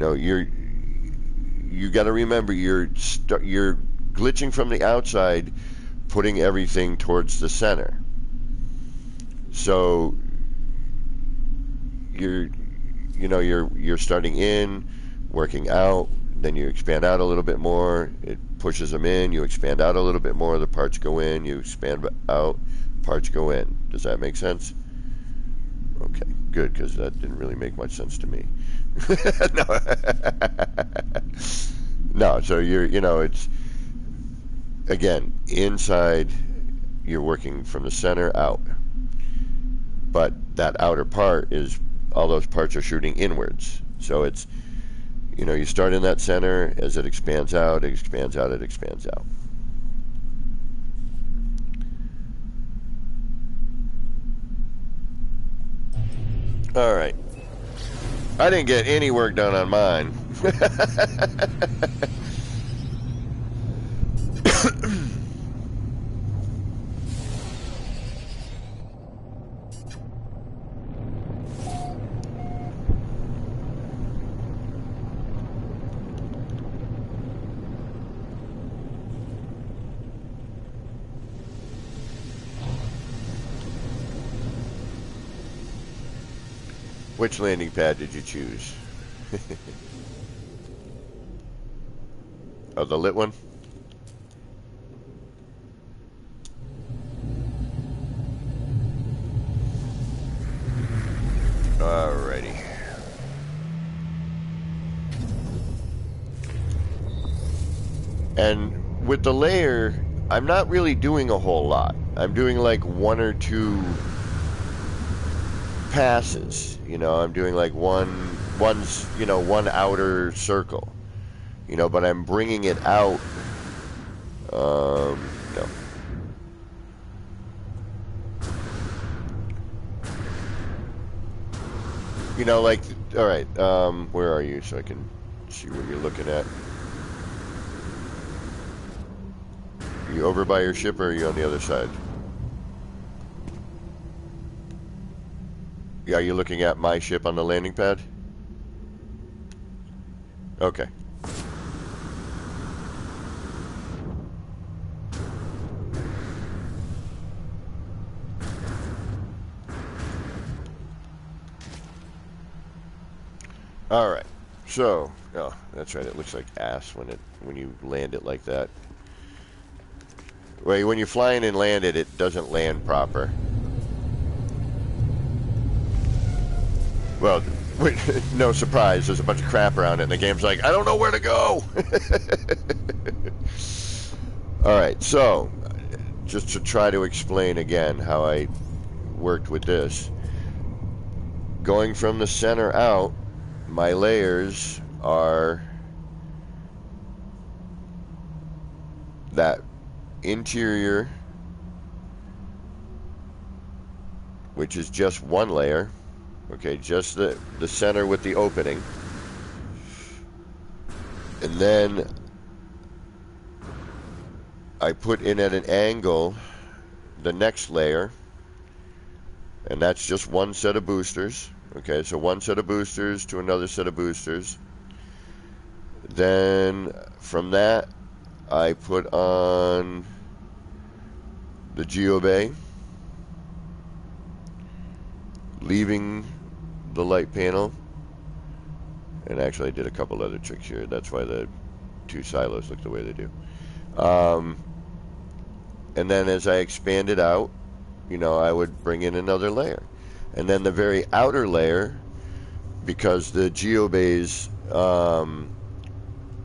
got to remember you're glitching from the outside, putting everything towards the center. So you're starting in, working out, then you expand out a little bit more, it pushes them in, you expand out a little bit more, the parts go in, you expand out, parts go in. Does that make sense? Okay, good, because that didn't really make much sense to me. No, so it's, again, inside, you're working from the center out. But that outer part is, all those parts are shooting inwards. So it's, you start in that center, as it expands out, it expands out, it expands out. All right. I didn't get any work done on mine. Which landing pad did you choose? Oh, the lit one? Alrighty. And with the layer, I'm not really doing a whole lot. I'm doing like one or two passes. I'm doing like one outer circle. But I'm bringing it out. No. Like, all right. Where are you, so I can see what you're looking at? Are you over by your ship, or are you on the other side? Yeah, are you looking at my ship on the landing pad? Okay. All right. So, oh, that's right. It looks like ass when you land it like that. Well, when you're flying and land it, it doesn't land proper. Well, no surprise. There's a bunch of crap around it, and the game's like, I don't know where to go. All right. So, just to try to explain again how I worked with this. Going from the center out, my layers are that interior, which is just one layer, okay, just the center with the opening, and then I put in at an angle the next layer, and that's just one set of boosters. Okay, so one set of boosters to another set of boosters. Then from that, I put on the geobay, leaving the light panel. And actually I did a couple other tricks here. That's why the two silos look the way they do. And then as I expand it out, I would bring in another layer. And then the very outer layer, because the geobays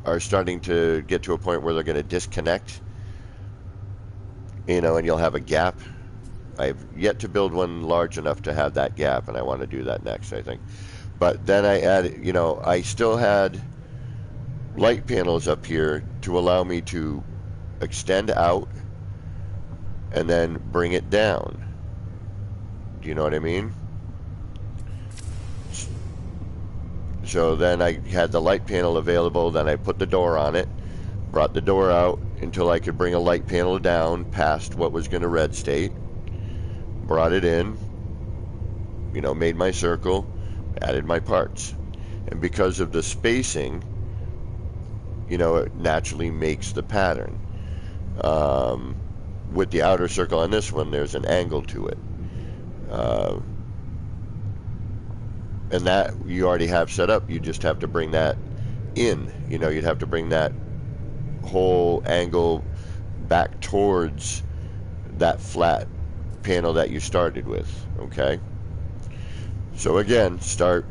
are starting to get to a point where they're going to disconnect, and you'll have a gap. I've yet to build one large enough to have that gap, and I want to do that next, I think. But then I added, I still had light panels up here to allow me to extend out and then bring it down. Do you know what I mean? So then I had the light panel available, then I put the door on it, brought the door out until I could bring a light panel down past what was going to red state, brought it in, you know, made my circle, added my parts. And because of the spacing, you know, it naturally makes the pattern. With the outer circle on this one, there's an angle to it. And that you already have set up. You just have to bring that in. You know, you'd have to bring that whole angle back towards that flat panel that you started with. Okay? So again, start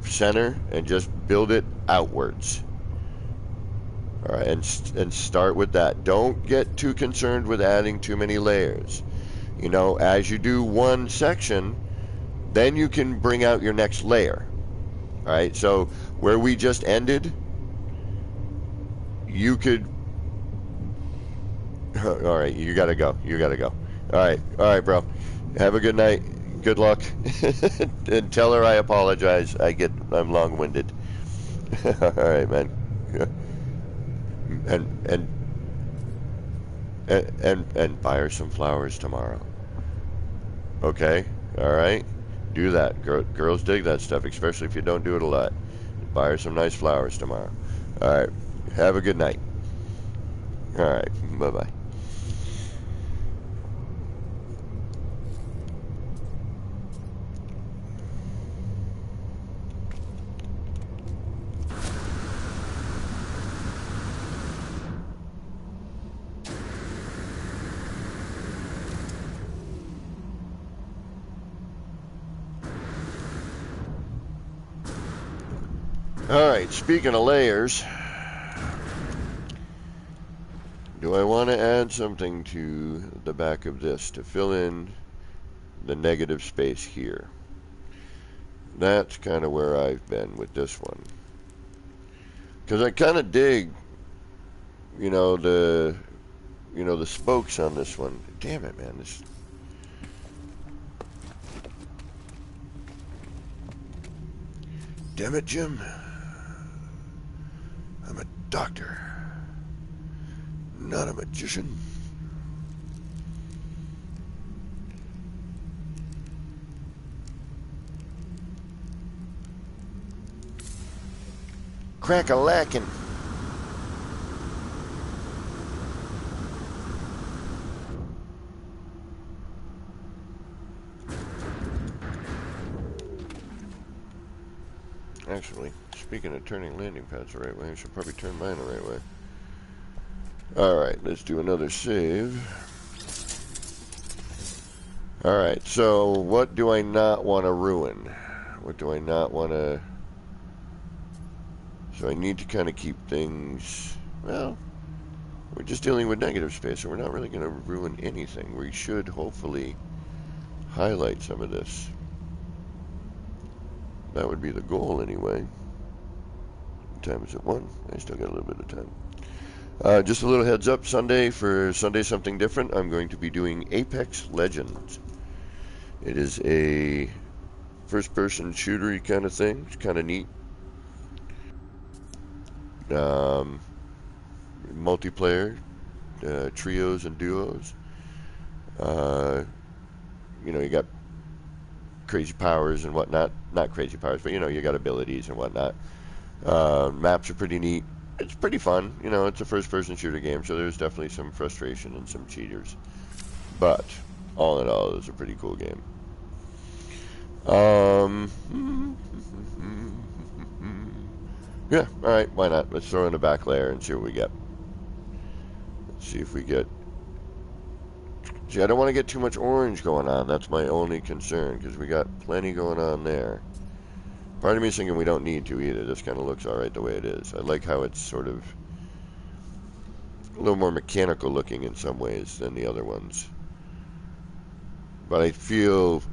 center and just build it outwards. All right, and start with that. Don't get too concerned with adding too many layers. You know, as you do one section, then you can bring out your next layer. All right, so where we just ended, you could. All right, you gotta go. You gotta go. All right, bro. Have a good night. Good luck. And tell her I apologize. I'm long-winded. All right, man. And buy her some flowers tomorrow. Okay? All right? Do that. Girls dig that stuff, especially if you don't do it a lot. Buy her some nice flowers tomorrow. All right. Have a good night. All right. Bye-bye. Alright, speaking of layers, do I want to add something to the back of this to fill in the negative space here? That's kind of where I've been with this one. Because I kind of dig, you know, the spokes on this one. Damn it, man. Damn it, Jim. I'm a doctor, not a magician. Crack-a-lackin'. Actually, speaking of turning landing pads the right way, I should probably turn mine the right way. Alright, let's do another save. Alright, so what do I not want to ruin? What do I not want to... So I need to kind of keep things... Well, we're just dealing with negative space, so we're not really going to ruin anything. We should hopefully highlight some of this. That would be the goal anyway. What time is it? 1? I still got a little bit of time. Just a little heads up, Sunday, for Sunday Something Different, I'm going to be doing Apex Legends. It is a first-person shootery kind of thing. It's kind of neat. Multiplayer, trios and duos. You know, you got crazy powers and whatnot. Not crazy powers, but you know, you got abilities and whatnot. Maps are pretty neat. It's pretty fun. You know, it's a first-person shooter game, so there's definitely some frustration and some cheaters. But all in all, it's a pretty cool game. Yeah, alright, why not? Let's throw in a back layer and see what we get. Let's see if we get... See, I don't want to get too much orange going on. That's my only concern, because we got plenty going on there. Part of me is thinking we don't need to either. This kind of looks alright the way it is. I like how it's sort of a little more mechanical looking in some ways than the other ones. But I feel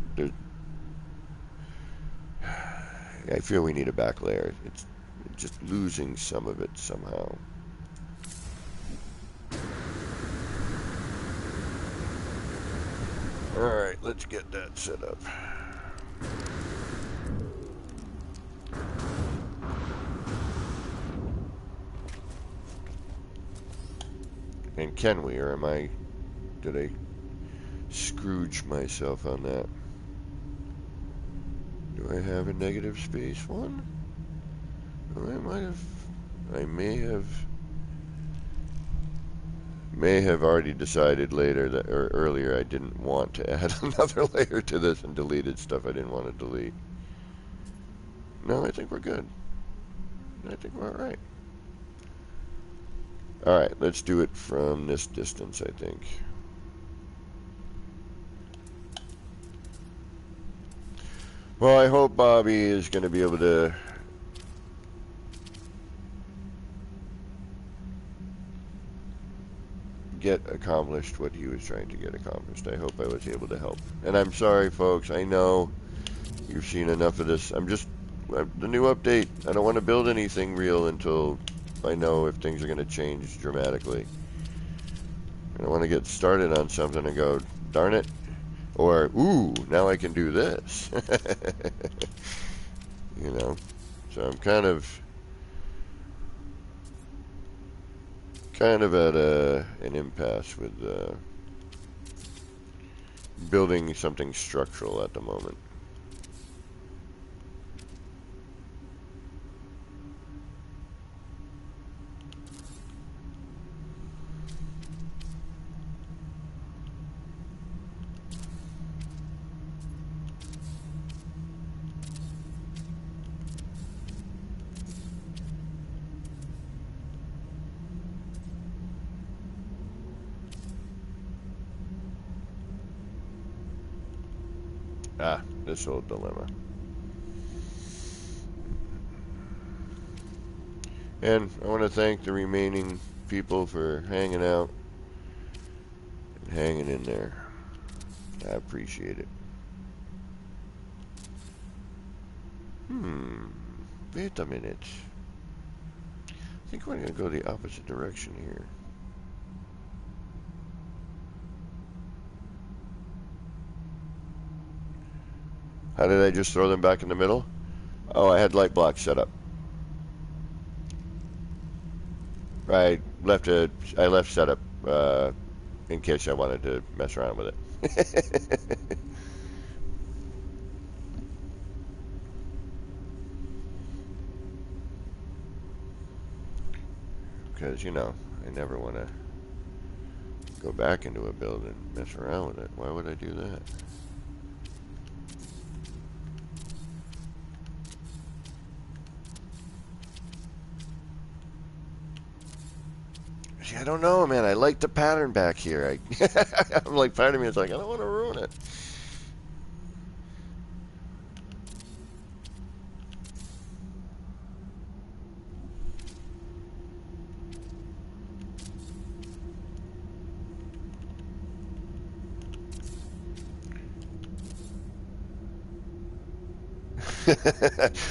we need a back layer. It's just losing some of it somehow. Alright, let's get that set up. And can we, or did I Scrooge myself on that? Do I have a negative space one? Oh, I may have already decided later that, or earlier, I didn't want to add another layer to this and deleted stuff I didn't want to delete. No, I think we're good. I think we're alright. Alright, let's do it from this distance, I think. Well, I hope Bobby is going to be able to get accomplished what he was trying to get accomplished. I hope I was able to help. And I'm sorry, folks. I know you've seen enough of this. The new update, I don't want to build anything real until I know if things are going to change dramatically. I don't want to get started on something and go, darn it. Or, ooh, now I can do this. You know? So I'm kind of at an impasse with building something structural at the moment. Ah, this whole dilemma. And I want to thank the remaining people for hanging out and hanging in there. I appreciate it. Wait a minute. I think we're going to go the opposite direction here. How did I just throw them back in the middle? Oh, I had light blocks set up. I left set up in case I wanted to mess around with it. Because, you know, I never want to go back into a build and mess around with it. Why would I do that? See, I don't know, man. I like the pattern back here. I'm like, part of me is like, I don't want to ruin it.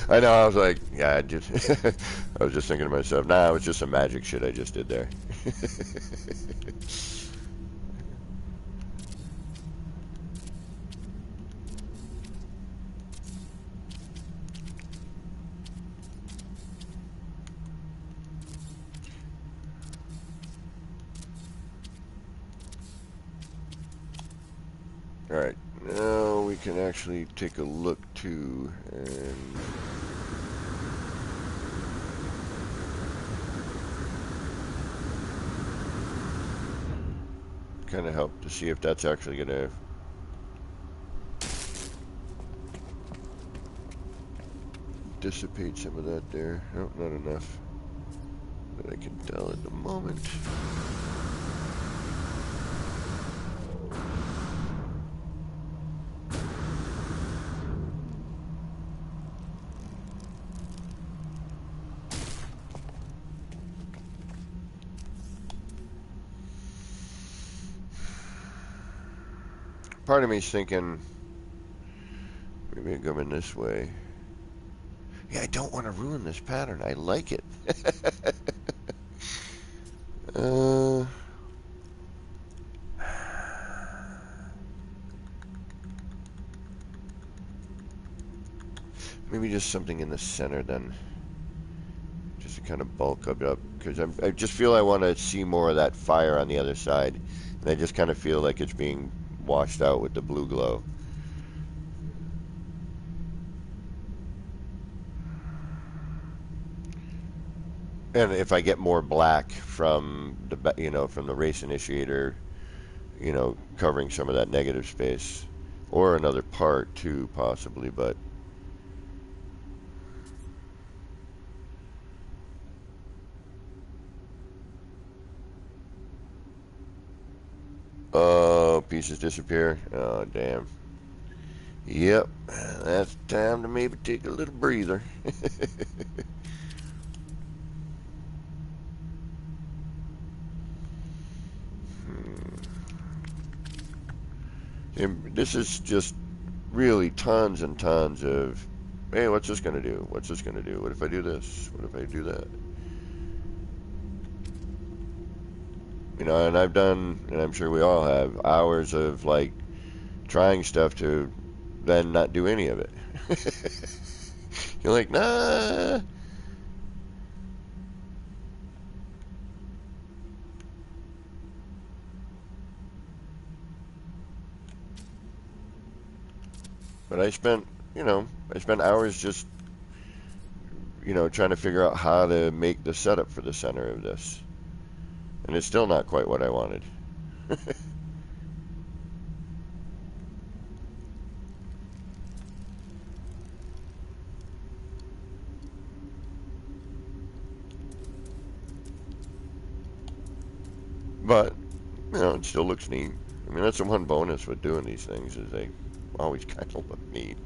I know, I was like, yeah, I was just thinking to myself, nah, it was just some magic shit I just did there. Alright, now we can actually take a look too, and kind of help to see if that's actually going to dissipate some of that there. Nope, not enough that I can tell at the moment. Part of me's thinking, maybe I go in this way. Yeah, I don't want to ruin this pattern. I like it. Maybe just something in the center then, just to kind of bulk it up, because I just feel I want to see more of that fire on the other side, and I just kind of feel like it's being washed out with the blue glow. And if I get more black from from the race initiator, covering some of that negative space, or another part too, possibly, but oh, pieces disappear. Oh, damn. Yep, that's time to maybe take a little breather. And this is just really tons and tons of, hey, what's this going to do? What's this going to do? What if I do this? What if I do that? And I've done, and I'm sure we all have, hours of like trying stuff to then not do any of it. You're like, nah. But I spent hours just, trying to figure out how to make the setup for the center of this. And it's still not quite what I wanted. But, it still looks neat. I mean, that's the one bonus with doing these things, is they always kind of look neat.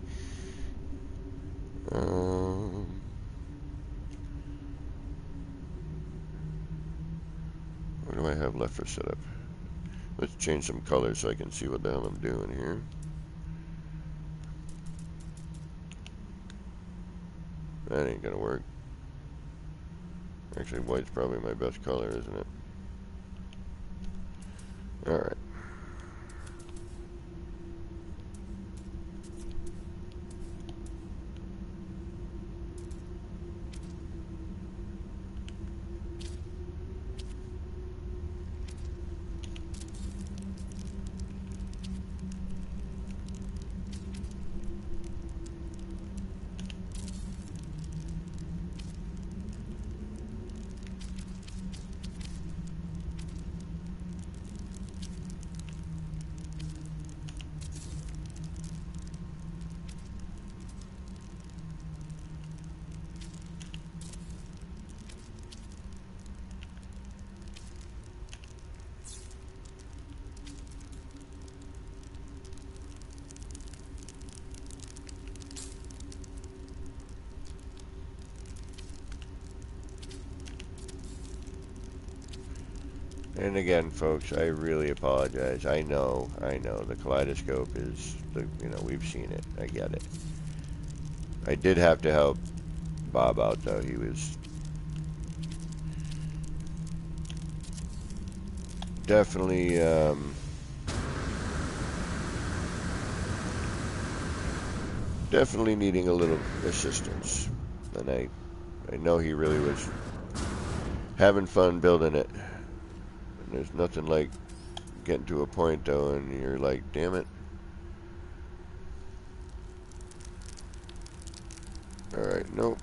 What do I have left for setup? Let's change some colors so I can see what the hell I'm doing here. That ain't gonna work. Actually, white's probably my best color, isn't it? Alright. And again, folks, I really apologize. I know, the kaleidoscope is, we've seen it. I get it. I did have to help Bob out, though. He was definitely, definitely needing a little assistance. And I know he really was having fun building it. And there's nothing like getting to a point, though, and you're like, damn it. Alright, nope.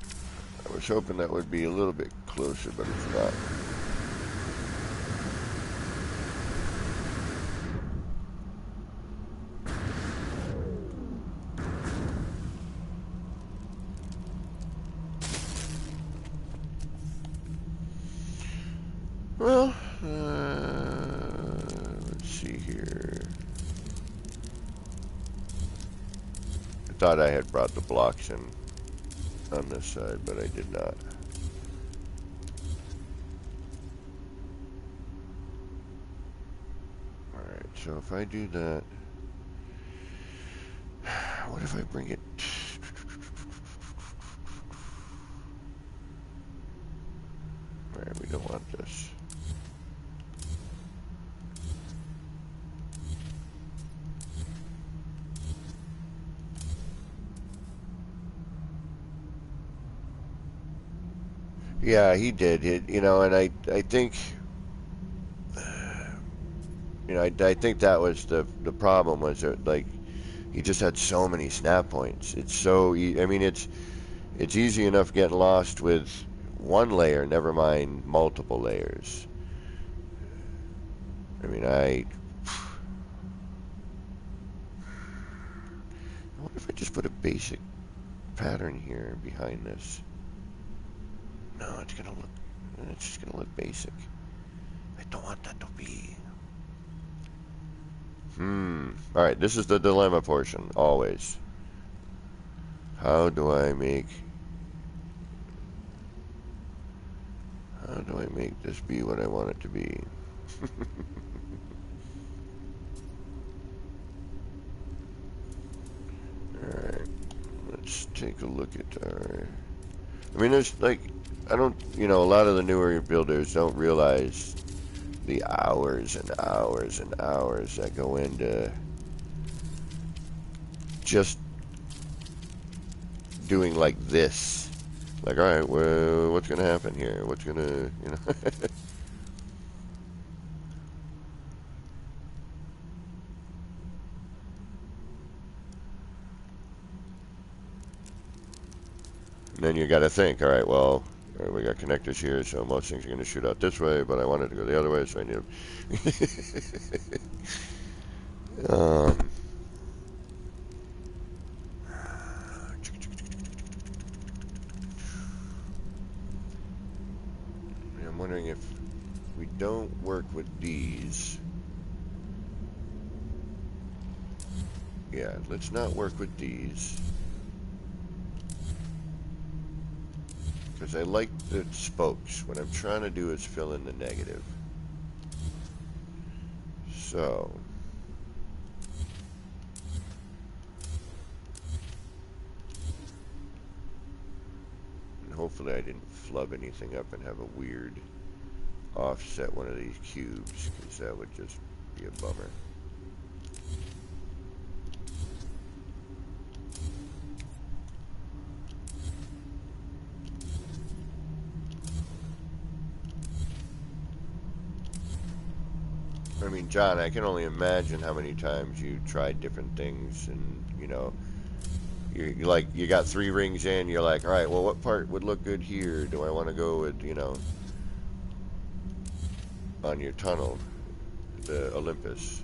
I was hoping that would be a little bit closer, but it's not. Well, let's see here. I thought I had brought the blocks in on this side, but I did not. Alright, so if I do that, what if I bring it? Alright, we don't want this. Yeah, he did. You know, and I think, you know, I think that was the problem was that like he just had so many snap points. It's so I mean, it's easy enough getting lost with one layer, never mind multiple layers. I mean, wonder if I just put a basic pattern here behind this. No, it's just gonna look basic. I don't want that to be. All right, this is the dilemma portion, always. How do I make, how do I make this be what I want it to be? All right, let's take a look at our, I mean, there's like, I don't, you know, a lot of the newer builders don't realize the hours and hours and hours that go into just doing like this. Like, all right, well, what's gonna happen here? What's gonna, you know? And then you got to think, all right, well, we got connectors here, so most things are going to shoot out this way, but I wanted to go the other way, so I need to... I'm wondering if we don't work with these. Yeah, let's not work with these. Because I like the spokes. What I'm trying to do is fill in the negative. So... and hopefully I didn't flub anything up and have a weird offset one of these cubes, because that would just be a bummer. I mean, John, I can only imagine how many times you tried different things, and you know, you like you got 3 rings in. You're like, all right, well, what part would look good here? Do I want to go with, you know, on your tunnel, the Olympus?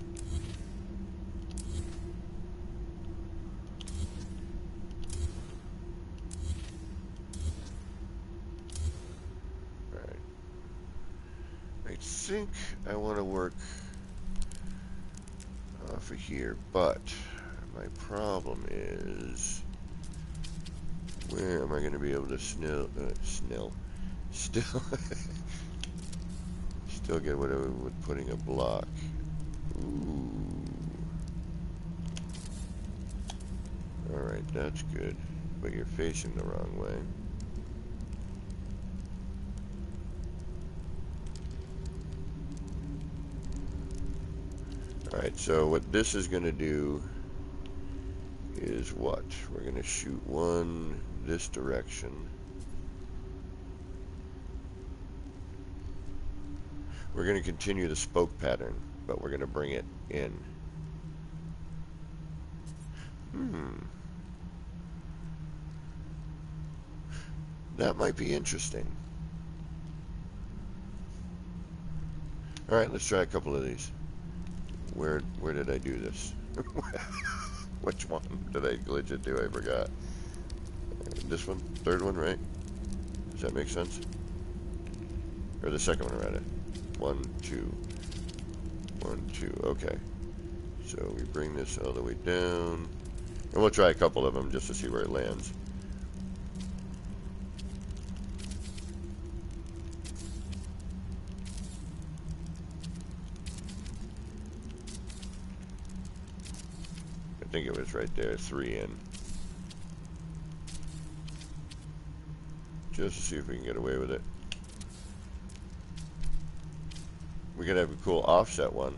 All right. I think I want to work off of here, but my problem is, where am I going to be able to still still get what I would with putting a block? Ooh. All right, that's good, but you're facing the wrong way. All right, so what this is going to do is what? We're going to shoot one this direction. We're going to continue the spoke pattern, but we're going to bring it in. That might be interesting. All right, let's try a couple of these. Where did I do this? Which one did I glitch it to? I forgot. This one? Third one, right? Does that make sense? Or the second one, rather. 1, 2. 1, 2. Okay. So we bring this all the way down. And we'll try a couple of them just to see where it lands. I think it was right there, 3 in. Just to see if we can get away with it. We could have a cool offset one.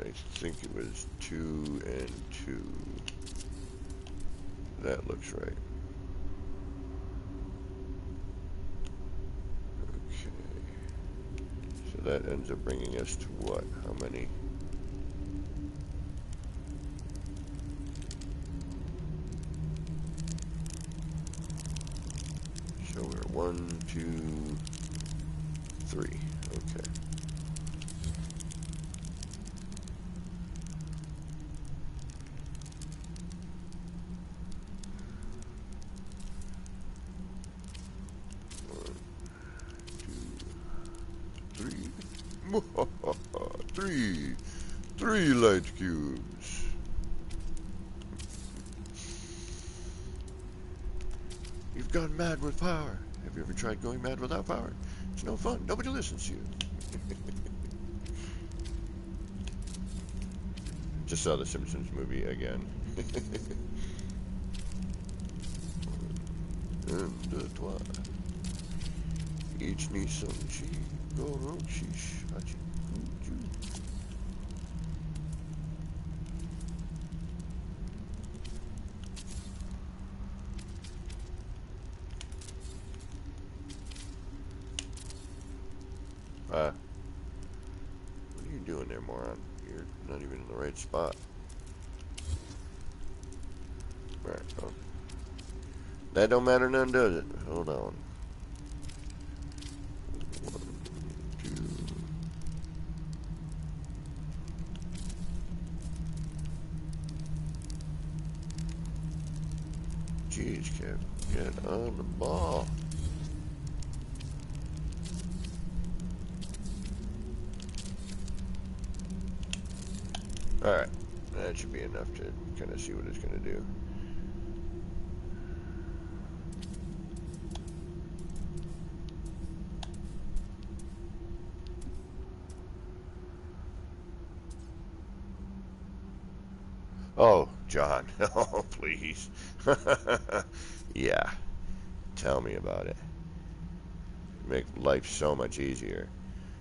I think it was 2 and 2. That looks right. that ends up bringing us to what? How many? So we're 1, 2, 3. Okay. Three. Three light cubes. You've gone mad with power. Have you ever tried going mad without power? It's no fun. Nobody listens to you. Just saw the Simpsons movie again. Un, deux, trois. Ich ni son chi, goro shish, hachi, kuju. What are you doing there, moron? You're not even in the right spot. Alright, well. That don't matter none, does it? Hold on. 1, 2. Jeez, Kev, get on the ball. Alright, that should be enough to kind of see what it's going to do. Oh, John. Oh, please. Yeah. Tell me about it. Make life so much easier.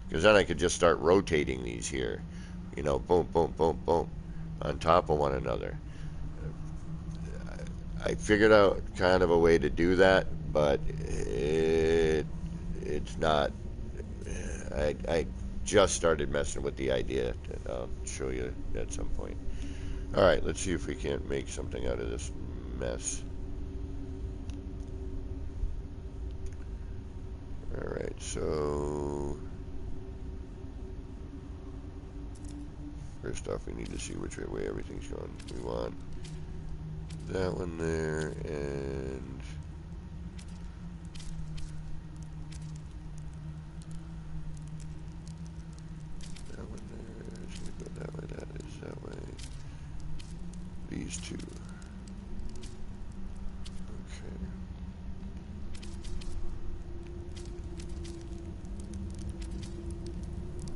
Because then I could just start rotating these here. You know, boom, boom, boom, boom. On top of one another. I figured out kind of a way to do that, but it's not... I just started messing with the idea. I'll show you at some point. Alright, let's see if we can't make something out of this mess. Alright, so... First off, we need to see which way everything's going. We want that one there, and... that one there. It's going to go that way, that is that way. These two.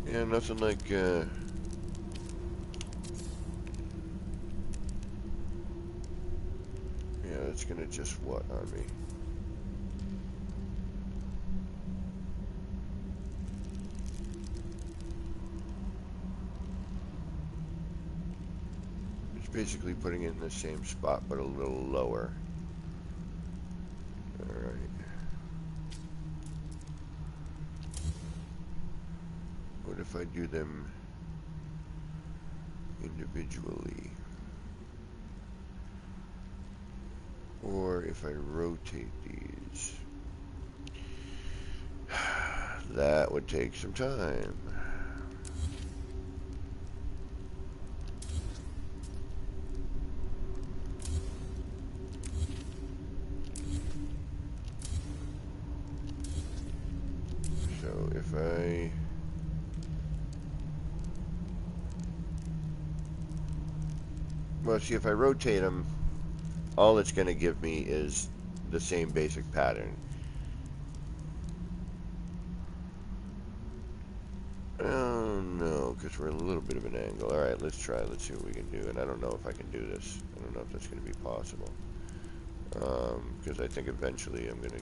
Okay. Yeah, nothing like, it's gonna just what on me? It's basically putting it in the same spot, but a little lower. Alright. What if I do them individually? Or if I rotate these? That would take some time. So if I... well, see, if I rotate them, all it's going to give me is the same basic pattern. Oh, no, because we're a little bit of an angle. Alright, let's try. Let's see what we can do. And I don't know if I can do this. I don't know if that's going to be possible. Because I think eventually I'm going to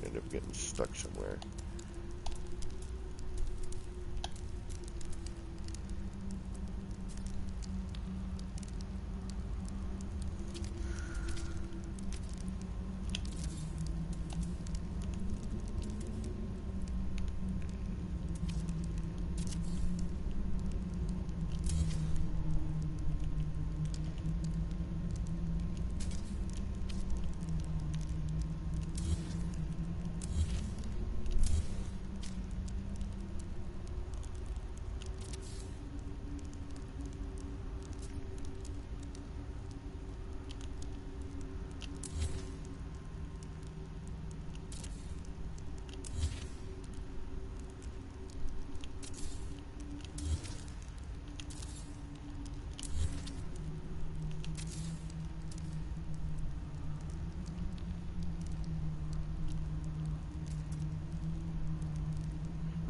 end up getting stuck somewhere.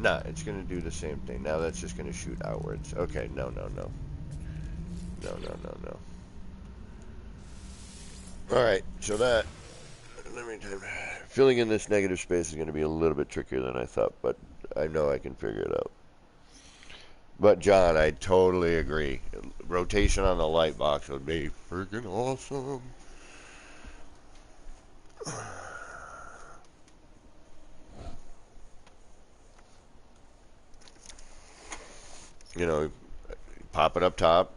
Nah, it's going to do the same thing. Now that's just going to shoot outwards. Okay, no, no, no. No, no, no, no. Alright, so that, let me tell you, filling in this negative space is going to be a little bit trickier than I thought, but I know I can figure it out. But John, I totally agree. Rotation on the light box would be freaking awesome. You know, pop it up top.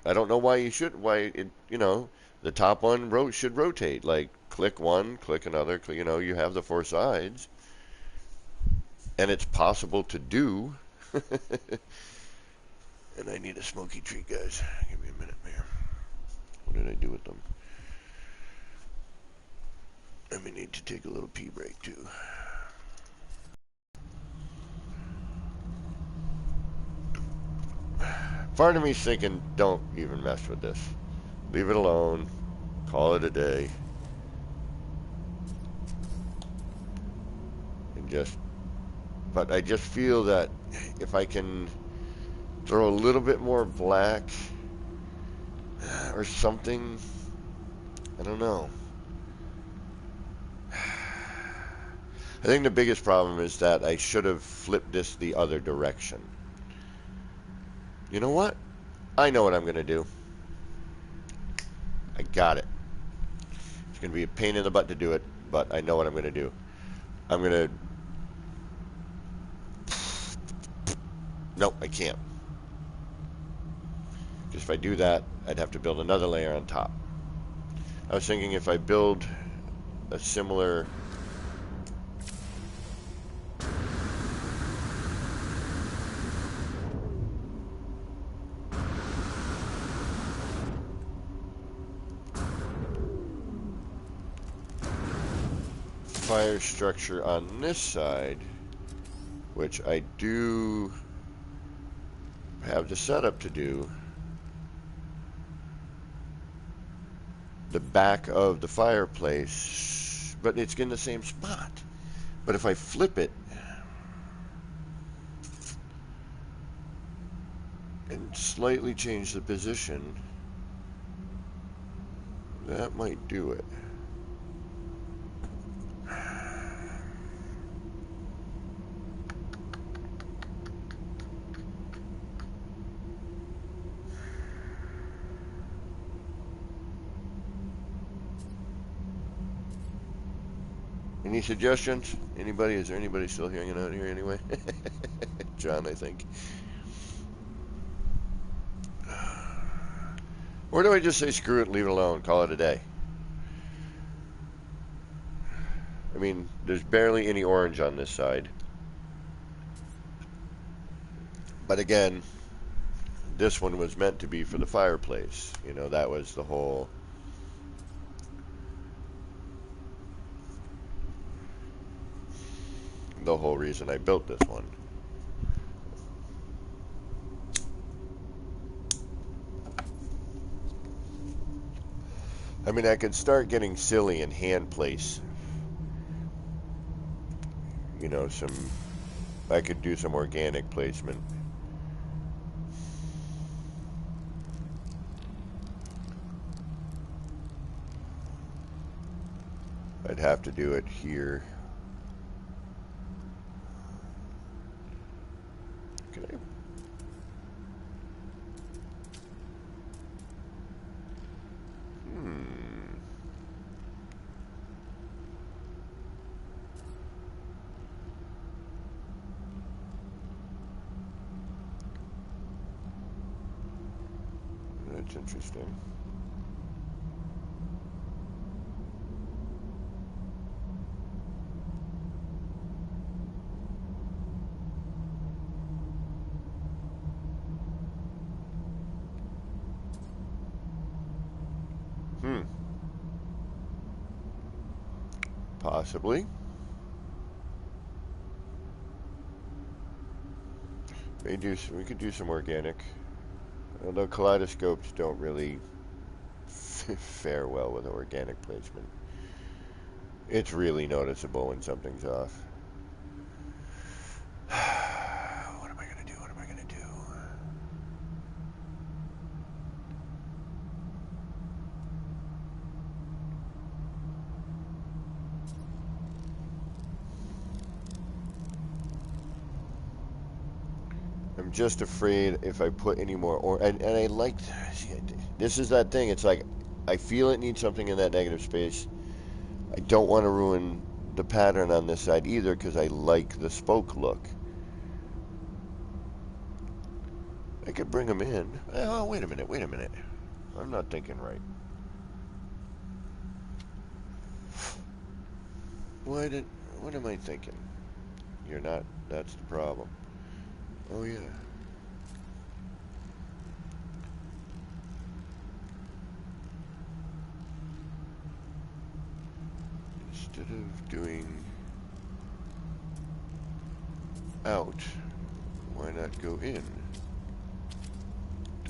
I don't know why you should. Why it? You know, the top one should rotate. Like click one, click another. You know, you have the four sides, and it's possible to do. And I need a smoky treat, guys. Give me a minute here. What did I do with them? I may need to take a little pee break too. Part of me's thinking, don't even mess with this. Leave it alone. Call it a day. And just, but I just feel that if I can throw a little bit more black or something, I don't know. I think the biggest problem is that I should have flipped this the other direction. You know what? I know what I'm going to do. I got it. It's going to be a pain in the butt to do it, but I know what I'm going to do. I'm going to... Nope, I can't. Because if I do that, I'd have to build another layer on top. I was thinking if I build a similar... fire structure on this side, which I do have the setup to do, the back of the fireplace, but it's in the same spot. But if I flip it and slightly change the position, that might do it. Any suggestions? Anybody? Is there anybody still hanging out here anyway? John, I think. Or do I just say screw it, leave it alone, call it a day? I mean, there's barely any orange on this side. But again, this one was meant to be for the fireplace. You know, that was the whole... reason I built this one. I mean, I could start getting silly and hand place. You know, I could do some organic placement. I'd have to do it here. Can I? That's interesting. Possibly. We could do some organic. Although kaleidoscopes don't really fare well with organic placement. It's really noticeable when something's off. just afraid if I put any more, and I like, this is that thing, it's like, I feel it needs something in that negative space. I don't want to ruin the pattern on this side either because I like the spoke look. I could bring them in. Oh, wait a minute. I'm not thinking right. What am I thinking? You're not, that's the problem. Oh yeah. Instead of doing out, why not go in?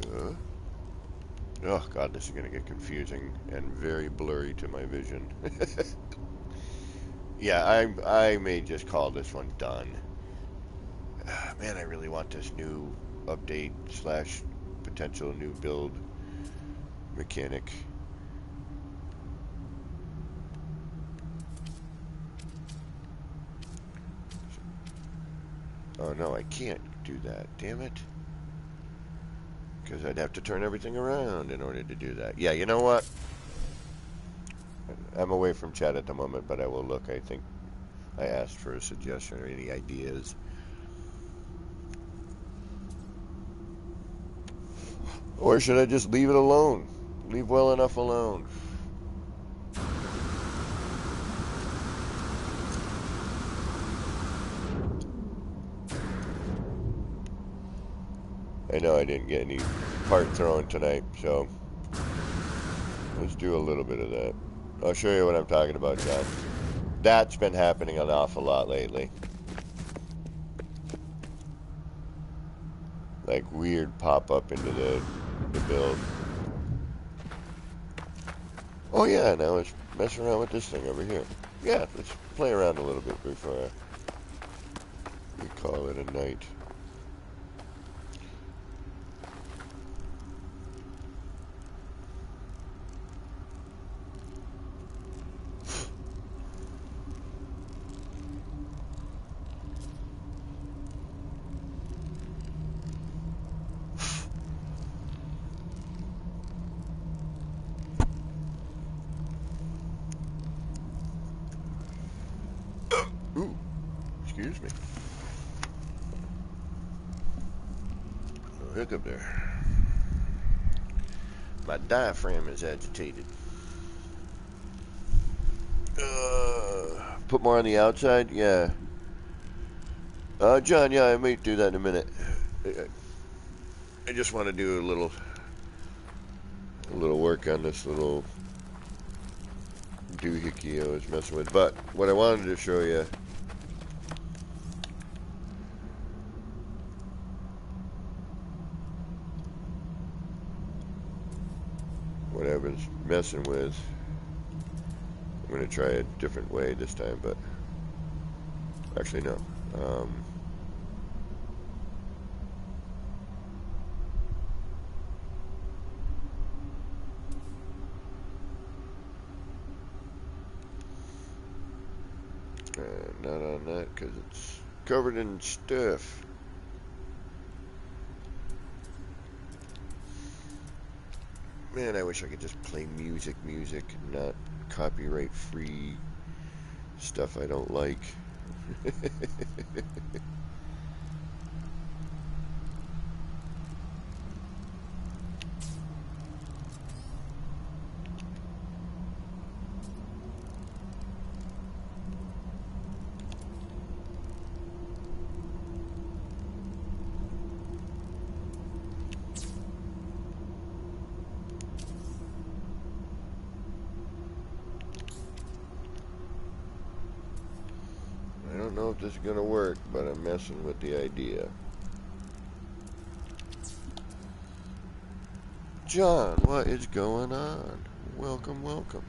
Duh. Oh god, this is going to get confusing and very blurry to my vision. Yeah, I may just call this one done. Man, I really want this new update slash potential new build mechanic. Oh no, I can't do that. Damn it. Because I'd have to turn everything around in order to do that. Yeah, you know what? I'm away from chat at the moment, but I will look. I think I asked for a suggestion or any ideas. Or should I just leave it alone? Leave well enough alone. I know I didn't get any part thrown tonight, so let's do a little bit of that. I'll show you what I'm talking about, John. That's been happening an awful lot lately. Like weird pop-up into the build. Oh yeah, now let's mess around with this thing over here. Yeah, let's play around a little bit before we call it a night. Ooh, excuse me. No hiccup there. My diaphragm is agitated. Put more on the outside? Yeah. John, yeah, I might do that in a minute. I just want to do a little work on this little doohickey I was messing with. But what I wanted to show you, what I was messing with, I'm going to try a different way this time, but actually no. Not on that because it's covered in stuff. Man, I wish I could just play music, not copyright free stuff I don't like. I don't know if this is going to work, but I'm messing with the idea. John, what is going on? Welcome, welcome.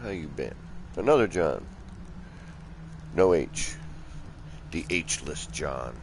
How you been? Another John. No H. The H-less John.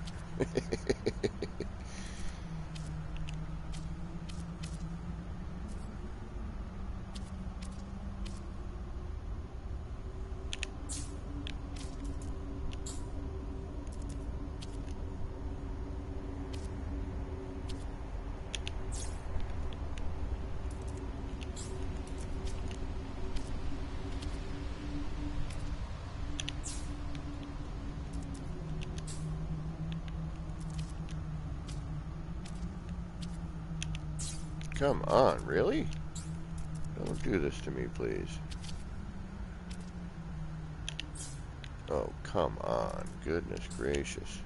Come on, really? Don't do this to me, please. Oh, come on. Goodness gracious.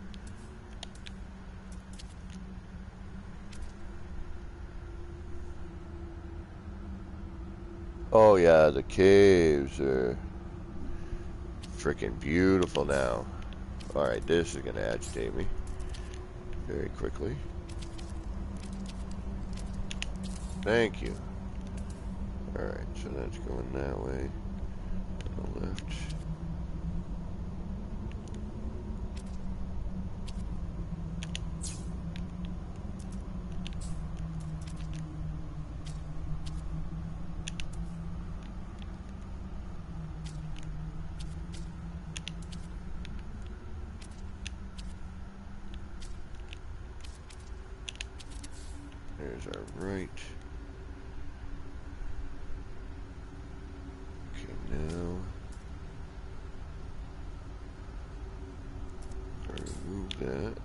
Oh yeah, the caves are freaking beautiful now. Alright, this is going to agitate me very quickly. Thank you. Alright, so that's going that way. On the left. There's our right. Okay, now I remove that.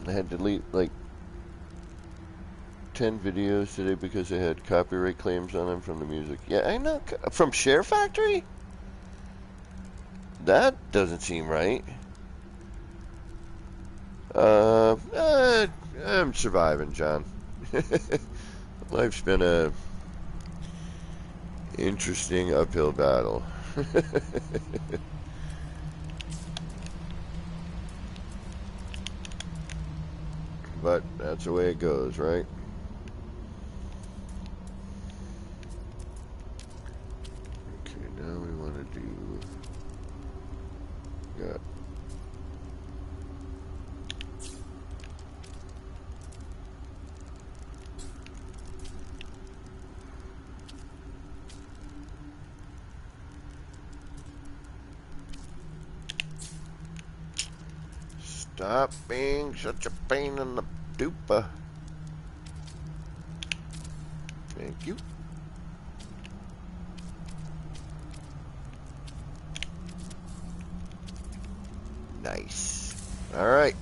I had to delete like 10 videos today because I had copyright claims on them from the music. Yeah, I know. From Share Factory? That doesn't seem right. I'm surviving, John. Life's been a interesting uphill battle. But that's the way it goes, right? Okay, now we want to do... Got... Stop being such a pain in the dupa. Thank you. Nice. All right.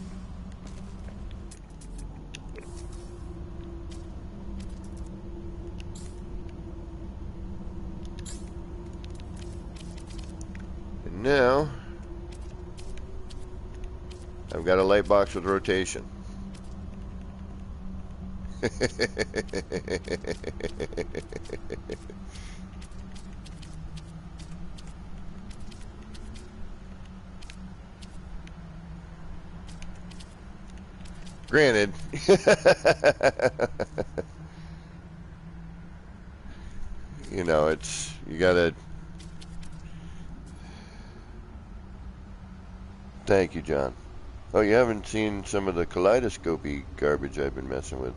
And now I've got a light box with rotation. Granted. You know, it's, you gotta... Thank you, John. Oh, you haven't seen some of the kaleidoscopy garbage I've been messing with.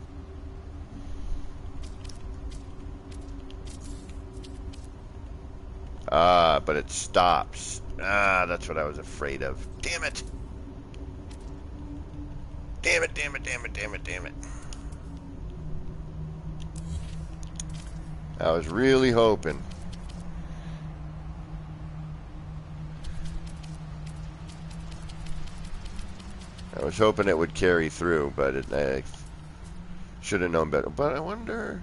Ah, but it stops. Ah, that's what I was afraid of. Damn it! Damn it, damn it, damn it, damn it, damn it. I was really hoping. I was hoping it would carry through, but I should have known better. But I wonder...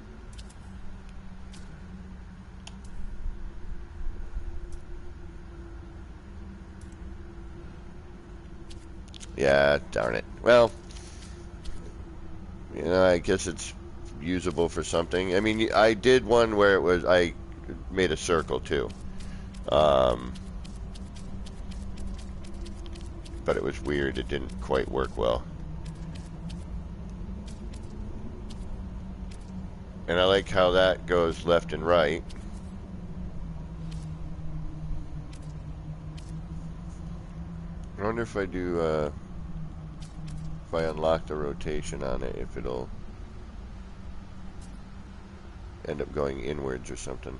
Yeah, darn it. Well, you know, I guess it's usable for something. I mean, I did one where it was, I made a circle too. But it was weird. It didn't quite work well. And I like how that goes left and right. I wonder if I do, if I unlock the rotation on it, if it'll end up going inwards or something.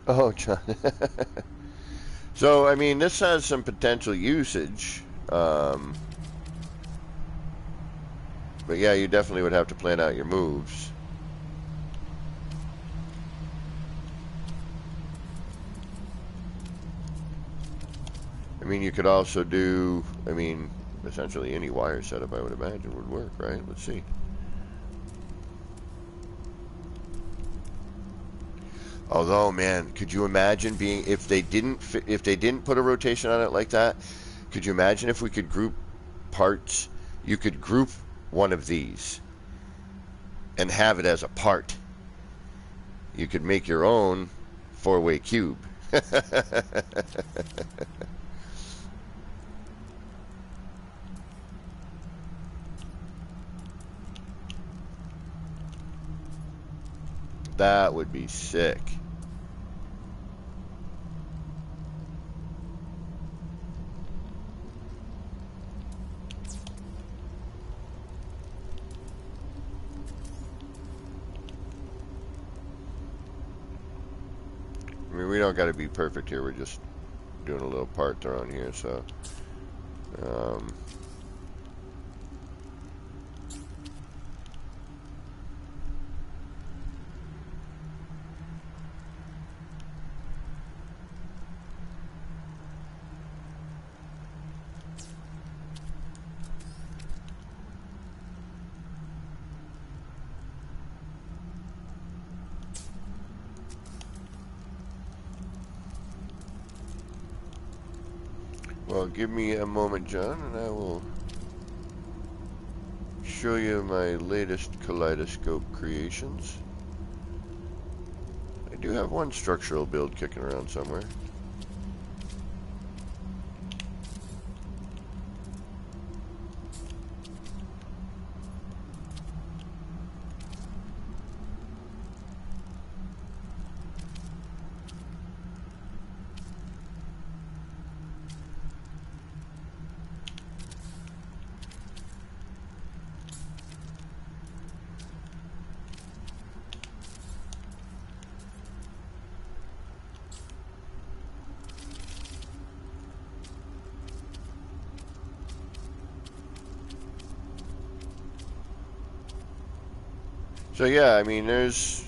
Oh, John. So, I mean, this has some potential usage. But yeah, you definitely would have to plan out your moves. I mean, you could also do, I mean, essentially any wire setup I would imagine would work, right? Let's see. Although, man, could you imagine being, if they didn't put a rotation on it like that, could you imagine if we could group parts? You could group one of these and have it as a part. You could make your own four-way cube. That would be sick. I mean, we don't got to be perfect here. We're just doing a little part around here, so. Well, give me a moment, John, and I will show you my latest kaleidoscope creations. I do have one structural build kicking around somewhere. So yeah, I mean, it's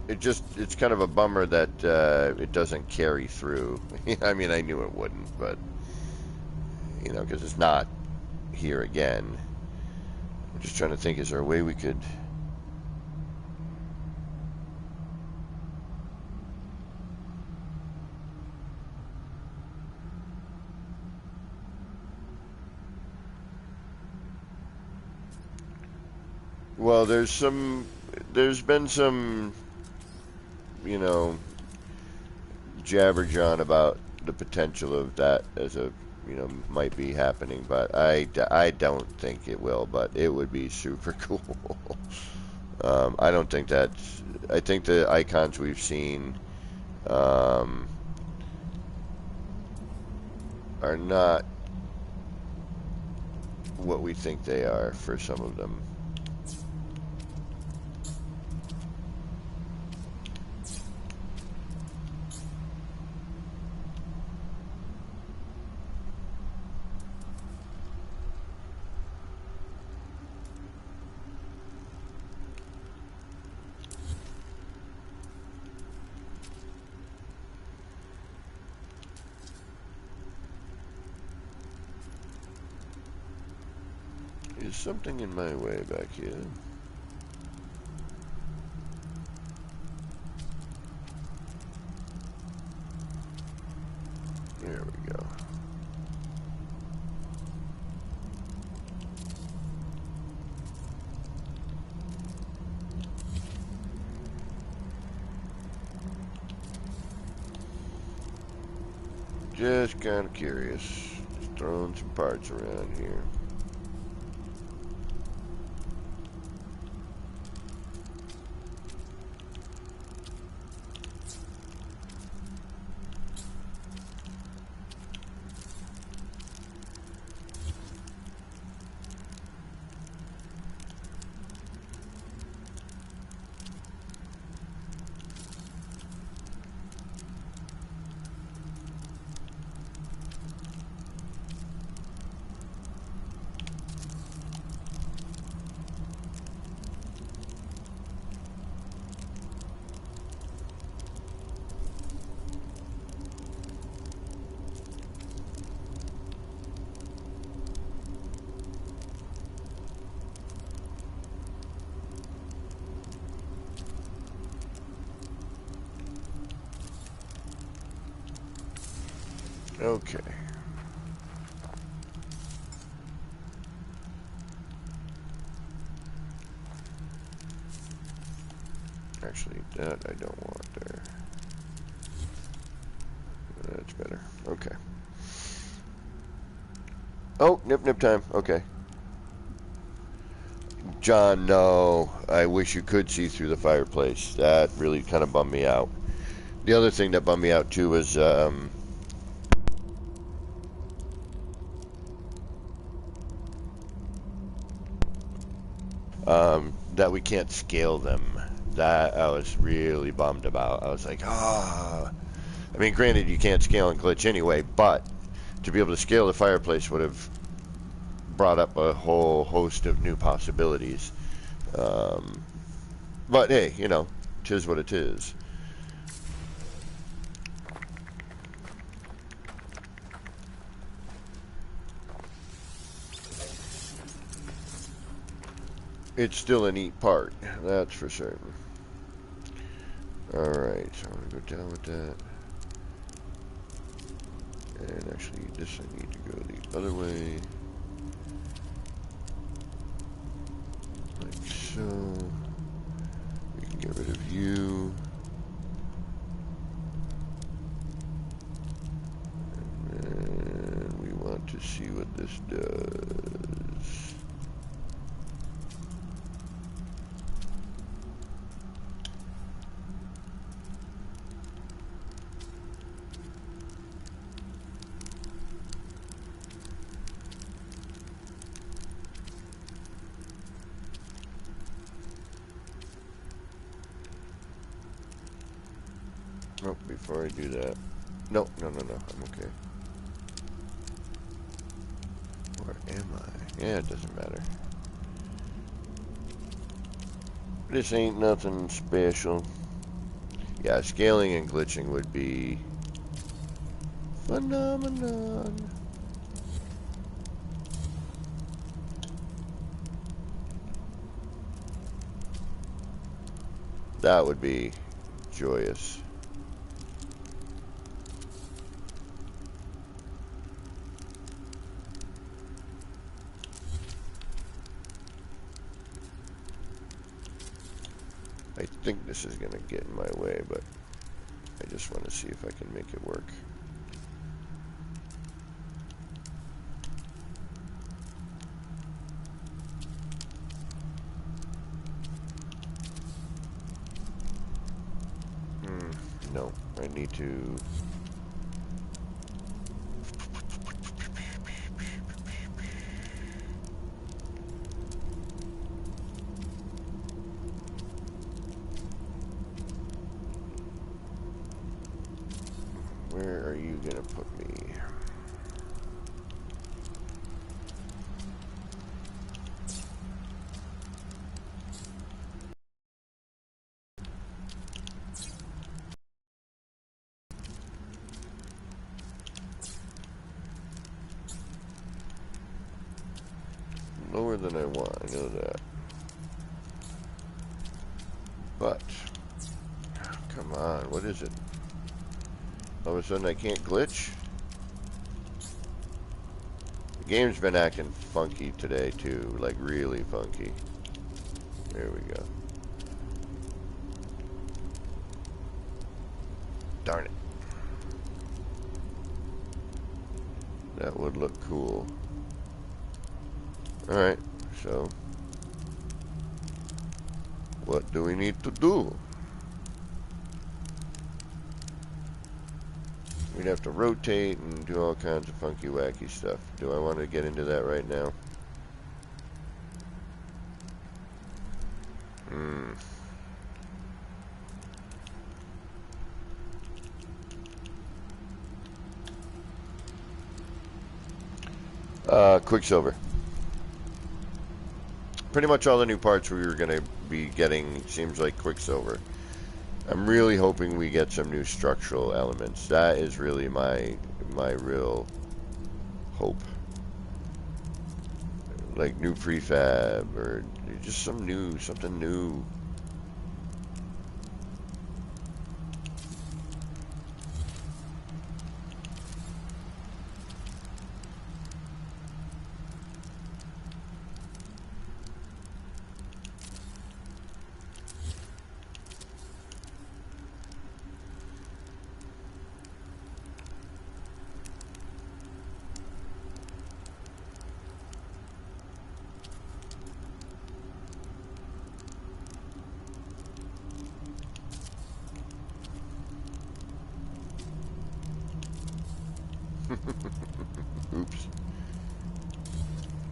kind of a bummer that it doesn't carry through. I mean, I knew it wouldn't, but, you know, because it's not here again. I'm just trying to think, is there a way we could... Well, there's been some, you know, jabberjaw about the potential of that as a, you know, might be happening, but I don't think it will, but it would be super cool. I don't think that's, I think the icons we've seen are not what we think they are for some of them. Is something in my way back here? There we go. Just kind of curious. Just throwing some parts around here. Okay. Actually, that I don't want there. That's better. Okay. Oh, nip time. Okay. John, no. I wish you could see through the fireplace. That really kind of bummed me out. The other thing that bummed me out too was that we can't scale them. That I was really bummed about. I was like, ah. I mean, granted, you can't scale and glitch anyway, but to be able to scale the fireplace would have brought up a whole host of new possibilities. But hey, you know, 'tis what it is. It's still a neat part, that's for certain. Alright, so I'm going to go down with that. And actually, this I need to go the other way. Like so. We can get rid of you. And we want to see what this does. Oh, before I do that. No, I'm okay. Where am I? Yeah, it doesn't matter. This ain't nothing special. Yeah, scaling and glitching would be phenomenon. That would be joyous. I think this is going to get in my way, but I just want to see if I can make it work. No, I need to... Where are you going to put me? Lower than I want, I know that. But, come on, what is it? All of a sudden I can't glitch? The game's been acting funky today too, like really funky. There we go. Darn it. That would look cool. Alright, so what do we need to do? We'd have to rotate and do all kinds of funky wacky stuff. Do I want to get into that right now? Quicksilver. Pretty much all the new parts we were going to be getting seems like Quicksilver. I'm really hoping we get some new structural elements. That is really my real hope. Like new prefab or just something new.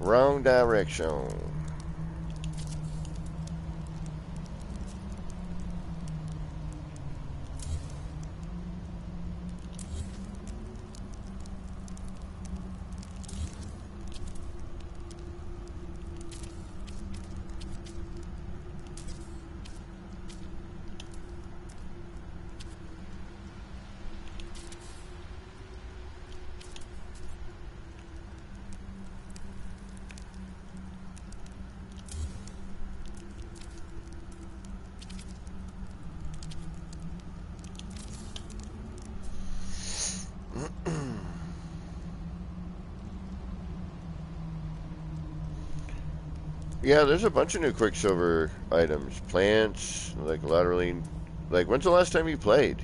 Wrong direction. Yeah, there's a bunch of new Quicksilver items. Plants, like laterally. Like, when's the last time you played?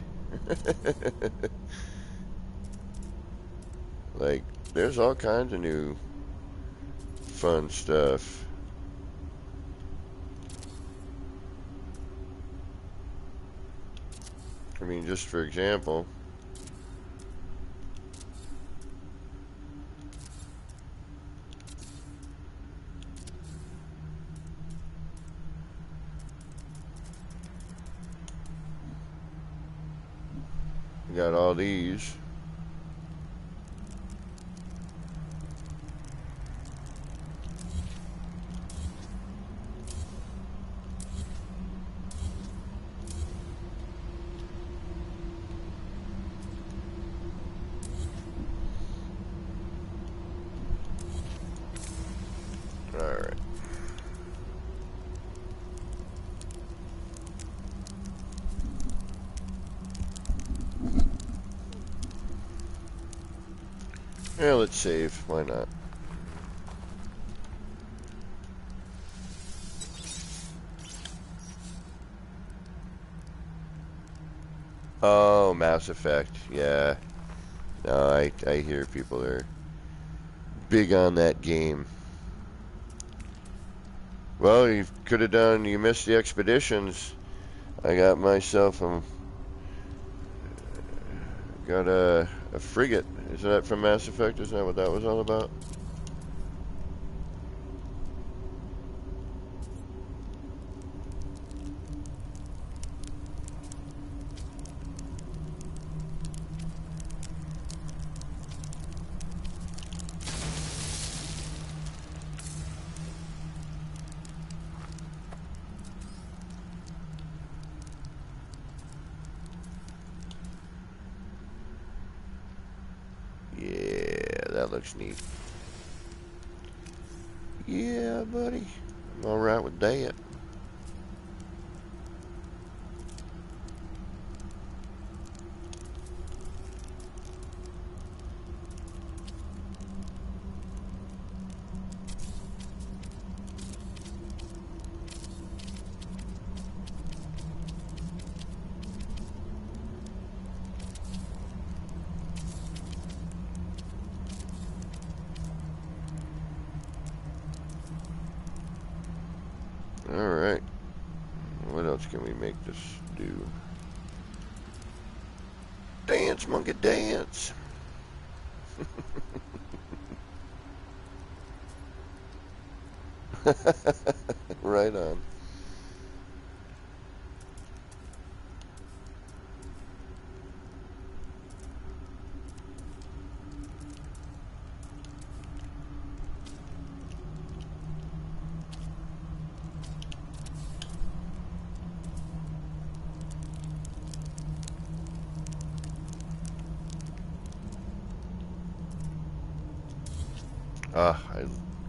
Like, there's all kinds of new fun stuff. I mean, just for example, we got all these. Alright. Yeah, let's save. Why not? Oh, Mass Effect. Yeah. No, I hear people are big on that game. Well, you could have done, you missed the expeditions. I got myself got a frigate. Isn't that from Mass Effect? Isn't that what that was all about? Yeah, that looks neat. Yeah, buddy. I'm alright with that. Alright. What else can we make this do? Dance, monkey, dance! Right on.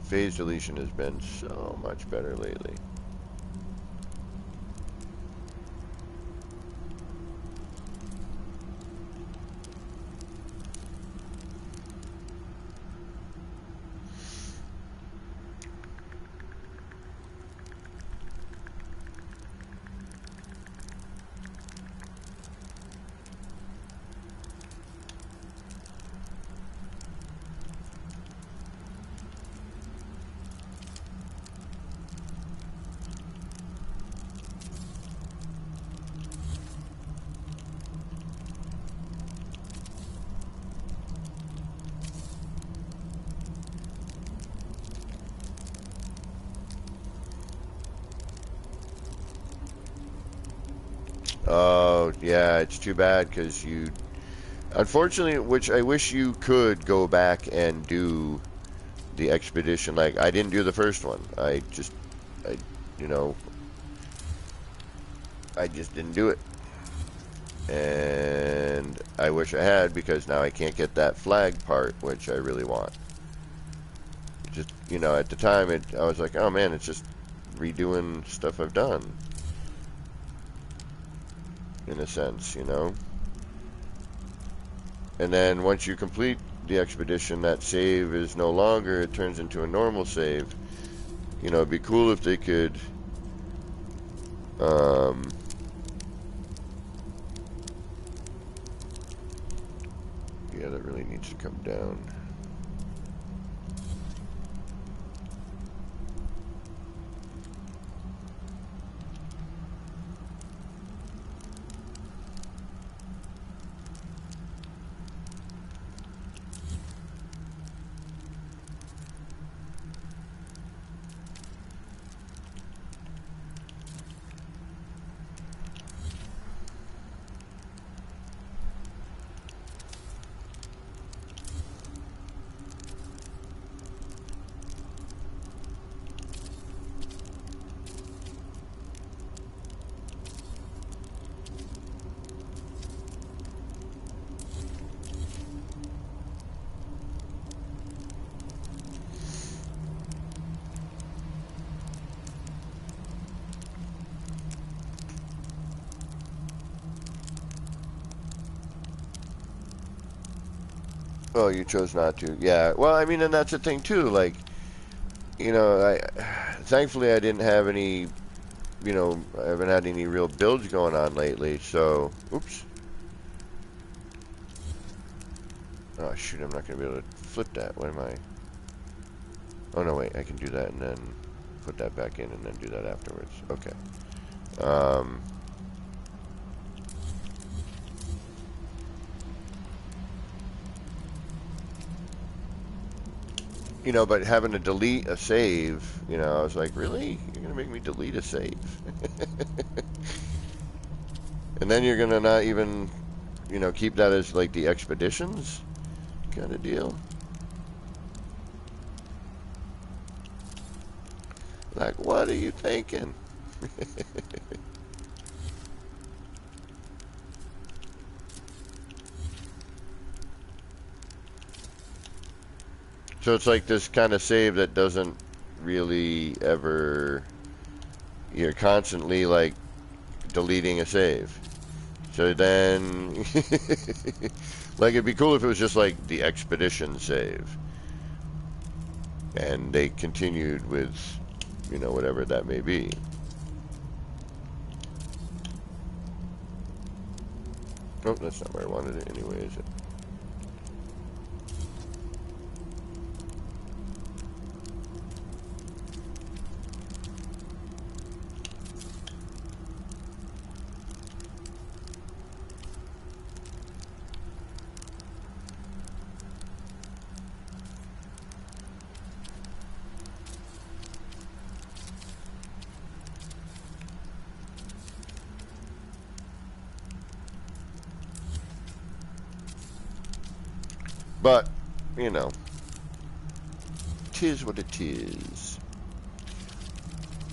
Phase deletion has been so much better lately. Oh, yeah, it's too bad because you, unfortunately, which I wish you could go back and do the expedition. Like, I didn't do the first one. I, you know, I just didn't do it. And I wish I had because now I can't get that flag part, which I really want. Just, at the time, I was like, oh man, it's just redoing stuff I've done, in a sense. And then once you complete the expedition, that save is no longer, it turns into a normal save. It'd be cool if they could, um, yeah, that really needs to come down. Oh, you chose not to. Yeah. Well, I mean, and that's the thing too. Like, I thankfully I didn't have any. I haven't had any real builds going on lately. So, oops. Oh shoot, I'm not gonna be able to flip that. What am I? Oh no, wait. I can do that and then put that back in and then do that afterwards. Okay. Um. But having to delete a save, I was like, really? You're gonna make me delete a save? And then you're gonna not even, keep that as like the expeditions kind of deal? Like, what are you thinking? So it's like this kind of save that doesn't really ever, you're constantly like deleting a save. So then, like, it'd be cool if it was just like the expedition save. And they continued with, whatever that may be. Oh, that's not where I wanted it anyway, is it? But, tis what it is.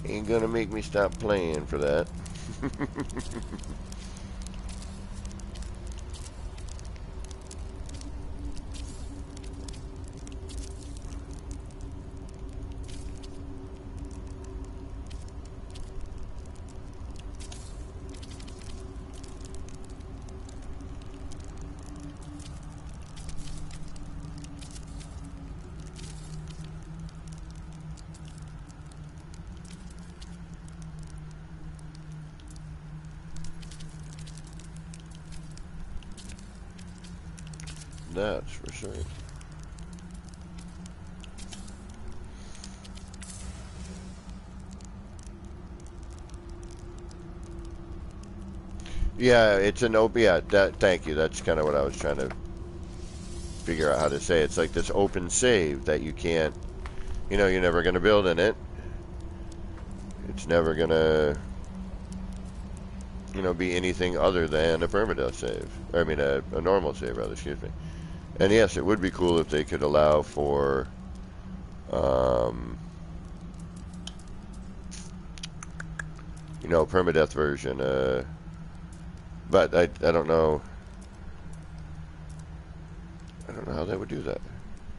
Ain't gonna make me stop playing for that. That's for sure. Yeah, it's an open. Yeah, thank you. That's kind of what I was trying to figure out how to say. It's like this open save that you can't. You're never gonna build in it. It's never gonna. you know, be anything other than a permadeath save. I mean, a normal save, rather, excuse me. And yes, it would be cool if they could allow for, you know, permadeath version. But I don't know. I don't know how that would do that.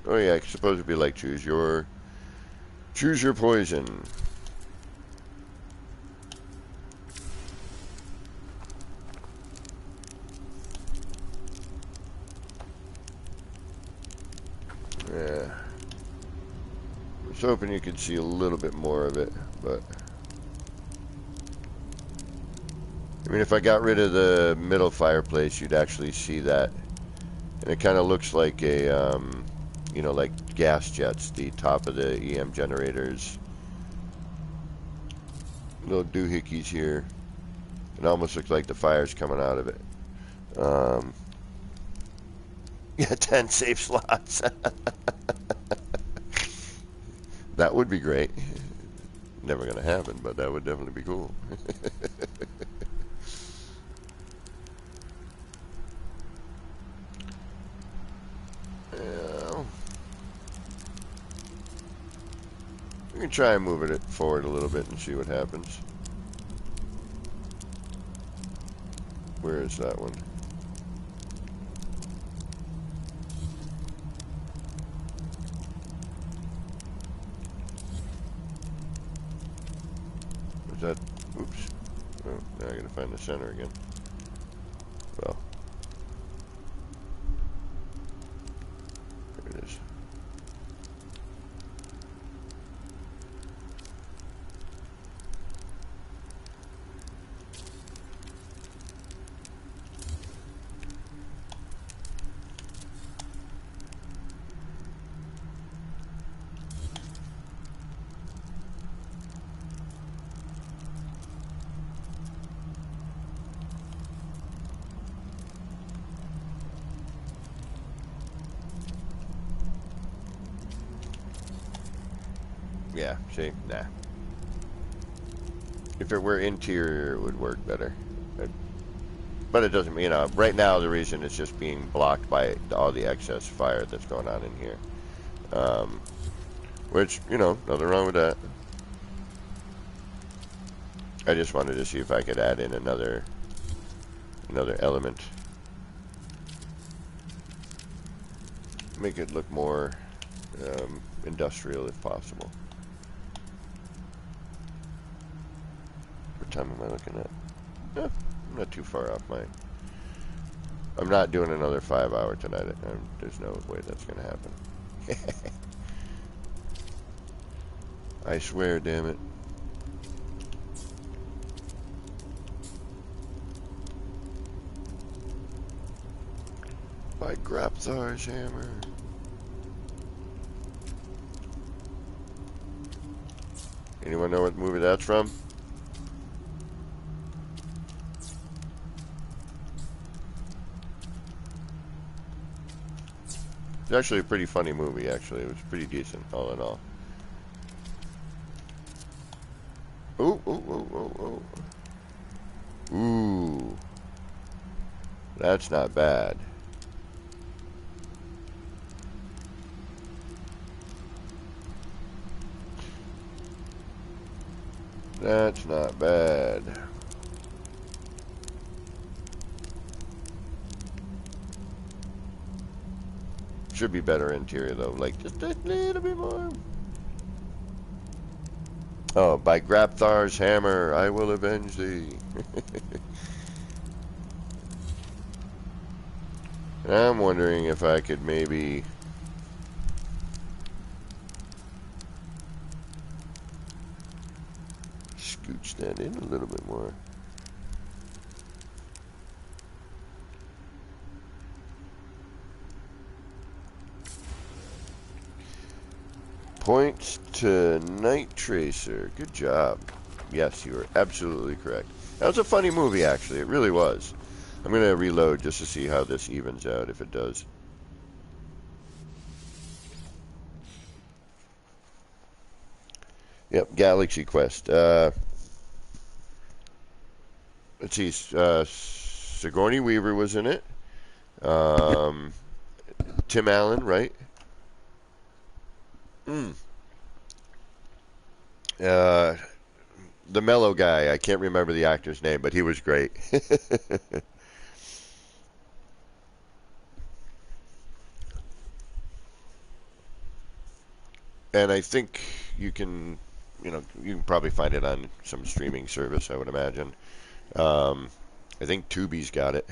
Oh yeah, I suppose it'd be like choose your poison. Yeah. I was hoping you could see a little bit more of it, but I mean, if I got rid of the middle fireplace, you'd actually see that, and it kind of looks like a, you know, like gas jets, the top of the EM generators, little doohickeys here. It almost looks like the fire's coming out of it. Um, yeah, 10 safe slots. That would be great. Never gonna happen, but that would definitely be cool. Yeah. We can try and move it forward a little bit and see what happens. Where is that one? Is that... Oops. Oh, now I gotta find the center again. Well. There it is. Yeah, see? Nah. If it were interior, it would work better. But it doesn't, you know, right now the reason it's just being blocked by all the excess fire that's going on in here. Which, you know, nothing wrong with that. I just wanted to see if I could add in another element. Make it look more industrial if possible. What time am I looking at? I'm not too far off my... I'm not doing another 5-hour tonight. There's no way that's going to happen. I swear, damn it. By Grapthar's hammer. Anyone know what movie that's from? It's actually a pretty funny movie, actually. It was pretty decent, all in all. Ooh, ooh, ooh, ooh, ooh. Ooh. That's not bad. That's not bad. Should be better interior, though. Like, just a little bit more. Oh, by Grapthar's hammer, I will avenge thee. I'm wondering if I could maybe... scooch that in a little bit more. Points to Night Tracer. Good job. Yes, you are absolutely correct. That was a funny movie, actually. It really was. I'm going to reload just to see how this evens out, if it does. Yep, Galaxy Quest. let's see, Sigourney Weaver was in it. Um, Tim Allen, right? Mm. Uh, the mellow guy. I can't remember the actor's name, but he was great. And I think you can, you can probably find it on some streaming service, I would imagine. Um, I think Tubi's got it.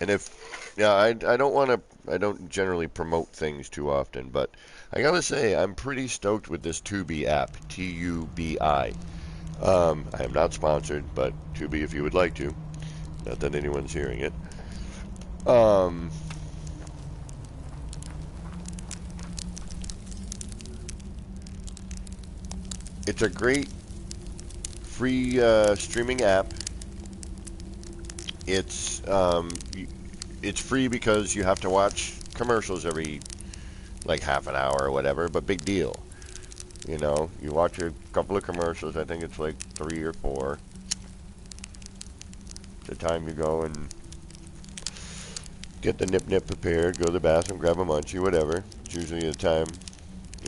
And yeah, I don't want to, I don't generally promote things too often, but I gotta say, I'm pretty stoked with this Tubi app, Tubi. I am not sponsored, but Tubi if you would like to. Not that anyone's hearing it. Um, it's a great free streaming app. It's it's free because you have to watch commercials every like half an hour or whatever, but big deal. You watch a couple of commercials. I think it's like 3 or 4. The time you go and get the nip nip prepared, go to the bathroom, grab a munchie, whatever. It's usually the time,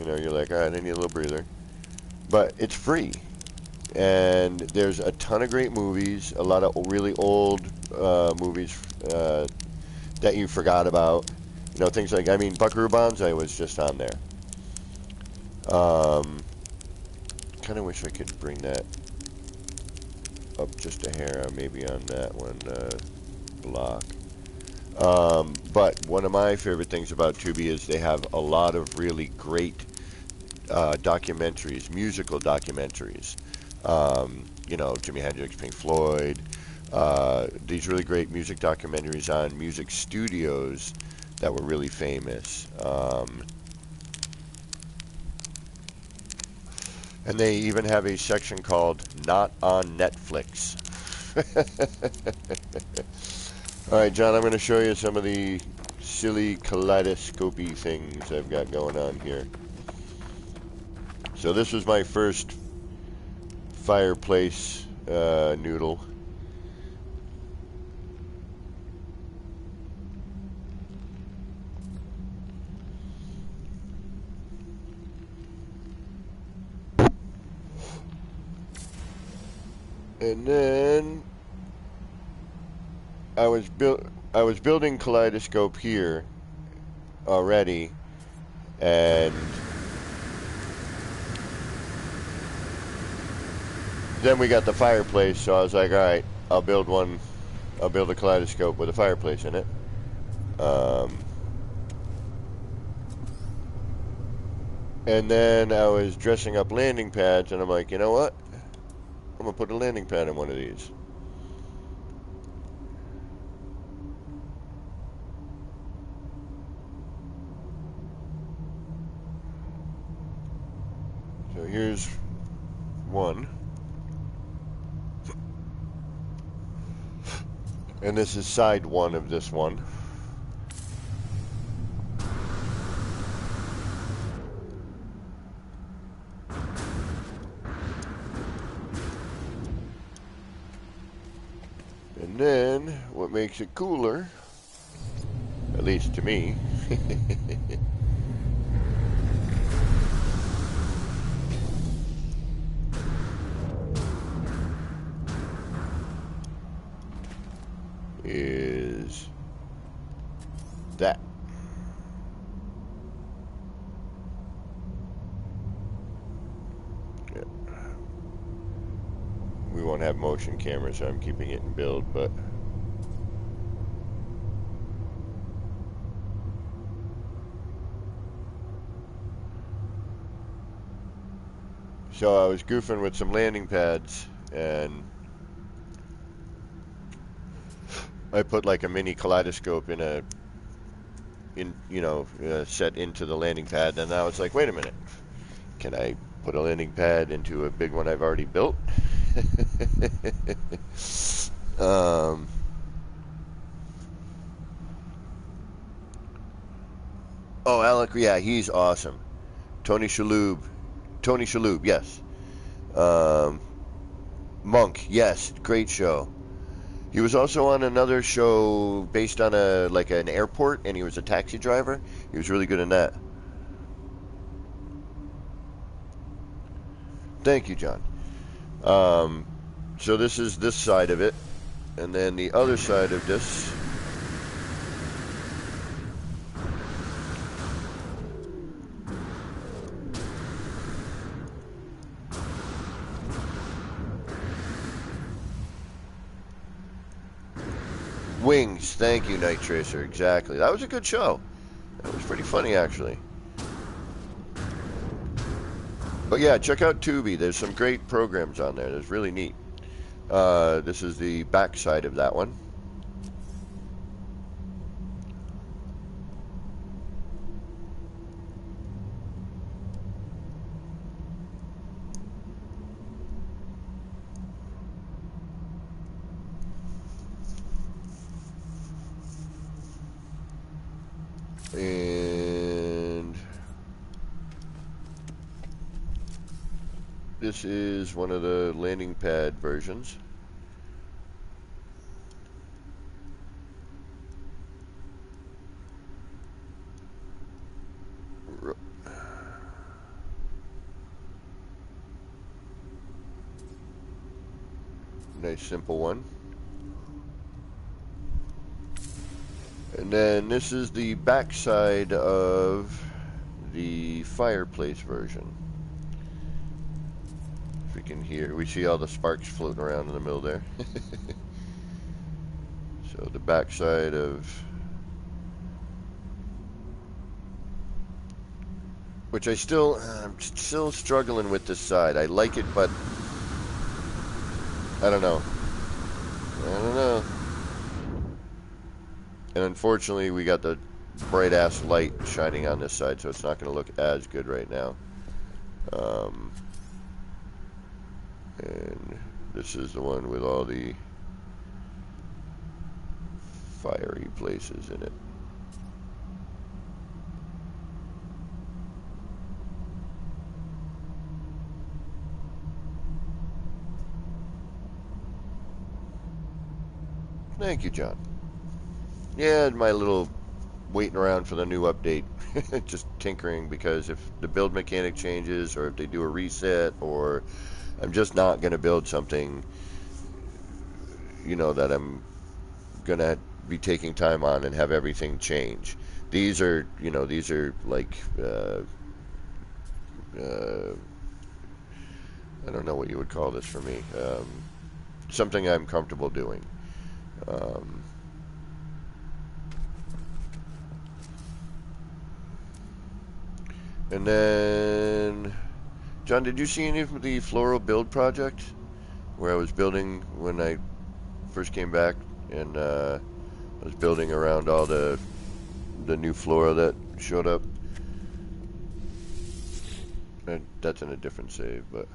you're like, all right, I need a little breather. But it's free. And there's a ton of great movies, a lot of really old movies that you forgot about. Things like, I mean, Buckaroo Banzai was just on there. Kind of wish I could bring that up just a hair, maybe on that one block. But one of my favorite things about Tubi is they have a lot of really great documentaries, musical documentaries. Jimi Hendrix, Pink Floyd, these really great music documentaries on music studios that were really famous. And they even have a section called Not on Netflix. All right, John, I'm going to show you some of the silly kaleidoscopy things I've got going on here. So this was my first fireplace noodle. And then I was building kaleidoscope here already, and then we got the fireplace, so I was like, all right, I'll build a kaleidoscope with a fireplace in it. And then I was dressing up landing pads, and I'm like, you know what? I'm gonna put a landing pad in one of these. So here's one. And this is side one of this one. And then, what makes it cooler, at least to me, is that. Yeah. We won't have motion camera, so I'm keeping it in build, but so I was goofing with some landing pads, and I put like a mini kaleidoscope set into the landing pad, and I was like, wait a minute, can I put a landing pad into a big one I've already built? Oh, Alec, yeah, he's awesome. Tony Shalhoub, yes. Um, Monk, yes, great show. He was also on another show based on an airport, and he was a taxi driver. He was really good in that. Thank you, John. So this is this side of it, and then the other side of this. Wings, thank you, Night Tracer. Exactly. That was a good show. That was pretty funny, actually. But yeah, check out Tubi. There's some great programs on there. That's really neat. This is the back side of that one. And this is one of the landing pad versions. Nice simple one. And then this is the back side of the fireplace version. If we can hear, we see all the sparks floating around in the middle there. So the back side of, which I'm still struggling with this side. I like it, but I don't know. And unfortunately, we got the bright ass light shining on this side, so it's not going to look as good right now. And this is the one with all the fiery places in it. Thank you, John. Yeah, my little waiting around for the new update. Just tinkering, because if the build mechanic changes, or if they do a reset, or I'm just not going to build something, that I'm going to be taking time on and have everything change. These are like, I don't know what you would call this for me. Something I'm comfortable doing. And then, John, did you see any of the floral build project where I was building when I first came back, and I was building around all the new flora that showed up? And that's in a different save, but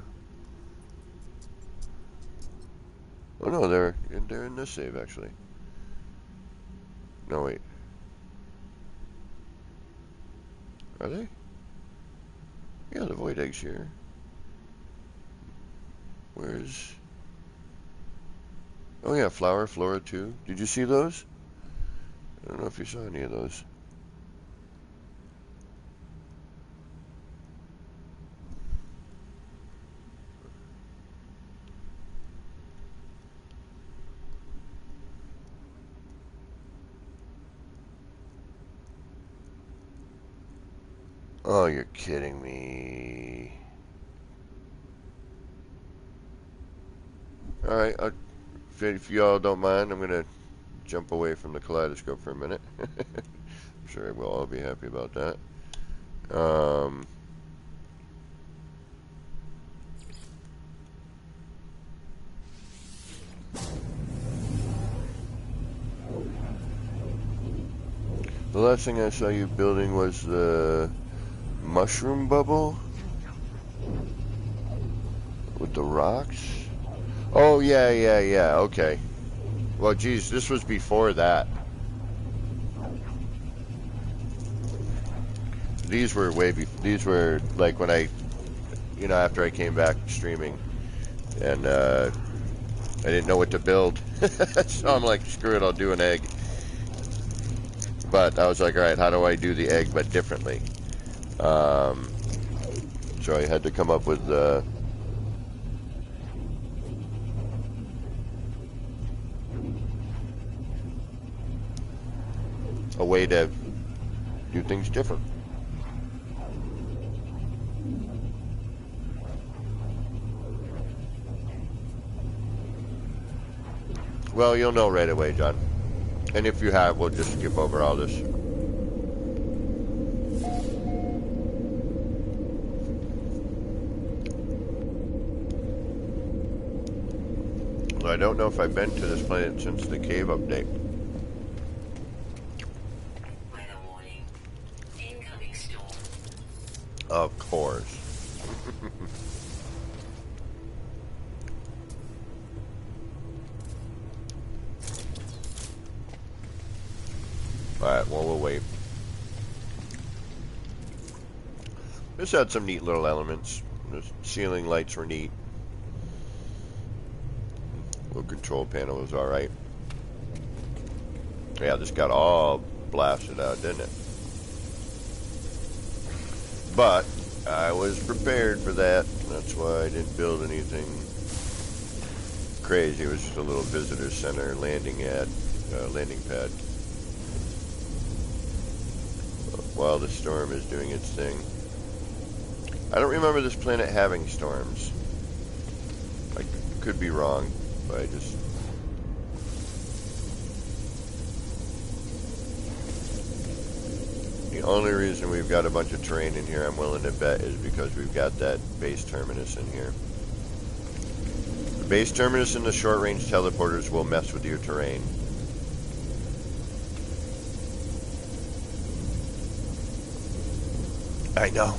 oh no, they're in this save actually. No, wait, are they? Yeah, the void egg's here. Where's... Oh yeah, flower, flora 2. Did you see those? I don't know if you saw any of those. Oh, you're kidding me. Alright, if y'all don't mind, I'm going to jump away from the kaleidoscope for a minute. I'm sure we'll all be happy about that. The last thing I saw you building was the mushroom bubble with the rocks. Oh yeah, okay. Well, geez, this was before that. These were these were like when I, after I came back streaming, and I didn't know what to build. So I'm like, screw it, I'll do an egg. But I was like, alright, how do I do the egg but differently? So I had to come up with a way to do things different. Well, you'll know right away, John. And if you have, we'll just skip over all this. I don't know if I've been to this planet since the cave update. Weather warning. Incoming storm. Of course. Alright, well, we'll wait. This had some neat little elements. The ceiling lights were neat. Little control panel was alright. Yeah, this got all blasted out, didn't it? But I was prepared for that. That's why I didn't build anything crazy. It was just a little visitor center landing pad. While the storm is doing its thing. I don't remember this planet having storms. I could be wrong, but I just... The only reason we've got a bunch of terrain in here, I'm willing to bet, is because we've got that base terminus in here. The base terminus and the short-range teleporters will mess with your terrain. I know.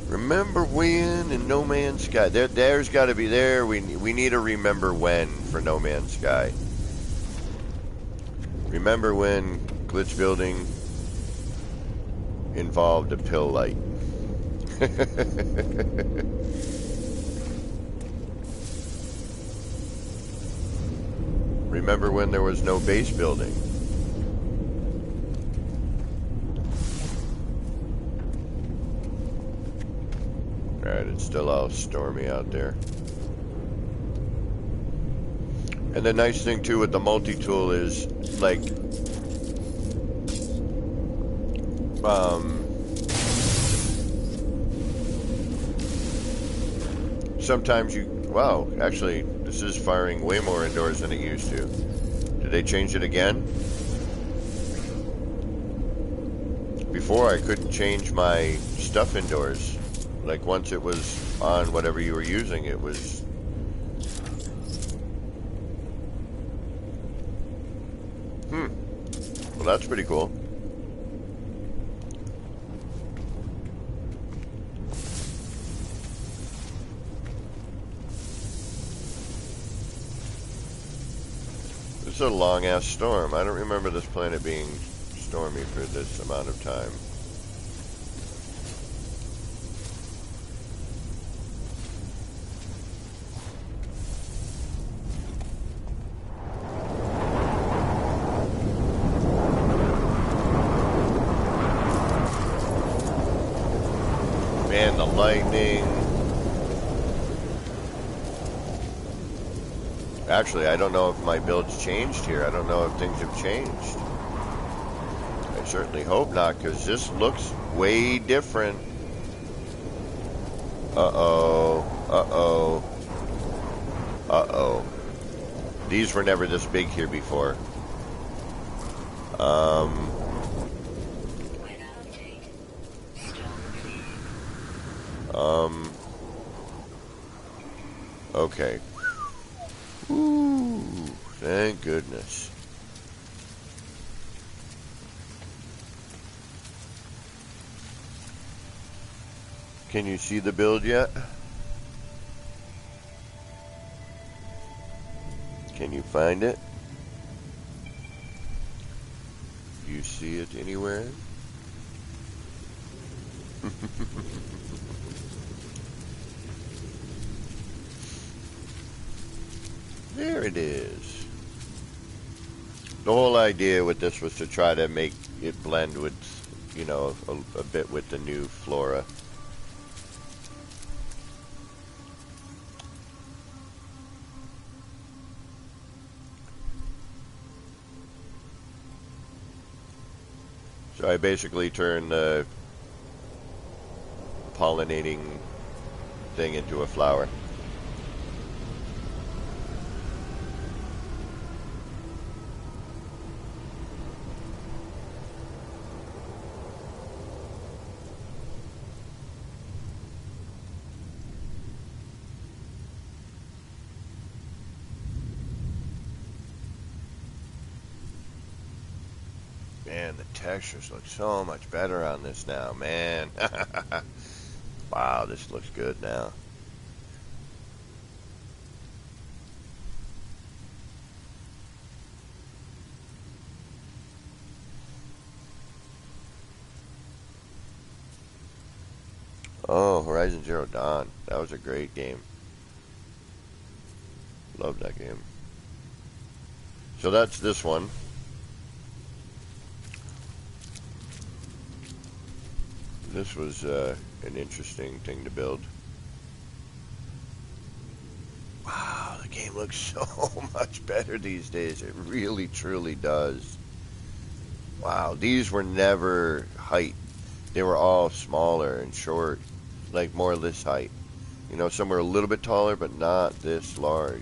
Remember when in No Man's Sky? There's got to be there. We need a remember when for No Man's Sky. Remember when glitch building involved a pill light? Remember when there was no base building? Alright, it's still all stormy out there. And the nice thing too with the multi-tool is, like, sometimes you, wow, actually, this is firing way more indoors than it used to. Did they change it again? Before I couldn't change my stuff indoors. Like once it was on whatever you were using, it was... Well, that's pretty cool. This is a long-ass storm. I don't remember this planet being stormy for this amount of time. And the lightning. Actually, I don't know if my build's changed here. I don't know if things have changed. I certainly hope not, because this looks way different. Uh-oh. Uh-oh. Uh-oh. These were never this big here before. Okay. Ooh, thank goodness. Can you see the build yet? Can you find it? Do you see it anywhere? There it is. The whole idea with this was to try to make it blend with, you know, a bit with the new flora. So I basically turn the pollinating thing into a flower. Man, the textures look so much better on this now, man. Wow, this looks good now. Oh, Horizon Zero Dawn. That was a great game. Love that game. So that's this one. This was an interesting thing to build. Wow, the game looks so much better these days. It really, truly does. Wow, these were never height. They were all smaller and short, like more this height. You know, some were a little bit taller, but not this large.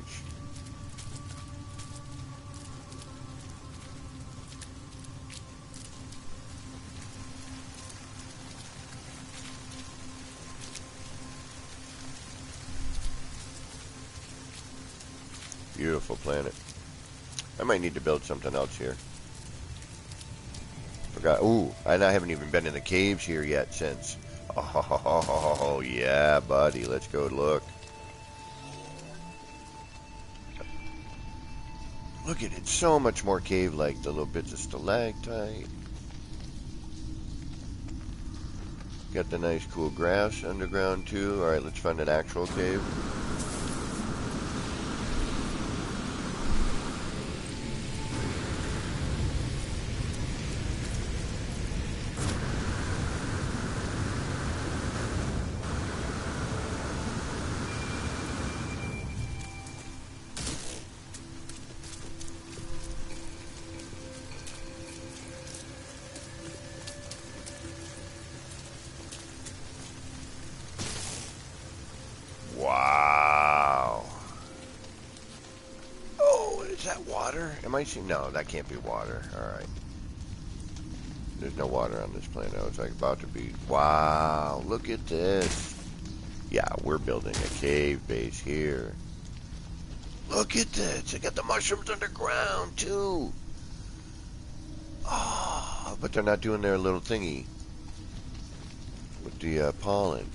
Beautiful planet. I might need to build something else here. Forgot. Ooh, and I haven't even been in the caves here yet since. Oh, yeah, buddy. Let's go look. Look at it. So much more cave-like. The little bits of stalactite. Got the nice cool grass underground, too. All right, let's find an actual cave. Wow. Oh, is that water? Am I seeing? No, that can't be water. All right. There's no water on this planet. I was like about to be. Wow, look at this. Yeah, we're building a cave base here. Look at this. They got the mushrooms underground, too. Oh, but they're not doing their little thingy with the pollen.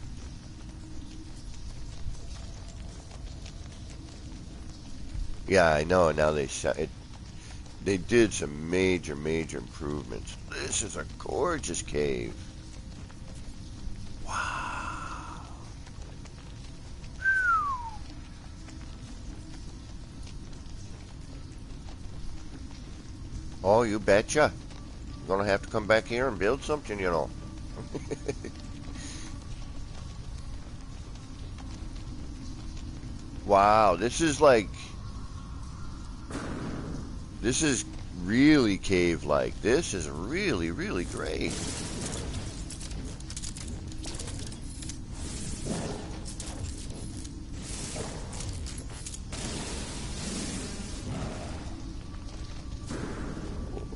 Yeah, I know. Now they did some major improvements. This is a gorgeous cave. Wow. Oh, you betcha. You're gonna have to come back here and build something, you know. Wow, this is really cave-like. This is really, really great.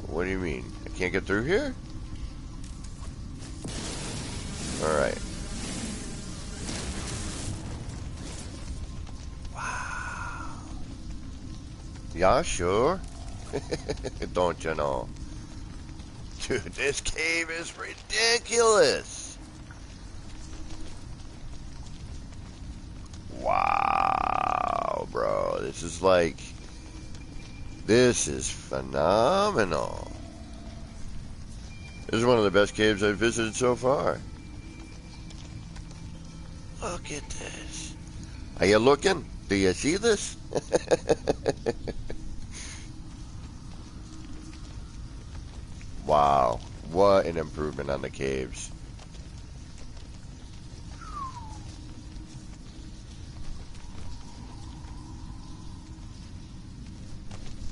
What do you mean? I can't get through here? Alright. Wow. Yeah, sure. Don't you know? Dude, this cave is ridiculous. Wow, bro. This is phenomenal. This is one of the best caves I've visited so far. Look at this. Are you looking? Do you see this? Wow, what an improvement on the caves.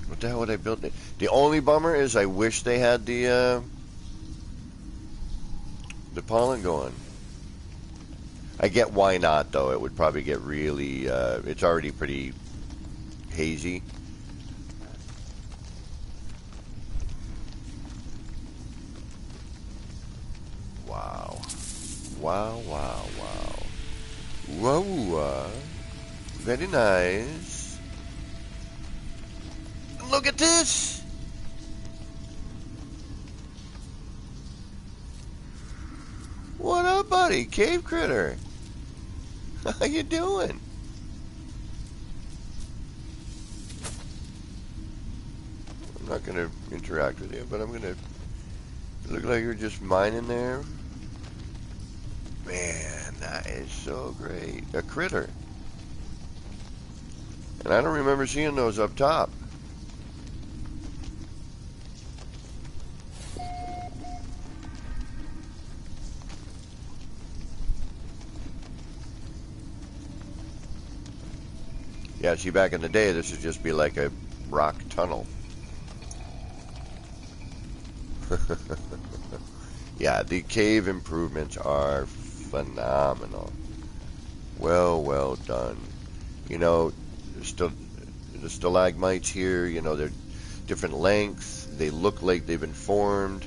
What the hell would I build it? The only bummer is I wish they had the pollen going. I get why not, though. It would probably get really, it's already pretty hazy. Wow. Wow, wow, wow. Whoa, very nice. Look at this! What up, buddy? Cave critter. How you doing? I'm not going to interact with you, but I'm going to... Look like you're just mining there. Man, that is so great. A critter. And I don't remember seeing those up top. Yeah, see, back in the day, this would just be like a rock tunnel. Yeah, the cave improvements are phenomenal. Well done. You know, still the stalagmites here, you know, they're different lengths. They look like they've been formed.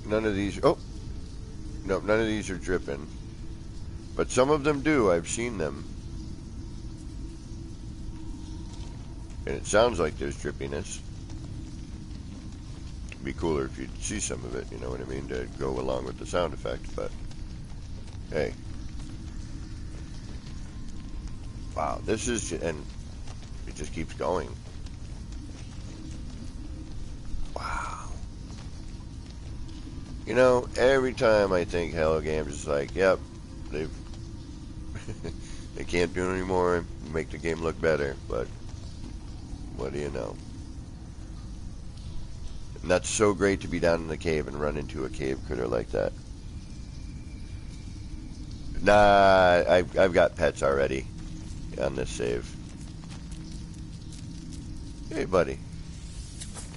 None of these, oh, no, none of these are dripping. But some of them do, I've seen them. And it sounds like there's drippiness. It'd be cooler if you'd see some of it, you know what I mean, to go along with the sound effect, but hey. Wow, this is, and it just keeps going. Wow. You know, every time I think Hello Games is like, yep, they've they can't do it anymore, make the game look better, but what do you know? And that's so great to be down in the cave and run into a cave critter like that. Nah, I've got pets already on this save. Hey, buddy.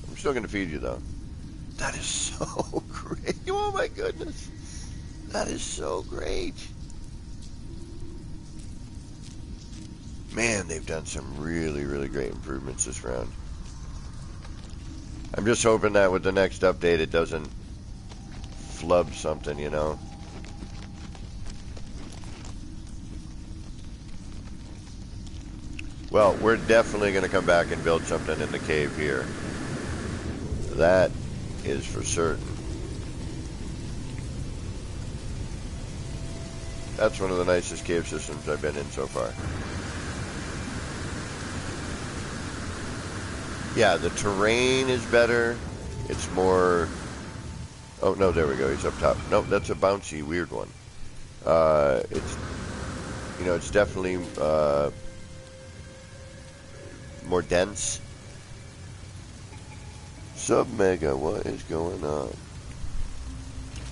I'm still going to feed you, though. That is so great. Oh, my goodness. That is so great. Man, they've done some really great improvements this round. I'm just hoping that with the next update it doesn't flub something, you know. Well, we're definitely going to come back and build something in the cave here. That is for certain. That's one of the nicest cave systems I've been in so far. Yeah, the terrain is better. It's more... Oh, no, there we go. He's up top. Nope, that's a bouncy, weird one. It's... You know, it's definitely more dense. Submega, what is going on?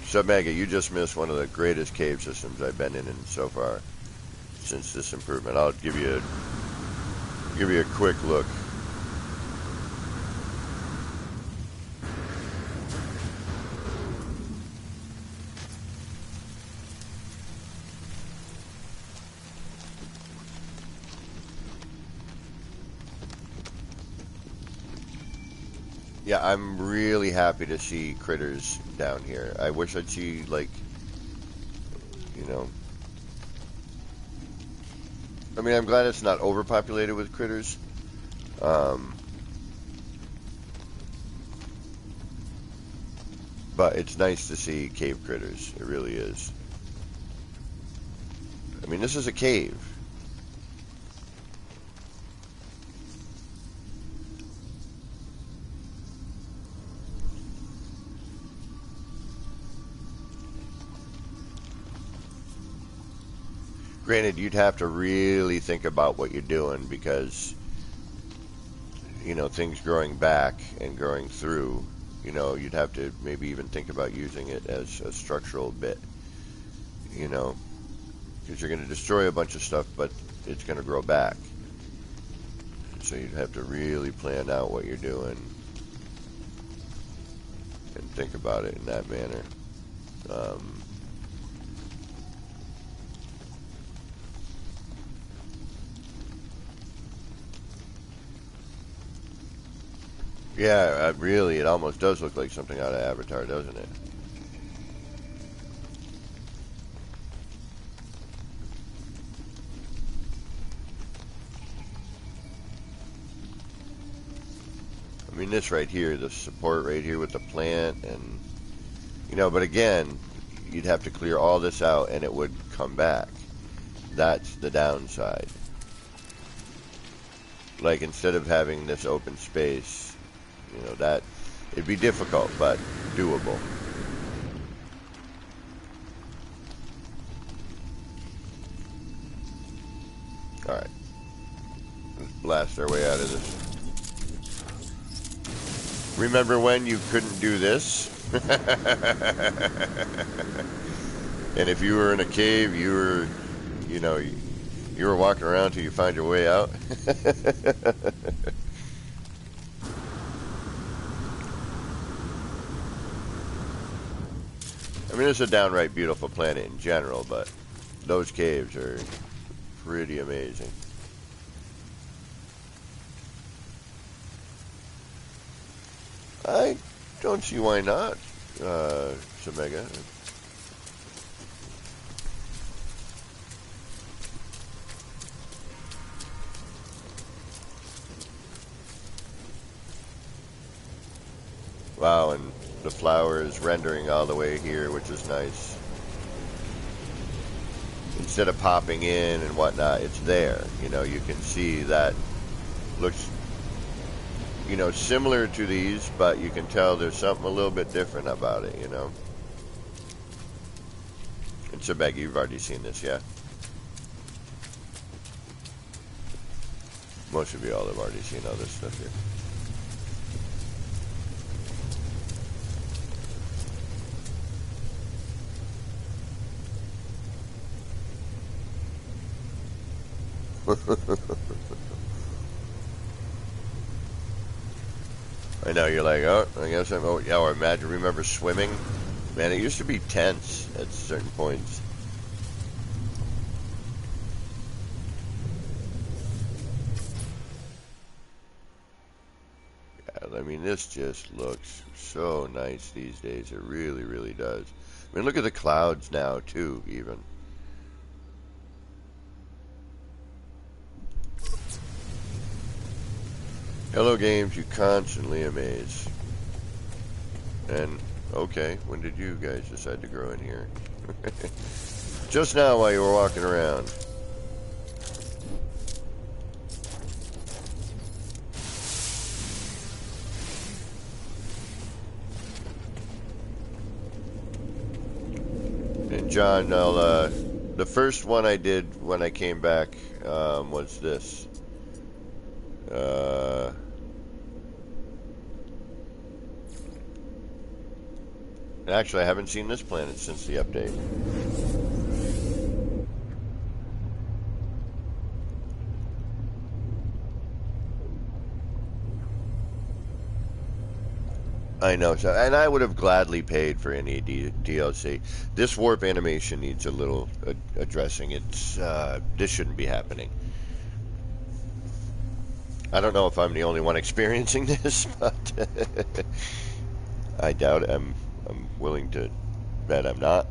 Submega, you just missed one of the greatest cave systems I've been in so far since this improvement. I'll give you a quick look. Yeah, I'm really happy to see critters down here. I wish I'd see, like, you know... I mean, I'm glad it's not overpopulated with critters. But it's nice to see cave critters. It really is. I mean, this is a cave. Granted, you'd have to really think about what you're doing because, you know, things growing back and growing through, you know, you'd have to maybe even think about using it as a structural bit, you know, because you're going to destroy a bunch of stuff, but it's going to grow back. So you'd have to really plan out what you're doing and think about it in that manner. Yeah, really, it almost does look like something out of Avatar, doesn't it? I mean, this right here, the support right here with the plant, and, you know, but again, you'd have to clear all this out and it would come back. That's the downside. Like, instead of having this open space, you know, that, it'd be difficult, but doable. Alright. Let's blast our way out of this. Remember when you couldn't do this? And if you were in a cave, you were, you know, you were walking around till you find your way out. I mean, it's a downright beautiful planet in general, but those caves are pretty amazing. I don't see why not, Samega. Wow, and the flower is rendering all the way here, which is nice. Instead of popping in and whatnot, it's there. You know, you can see that looks, you know, similar to these, but you can tell there's something a little bit different about it, you know. And Sebeg, you've already seen this, yeah? Most of you all have already seen all this stuff here. I know, you're like, oh, I guess I'm, oh, yeah, or imagine, remember swimming? Man, it used to be tense at certain points. Yeah, I mean, this just looks so nice these days. It really, really does. I mean, look at the clouds now, too, even. Hello, games, you constantly amaze. And, okay, when did you guys decide to grow in here? Just now while you were walking around. And John, the first one I did when I came back was this. Actually, I haven't seen this planet since the update. I know, so, and I would have gladly paid for any DLC. This warp animation needs a little addressing. It's this shouldn't be happening. I don't know if I'm the only one experiencing this, but I doubt it. I'm willing to bet I'm not.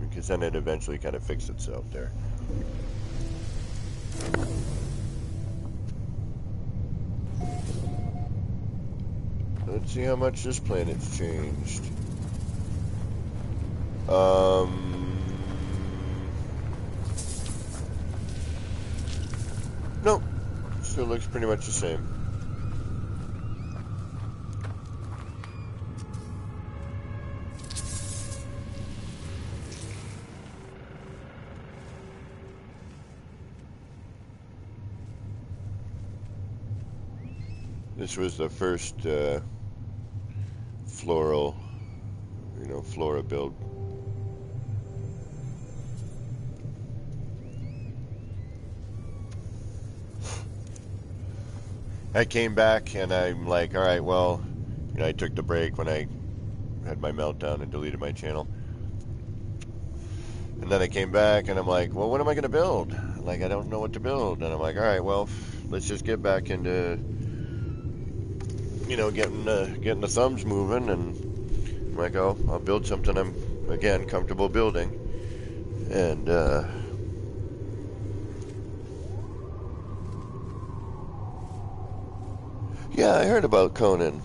Because then it eventually kind of fixed itself there. Let's see how much this planet's changed. Nope. Still looks pretty much the same. This was the first flora build. I came back and I'm like, all right, well, I took the break when I had my meltdown and deleted my channel. And then I came back and I'm like, well, what am I going to build? Like, I don't know what to build. And I'm like, all right, well, let's just get back into, getting the thumbs moving. And I'm like, oh, I'll build something I'm, again, comfortable building. And, yeah, I heard about Conan.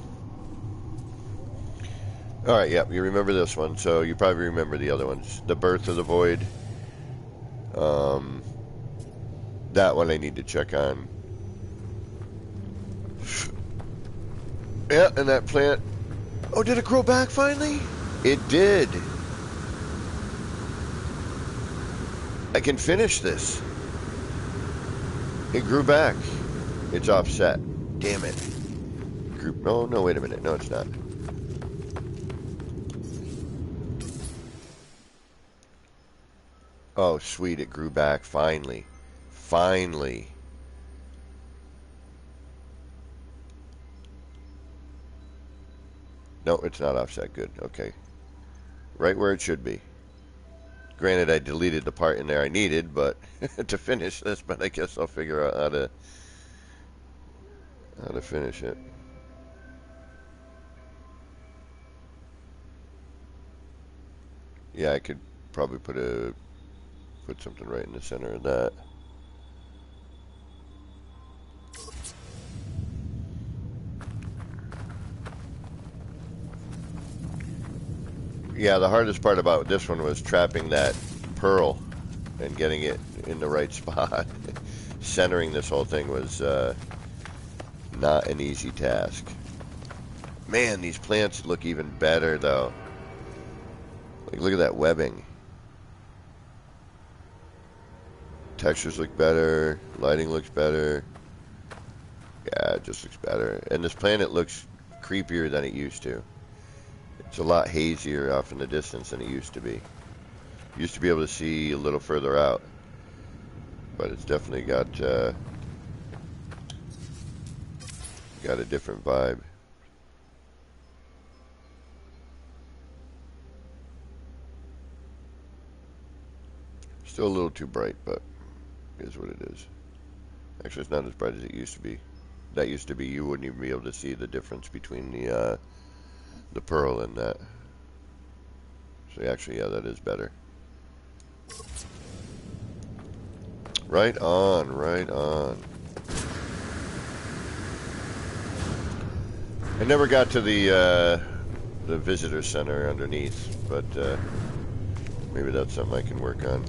Alright, yep, you remember this one, so you probably remember the other ones. The Birth of the Void. That one I need to check on. Yeah, and that plant... Oh, did it grow back finally? It did. I can finish this. It grew back. It's offset. Damn it. No, wait a minute. No, it's not. Oh, sweet. It grew back. Finally. Finally. No, it's not offset. Good. Okay. Right where it should be. Granted, I deleted the part in there I needed, but to finish this, but I guess I'll figure out how to finish it. Yeah, I could probably put something right in the center of that. Yeah, the hardest part about this one was trapping that pearl and getting it in the right spot. Centering this whole thing was not an easy task. Man, these plants look even better though. Like, look at that webbing. Textures look better. Lighting looks better. Yeah, it just looks better. And this planet looks creepier than it used to. It's a lot hazier off in the distance than it used to be. You used to be able to see a little further out. But it's definitely got a different vibe. Still a little too bright, but it is what it is. Actually, it's not as bright as it used to be. That used to be, you wouldn't even be able to see the difference between the pearl and that. So actually, yeah, that is better. Right on, right on. I never got to the visitor center underneath, but maybe that's something I can work on.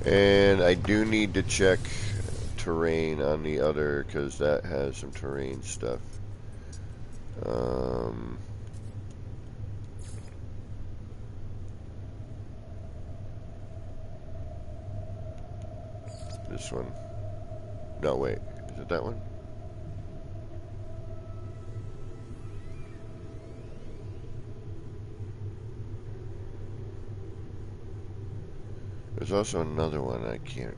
And I do need to check terrain on the other, because that has some terrain stuff. This one. No, wait. Is it that one? There's also another one I can't.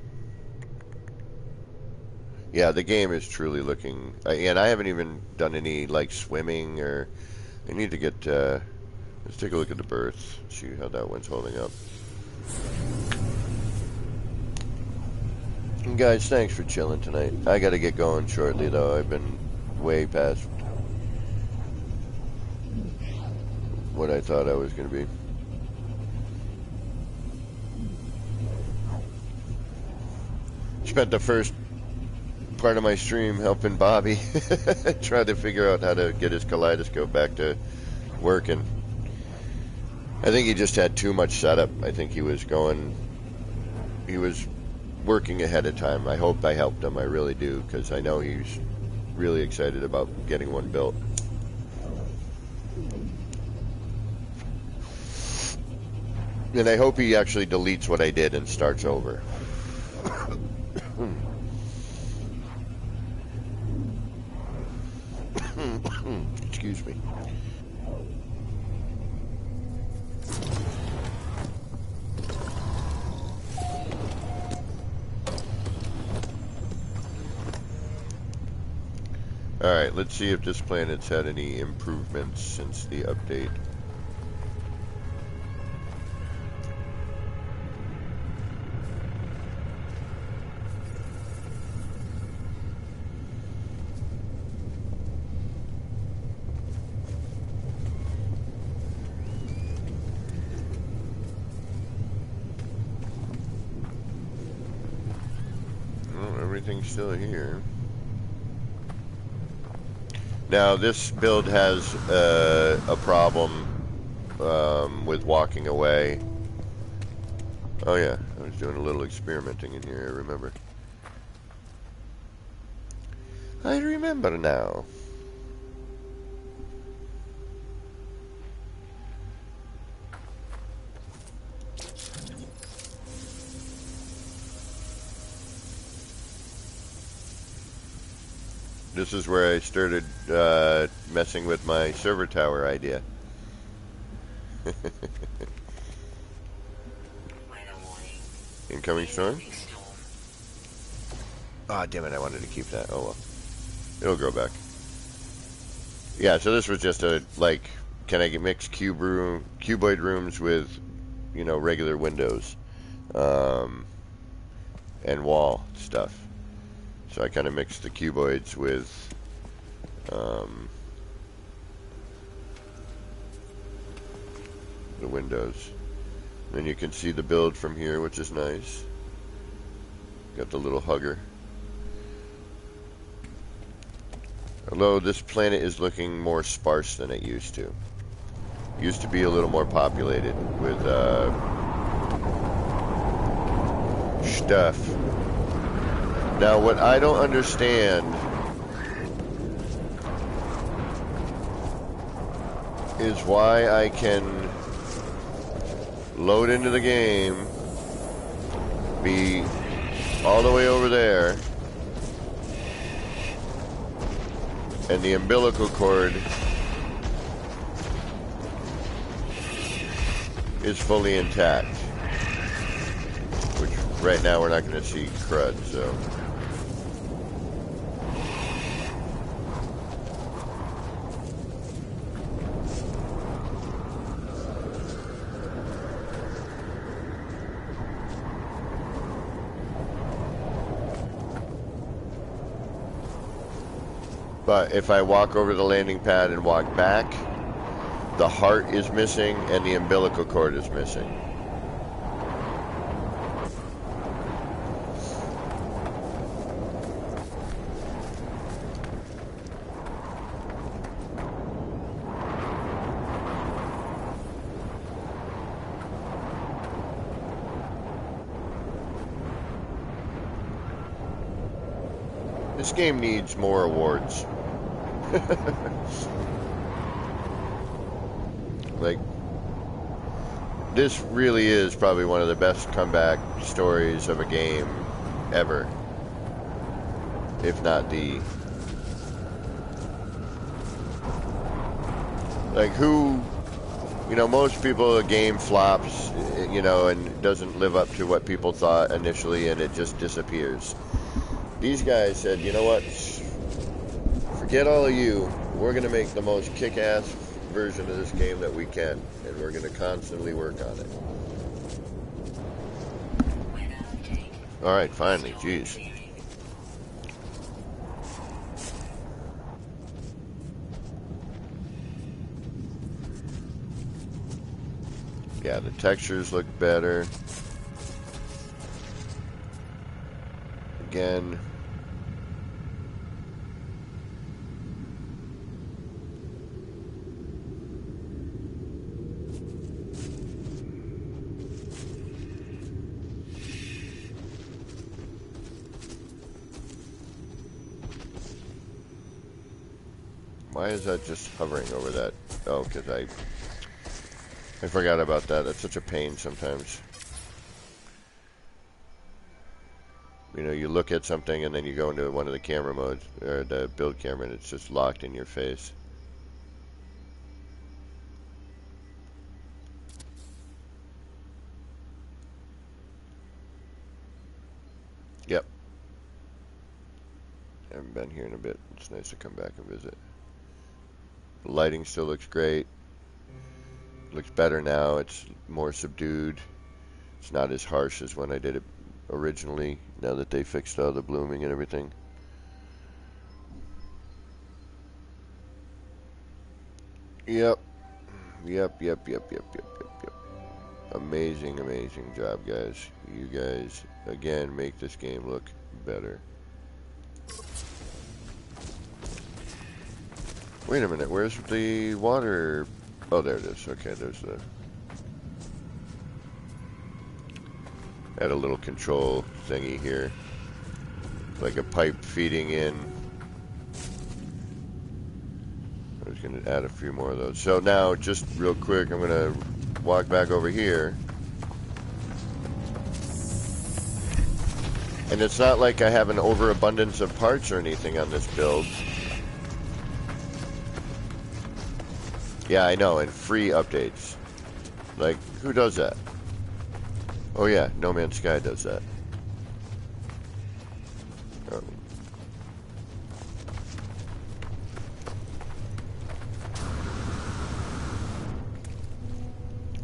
Yeah, the game is truly looking, and I haven't even done any like swimming or. I need to get. Let's take a look at the birth. See how that one's holding up. And guys, thanks for chilling tonight. I got to get going shortly though. I've been way past what I thought I was going to be. Spent the first part of my stream helping Bobby try to figure out how to get his kaleidoscope back to working. I think he just had too much setup. I think he was working ahead of time. I hope I helped him. I really do, because I know he's really excited about getting one built. And I hope he actually deletes what I did and starts over. Excuse me. Alright, let's see if this planet's had any improvements since the update. Well, everything's still here. Now, this build has a problem with walking away. Oh yeah, I was doing a little experimenting in here, I remember. I remember now. This is where I started messing with my server tower idea. Incoming storm? Ah, damn it, I wanted to keep that. Oh well. It'll grow back. Yeah, so this was just a, like, can I mix cuboid rooms with, you know, regular windows, and wall stuff. So I kind of mixed the cuboids with the windows. And you can see the build from here, which is nice. Got the little hugger. Although this planet is looking more sparse than it used to. It used to be a little more populated with stuff. Now, what I don't understand is why I can load into the game, be all the way over there, and the umbilical cord is fully intact. Which, right now, we're not going to see crud, so... But if I walk over the landing pad and walk back, the heart is missing and the umbilical cord is missing. This game needs more awards. Like, this really is probably one of the best comeback stories of a game ever. If not the... Like, who... You know, most people, a game flops, you know, and doesn't live up to what people thought initially, and it just disappears. These guys said, you know what, forget all of you, we're going to make the most kick-ass version of this game that we can, and we're going to constantly work on it. Alright, finally, jeez. Yeah, the textures look better. Again, Why is that just hovering over that? Oh, because I forgot about that. That's such a pain sometimes. You know, you look at something and then you go into one of the camera modes, or the build camera, and it's just locked in your face. Yep. Haven't been here in a bit. It's nice to come back and visit. The lighting still looks great. Looks better now. It's more subdued. It's not as harsh as when I did it originally, now that they fixed all the blooming and everything. Yep. Amazing, amazing job, guys. You guys, again, make this game look better. Wait a minute, where's the water? Oh, there it is. Okay, there's the... Add a little control thingy here. Like a pipe feeding in. I was going to add a few more of those. So now, just real quick, I'm going to walk back over here. And it's not like I have an overabundance of parts or anything on this build. Yeah, I know, and free updates. Like, who does that? Oh yeah, No Man's Sky does that. Oh.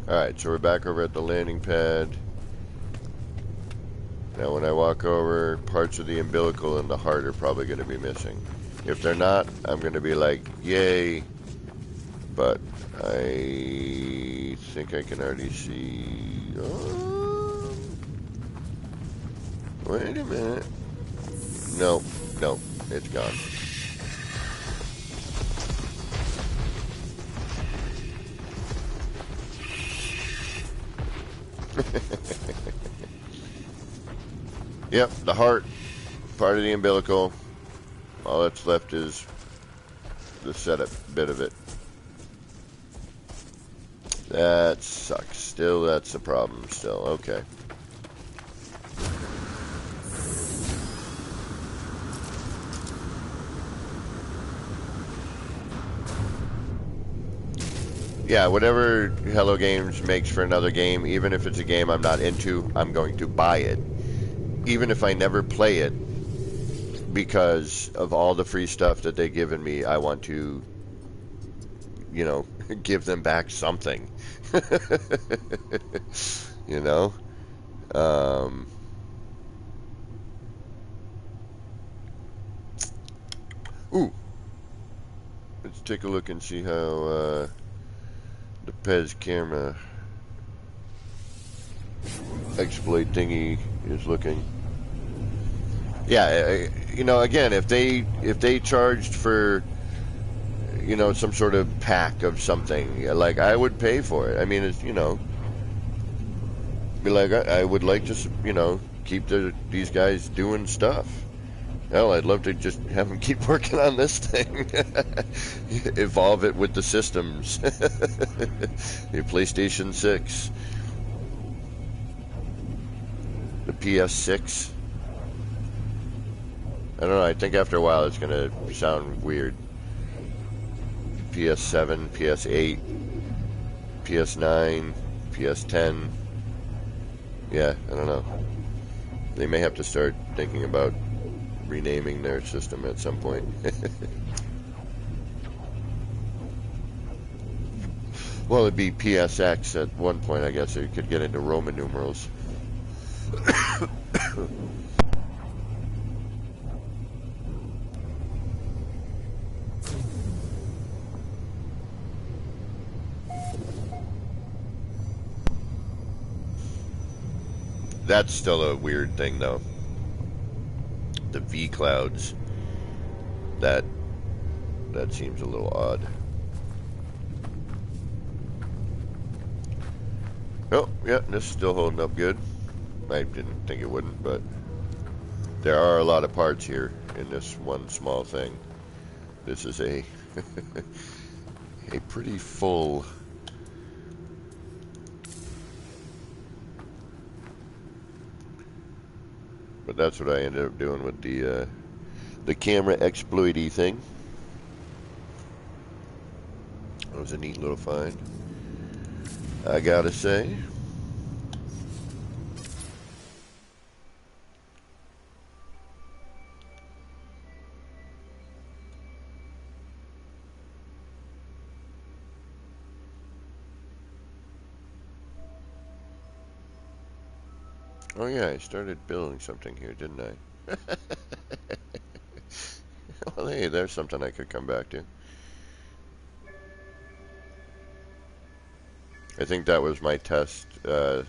Alright, so we're back over at the landing pad. Now when I walk over, parts of the umbilical and the heart are probably going to be missing. If they're not, I'm going to be like, yay. But I think I can already see... wait a minute. Nope, it's gone. Yep, the heart, part of the umbilical. All that's left is the setup bit of it. That sucks. Still, that's a problem still. Okay. Yeah, whatever Hello Games makes for another game, even if it's a game I'm not into, I'm going to buy it. Even if I never play it, because of all the free stuff that they've given me, I want to, you know, give them back something. You know? Ooh. Let's take a look and see how the Pez camera exploit thingy is looking. Yeah, you know, again, if they charged for, you know, some sort of pack of something, like, I would pay for it. I mean, it's, you know, be like, I would like to, you know, keep these guys doing stuff. Hell, I'd love to just have them keep working on this thing. Evolve it with the systems. The PlayStation 6. The PS6. I don't know, I think after a while it's going to sound weird. PS7, PS8, PS9, PS10. Yeah, I don't know. They may have to start thinking about renaming their system at some point. Well, it'd be PSX at one point, I guess, so you could get into Roman numerals. That's still a weird thing, though. The V clouds. That seems a little odd. Oh, yeah, this is still holding up good. I didn't think it wouldn't, but there are a lot of parts here in this one small thing. This is a A pretty full. But that's what I ended up doing with the camera exploity thing. That was a neat little find, I gotta say. Oh yeah, I started building something here, didn't I? Well, hey, there's something I could come back to. I think that was my test. That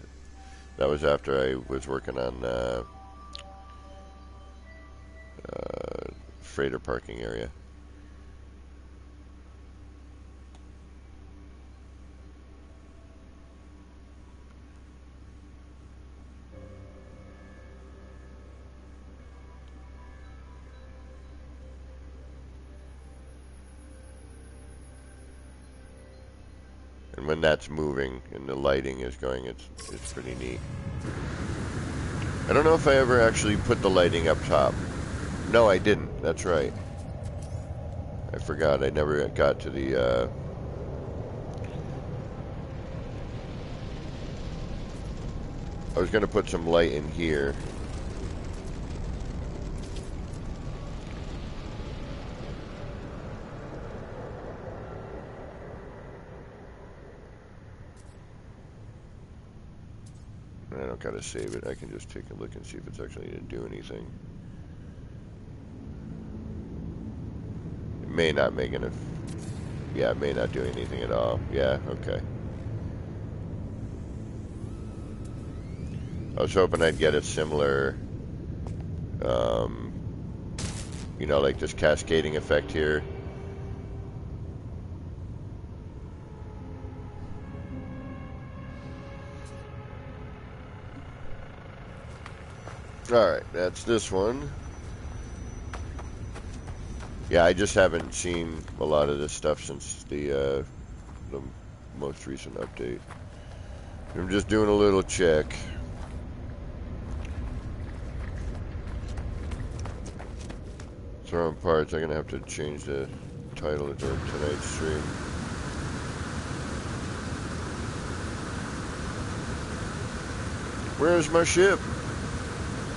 was after I was working on freighter parking area. And when that's moving and the lighting is going, it's pretty neat. I don't know if I ever actually put the lighting up top. No, I didn't. That's right. I forgot. I never got to the. I was going to put some light in here. I don't gotta save it. I can just take a look and see if it's actually gonna do anything. It may not make it. Yeah, it may not do anything at all. Yeah, okay. I was hoping I'd get a similar, you know, like this cascading effect here. Alright, that's this one. Yeah, I just haven't seen a lot of this stuff since the most recent update. I'm just doing a little check. Throwing parts, I'm gonna have to change the title of tonight's stream. Where's my ship?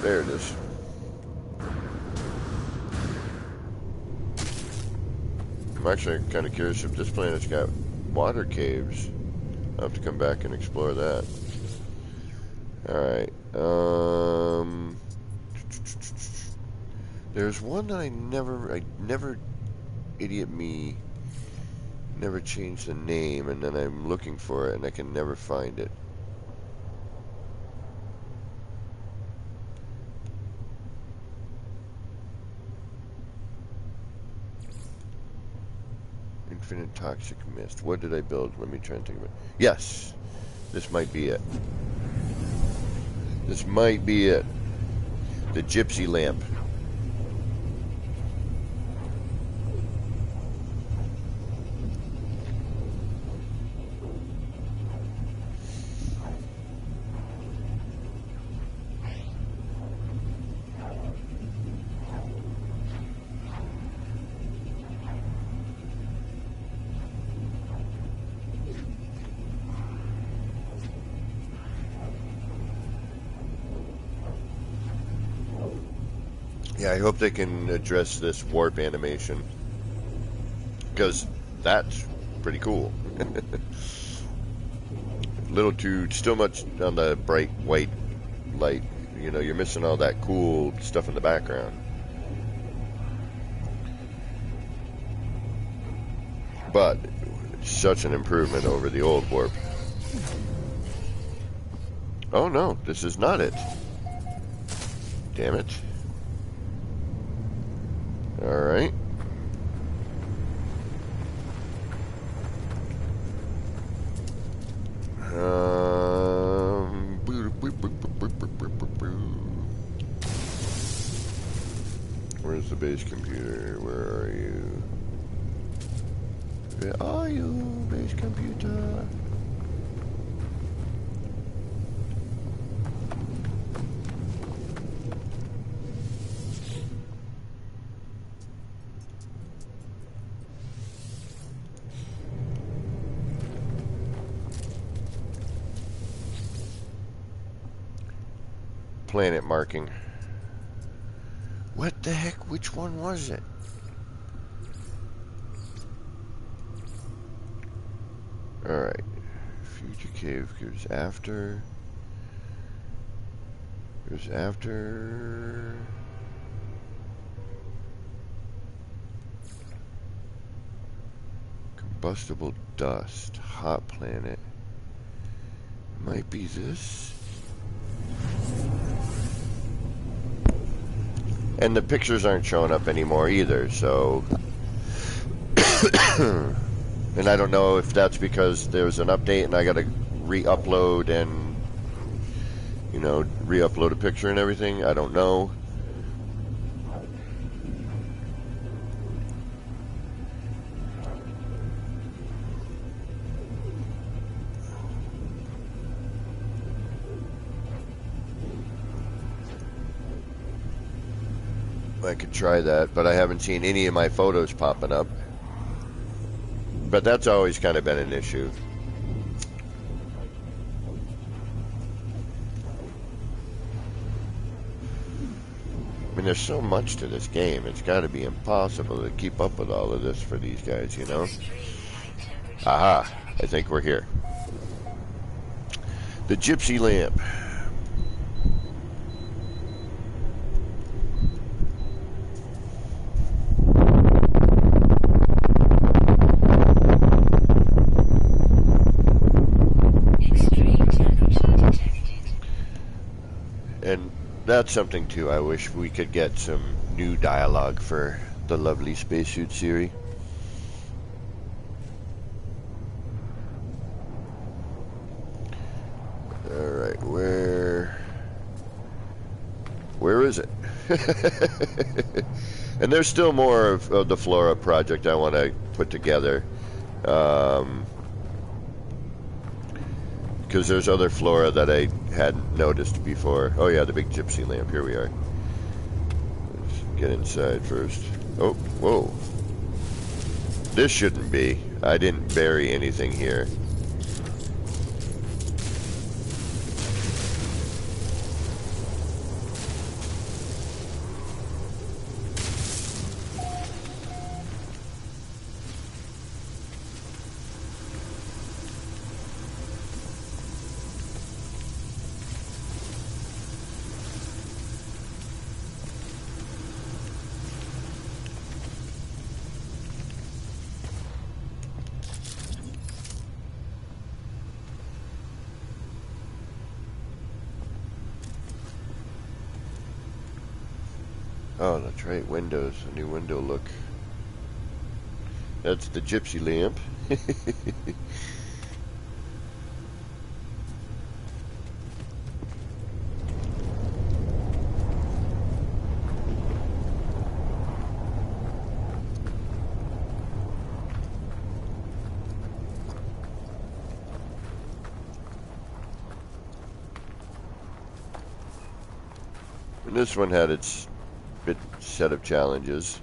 There it is. I'm actually kind of curious if this planet's got water caves. I'll have to come back and explore that. Alright. There's one that I never, idiot me, never changed the name, and then I'm looking for it and I can never find it. Infinite toxic mist. What did I build? Let me try and think of it. Yes! This might be it. This might be it. The gypsy lamp. Yeah, I hope they can address this warp animation, because that's pretty cool. Little too, still much on the bright white light. You know, you're missing all that cool stuff in the background. But such an improvement over the old warp. Oh no, this is not it. Damn it. Alright. Where's the base computer? Where are you? Where are you, base computer? Planet marking. What the heck? Which one was it? Alright. Future cave goes after. Goes after. Combustible dust. Hot planet. Might be this. And the pictures aren't showing up anymore either, so. And I don't know if that's because there's an update and I gotta re-upload and, you know, re-upload a picture and everything. I don't know. I could try that, but I haven't seen any of my photos popping up. But that's always kind of been an issue. I mean, there's so much to this game. It's got to be impossible to keep up with all of this for these guys, you know? Aha! I think we're here. The gypsy lamp. And that's something too. I wish we could get some new dialogue for the lovely spacesuit series. Alright, where is it? And there's still more of the Flora project I want to put together. Because there's other flora that I hadn't noticed before. Oh yeah, the big gypsy lamp. Here we are. Let's get inside first. Oh, whoa. This shouldn't be. I didn't bury anything here. Oh, that's right, windows, a new window look. That's the gypsy lamp. And this one had its set of challenges.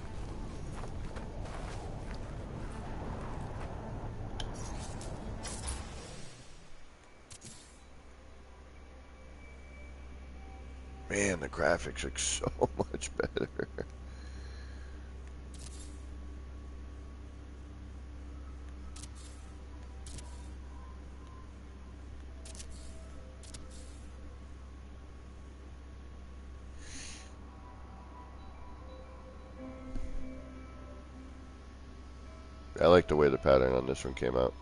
Man, the graphics look so much better. I like the way the pattern on this one came out.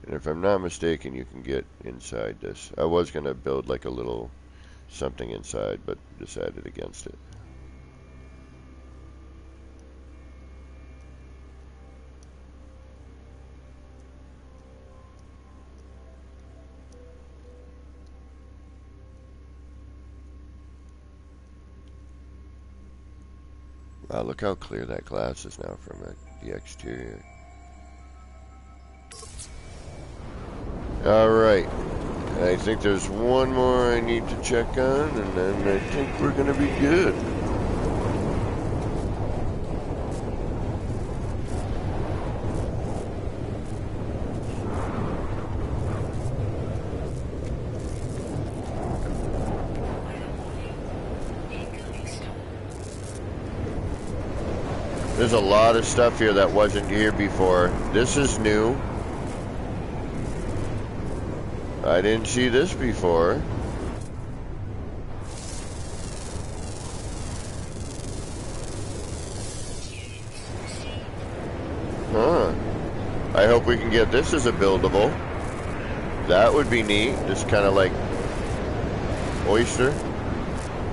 And if I'm not mistaken, you can get inside this. I was going to build like a little something inside, but decided against it. Wow, look how clear that glass is now from the exterior. Alright. I think there's one more I need to check on, and then I think we're gonna be good. There's a lot of stuff here that wasn't here before. This is new. I didn't see this before. Huh. I hope we can get this as a buildable. That would be neat. Just kind of like oyster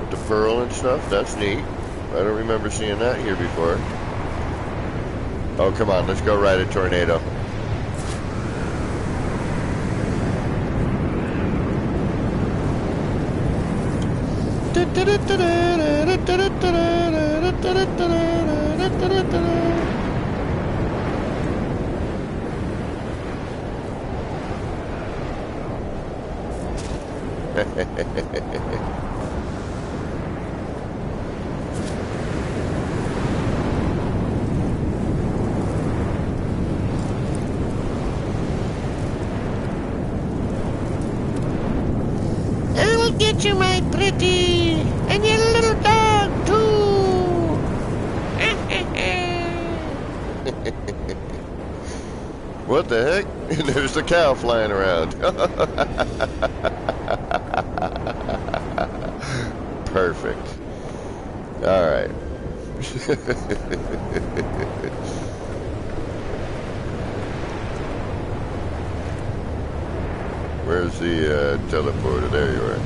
with the pearl and stuff. That's neat. I don't remember seeing that here before. Oh, come on. Let's go ride a tornado. I'll get you, my pretty, and your little dog, too. What the heck? There's the cow flying around. Perfect. All right. Where's the teleporter? There you are.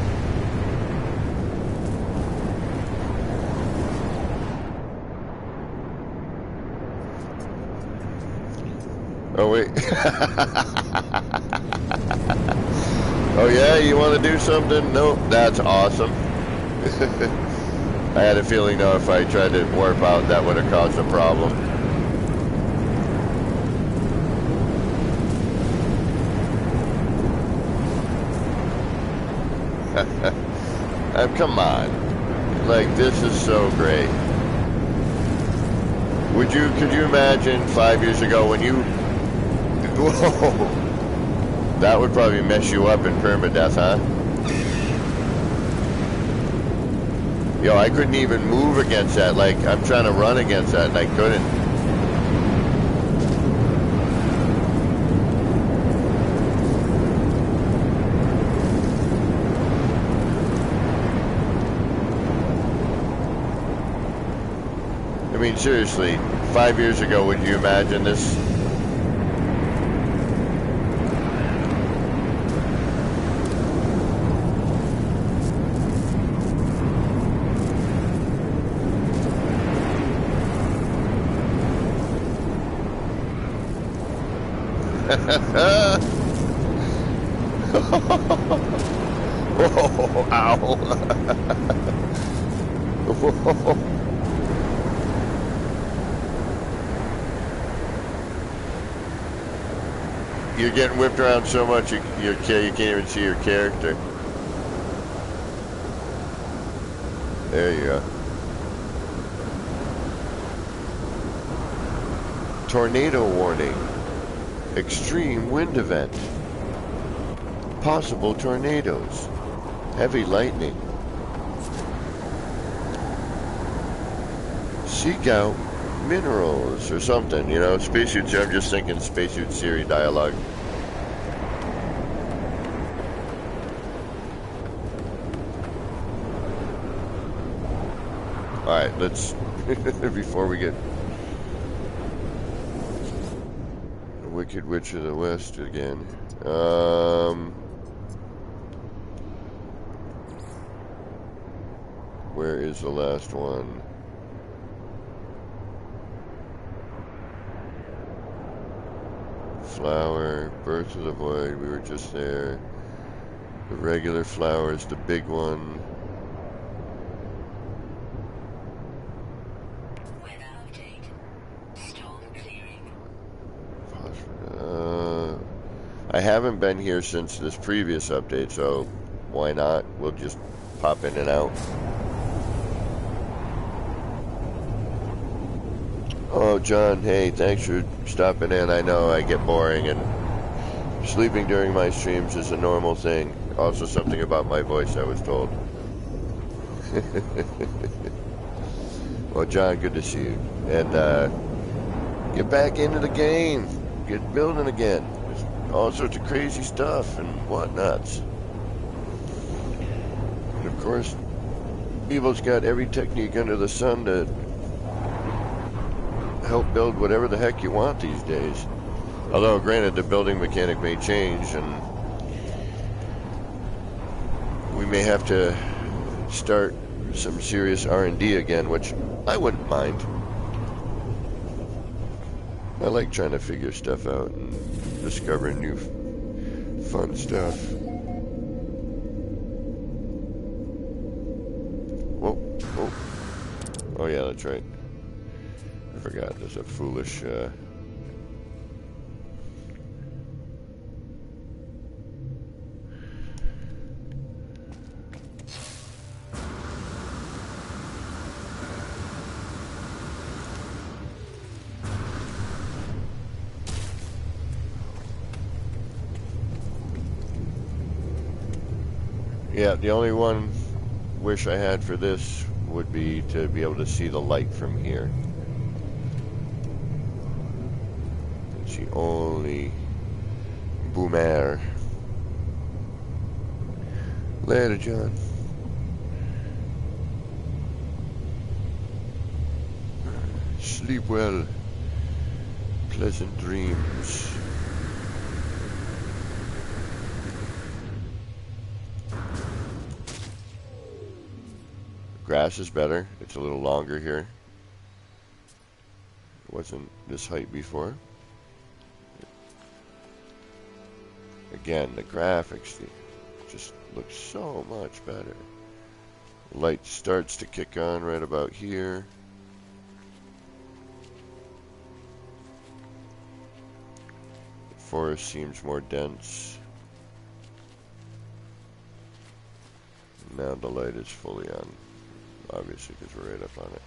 Oh, wait. Oh, yeah? You want to do something? Nope. That's awesome. I had a feeling, though, if I tried to warp out, that would have caused a problem. Come on. Like, this is so great. Could you imagine 5 years ago when you... Whoa! That would probably mess you up in permadeath, huh? Yo, I couldn't even move against that. Like, I'm trying to run against that, and I couldn't. I mean, seriously, 5 years ago, would you imagine this? Whoa, ow. Whoa. You're getting whipped around so much you can't even see your character. There you go. Tornado warning. Extreme wind event. Possible tornadoes. Heavy lightning. Seek out minerals or something, you know, spacesuits. I'm just thinking spacesuit Siri dialogue. Alright, let's before we get the Wicked Witch of the West again. Where is the last one? Flower, Birth of the Void, we were just there. The regular flower is the big one. Welcome I haven't been here since this previous update, so why not? We'll just pop in and out. Oh, John, hey, thanks for stopping in. I know I get boring, and sleeping during my streams is a normal thing. Also something about my voice, I was told. Well, John, good to see you. And get back into the game. Get building again. There's all sorts of crazy stuff and whatnots. And of course, Evo's got every technique under the sun to help build whatever the heck you want these days. Although, granted, the building mechanic may change, and we may have to start some serious R&D again, which I wouldn't mind. I like trying to figure stuff out and discovering new fun stuff. Whoa, whoa. Oh yeah, that's right. I forgot, there's a foolish... Yeah, the only one wish I had for this would be to be able to see the light from here. It's the only boomer. Later, John. Sleep well. Pleasant dreams. Grass is better. It's a little longer here. It wasn't this height before. Again, the graphics just look so much better. Light starts to kick on right about here. The forest seems more dense. Now the light is fully on. Obviously, because we're right up on it.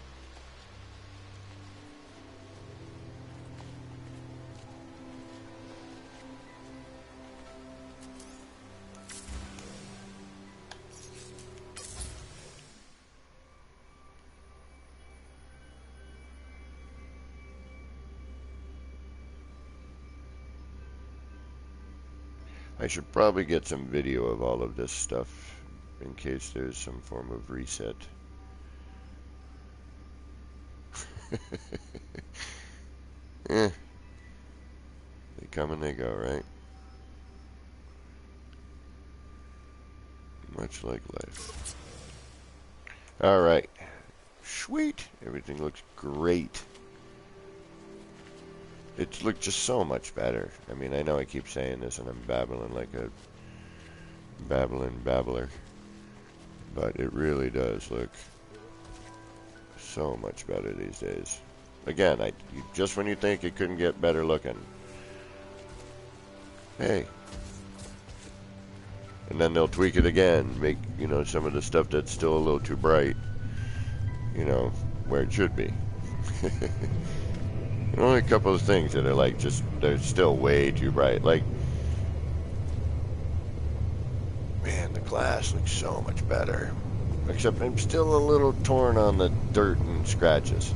I should probably get some video of all of this stuff in case there's some form of reset. Eh. They come and they go, right? Much like life. Alright. Sweet. Everything looks great. It looked just so much better. I mean, I know I keep saying this and I'm babbling like a babbler. But it really does look so much better these days. Again, just when you think it couldn't get better looking, hey, and then they'll tweak it again, make, you know, some of the stuff that's still a little too bright, you know, where it should be. Only a couple of things that are like just, they're still way too bright. Like, man, the glass looks so much better. Except I'm still a little torn on the dirt and scratches.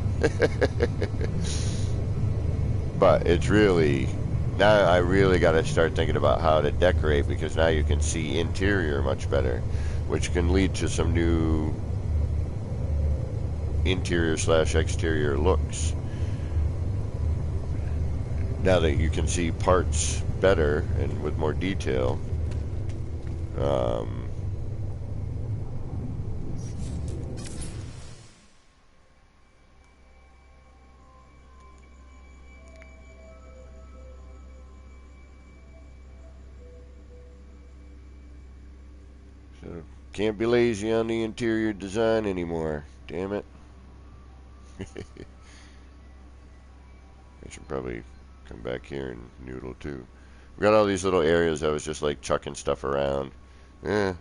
But it's really, now I really got to start thinking about how to decorate, because now you can see interior much better, which can lead to some new interior / exterior looks. Now that you can see parts better and with more detail, so can't be lazy on the interior design anymore. Damn it. I should probably come back here and noodle too. We got all these little areas that was just like chucking stuff around. Eh.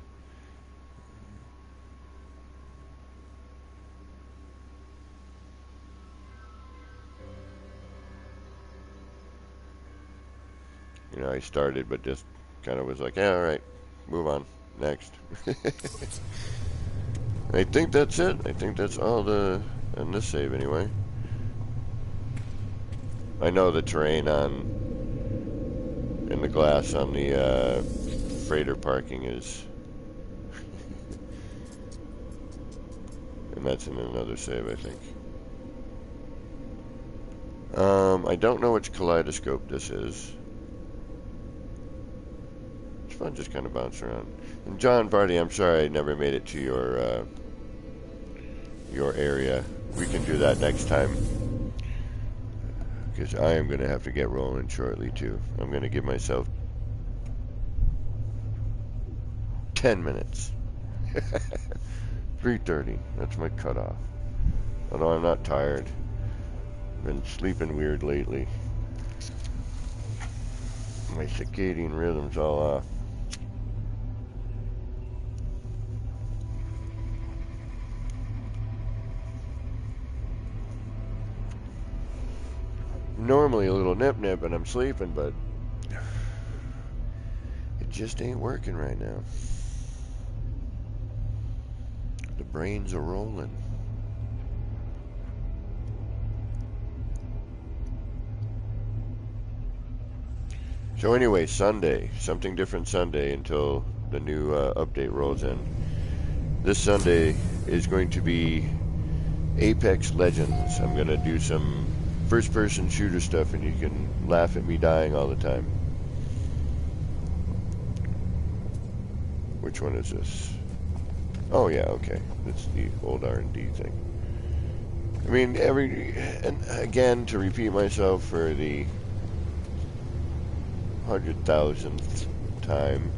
You know, I started, but just kind of was like, yeah, all right, move on, next. I think that's it. I think that's all the in this save anyway. I know the terrain on in the glass on the freighter parking is, and that's in another save, I think. I don't know which kaleidoscope this is. It's fun just kind of bounce around. And John Vardy, I'm sorry I never made it to your area. We can do that next time, because I am going to have to get rolling shortly too. I'm going to give myself 10 minutes. 3:30. That's my cutoff. Although I'm not tired. Been sleeping weird lately. My circadian rhythm's all off. Normally a little nip and I'm sleeping, but it just ain't working right now. The brains are rolling. So anyway, Sunday, something different Sunday until the new update rolls in. This Sunday is going to be Apex Legends. I'm going to do some first-person shooter stuff, and you can laugh at me dying all the time. Which one is this? Oh yeah, okay. It's the old R&D thing. I mean, and again, to repeat myself for the 100,000th time,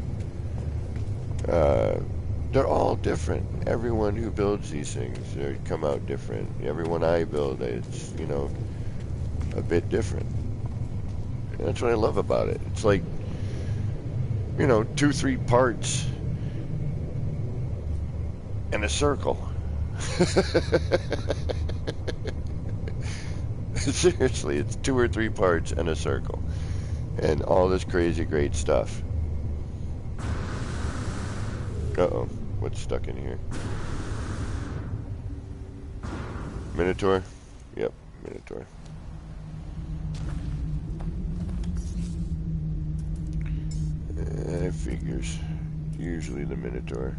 they're all different. Everyone who builds these things, they come out different. Everyone I build, it's, you know, a bit different. And that's what I love about it. It's like, you know, 2-3 parts in a circle. Seriously, it's 2 or 3 parts in a circle. And all this crazy great stuff. Uh-oh. What's stuck in here? Minotaur? Yep, Minotaur. Figures. Usually the Minotaur.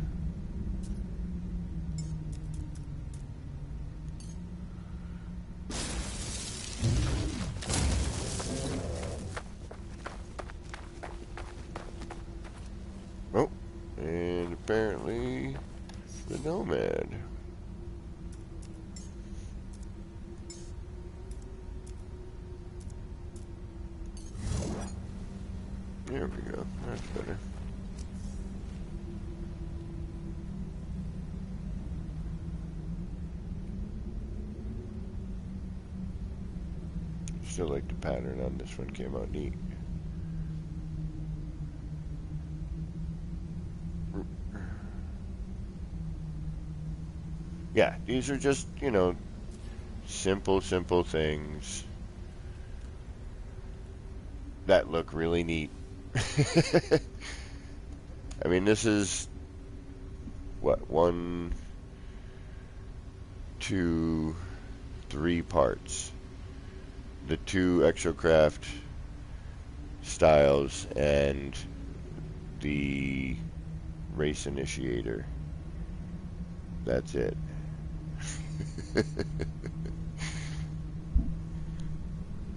Oh, and apparently the Nomad. There we go. That's better. Still like the pattern on this one, came out neat. Yeah, these are just, you know, simple things that look really neat. I mean, this is what, 1, 2, 3 parts. The 2 Exocraft styles and the race initiator. That's it.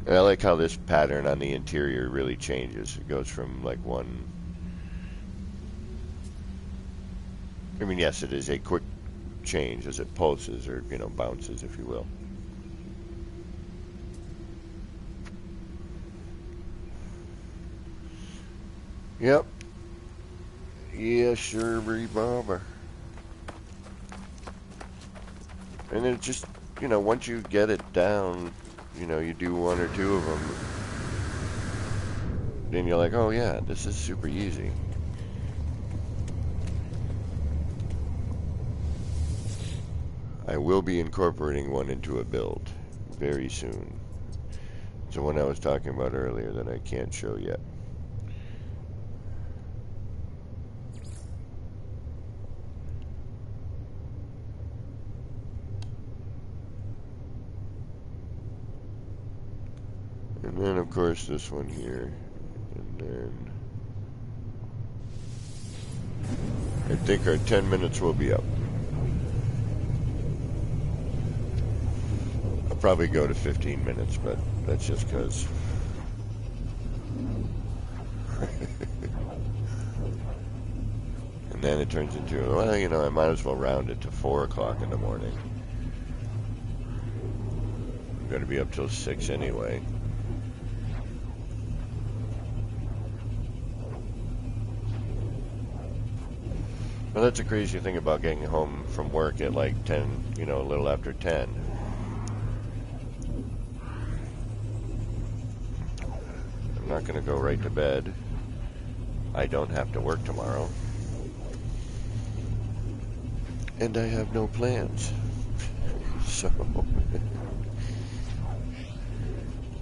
And I like how this pattern on the interior really changes. It goes from like one... I mean, yes, it is a quick change as it pulses or, you know, bounces, if you will. Yep. Yeah, sure, Bobber. And it just, you know, once you get it down, you know, you do 1 or 2 of them, then you're like, oh yeah, this is super easy. I will be incorporating one into a build very soon. It's the one I was talking about earlier that I can't show yet. And then of course this one here. And then I think our 10 minutes will be up. I'll probably go to 15 minutes, but that's just because. And then it turns into, well, you know, I might as well round it to 4 o'clock in the morning. I'm going to be up till 6 anyway. Well, that's a crazy thing about getting home from work at like 10, you know, a little after 10. I'm not going to go right to bed. I don't have to work tomorrow. And I have no plans. So,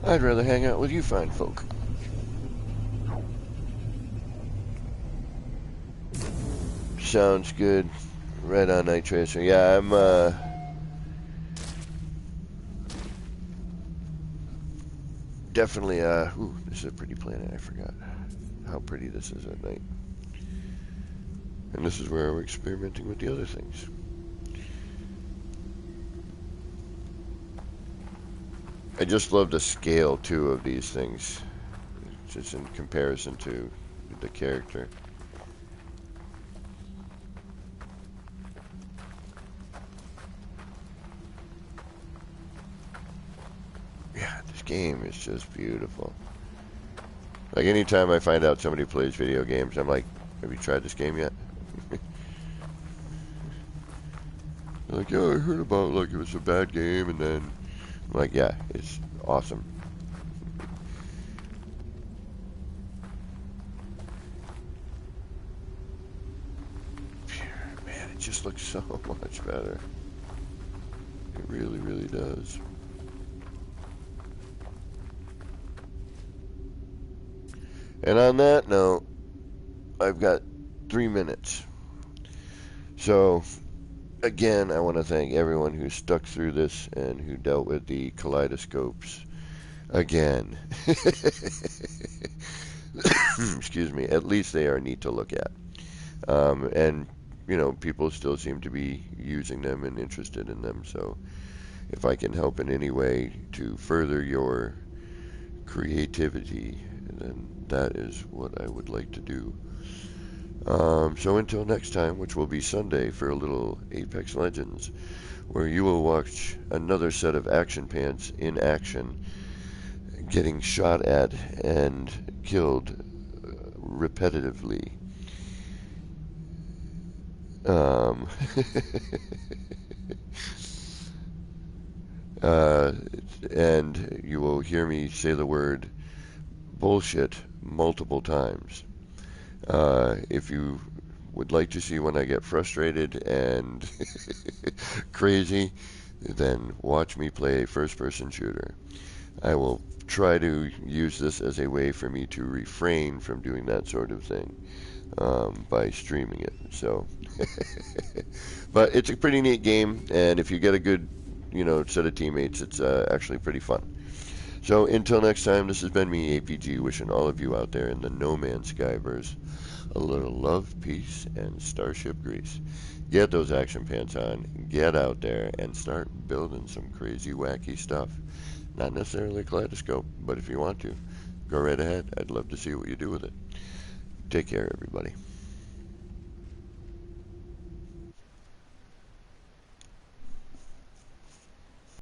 I'd rather hang out with you fine folk. Sounds good. Right on, Night Tracer. Yeah, I'm, definitely, ooh, this is a pretty planet. I forgot how pretty this is at night. And this is where we're experimenting with the other things. I just love the scale, too, of these things. Just in comparison to the character. Yeah, this game is just beautiful. Like, anytime I find out somebody plays video games, I'm like, have you tried this game yet? They're like, yeah, I heard about it, like it was a bad game, and then I'm like, yeah, it's awesome. Man, it just looks so much better. It really, really does. And on that note, I've got 3 minutes. So, again, I want to thank everyone who stuck through this and who dealt with the kaleidoscopes again. Excuse me. At least they are neat to look at. And, you know, people still seem to be using them and interested in them. So if I can help in any way to further your creativity, then that is what I would like to do. So until next time, which will be Sunday for a little Apex Legends, where you will watch another set of action pants in action, getting shot at and killed repetitively. And you will hear me say the word bullshit multiple times. If you would like to see when I get frustrated and crazy, then watch me play a first-person shooter. I will try to use this as a way for me to refrain from doing that sort of thing by streaming it. So, but it's a pretty neat game, and if you get a good, you know, set of teammates, it's actually pretty fun. So until next time, this has been me, APG, wishing all of you out there in the No Man's Skyverse a little love, peace, and starship grease. Get those action pants on, get out there, and start building some crazy, wacky stuff. Not necessarily a kaleidoscope, but if you want to, go right ahead. I'd love to see what you do with it. Take care, everybody.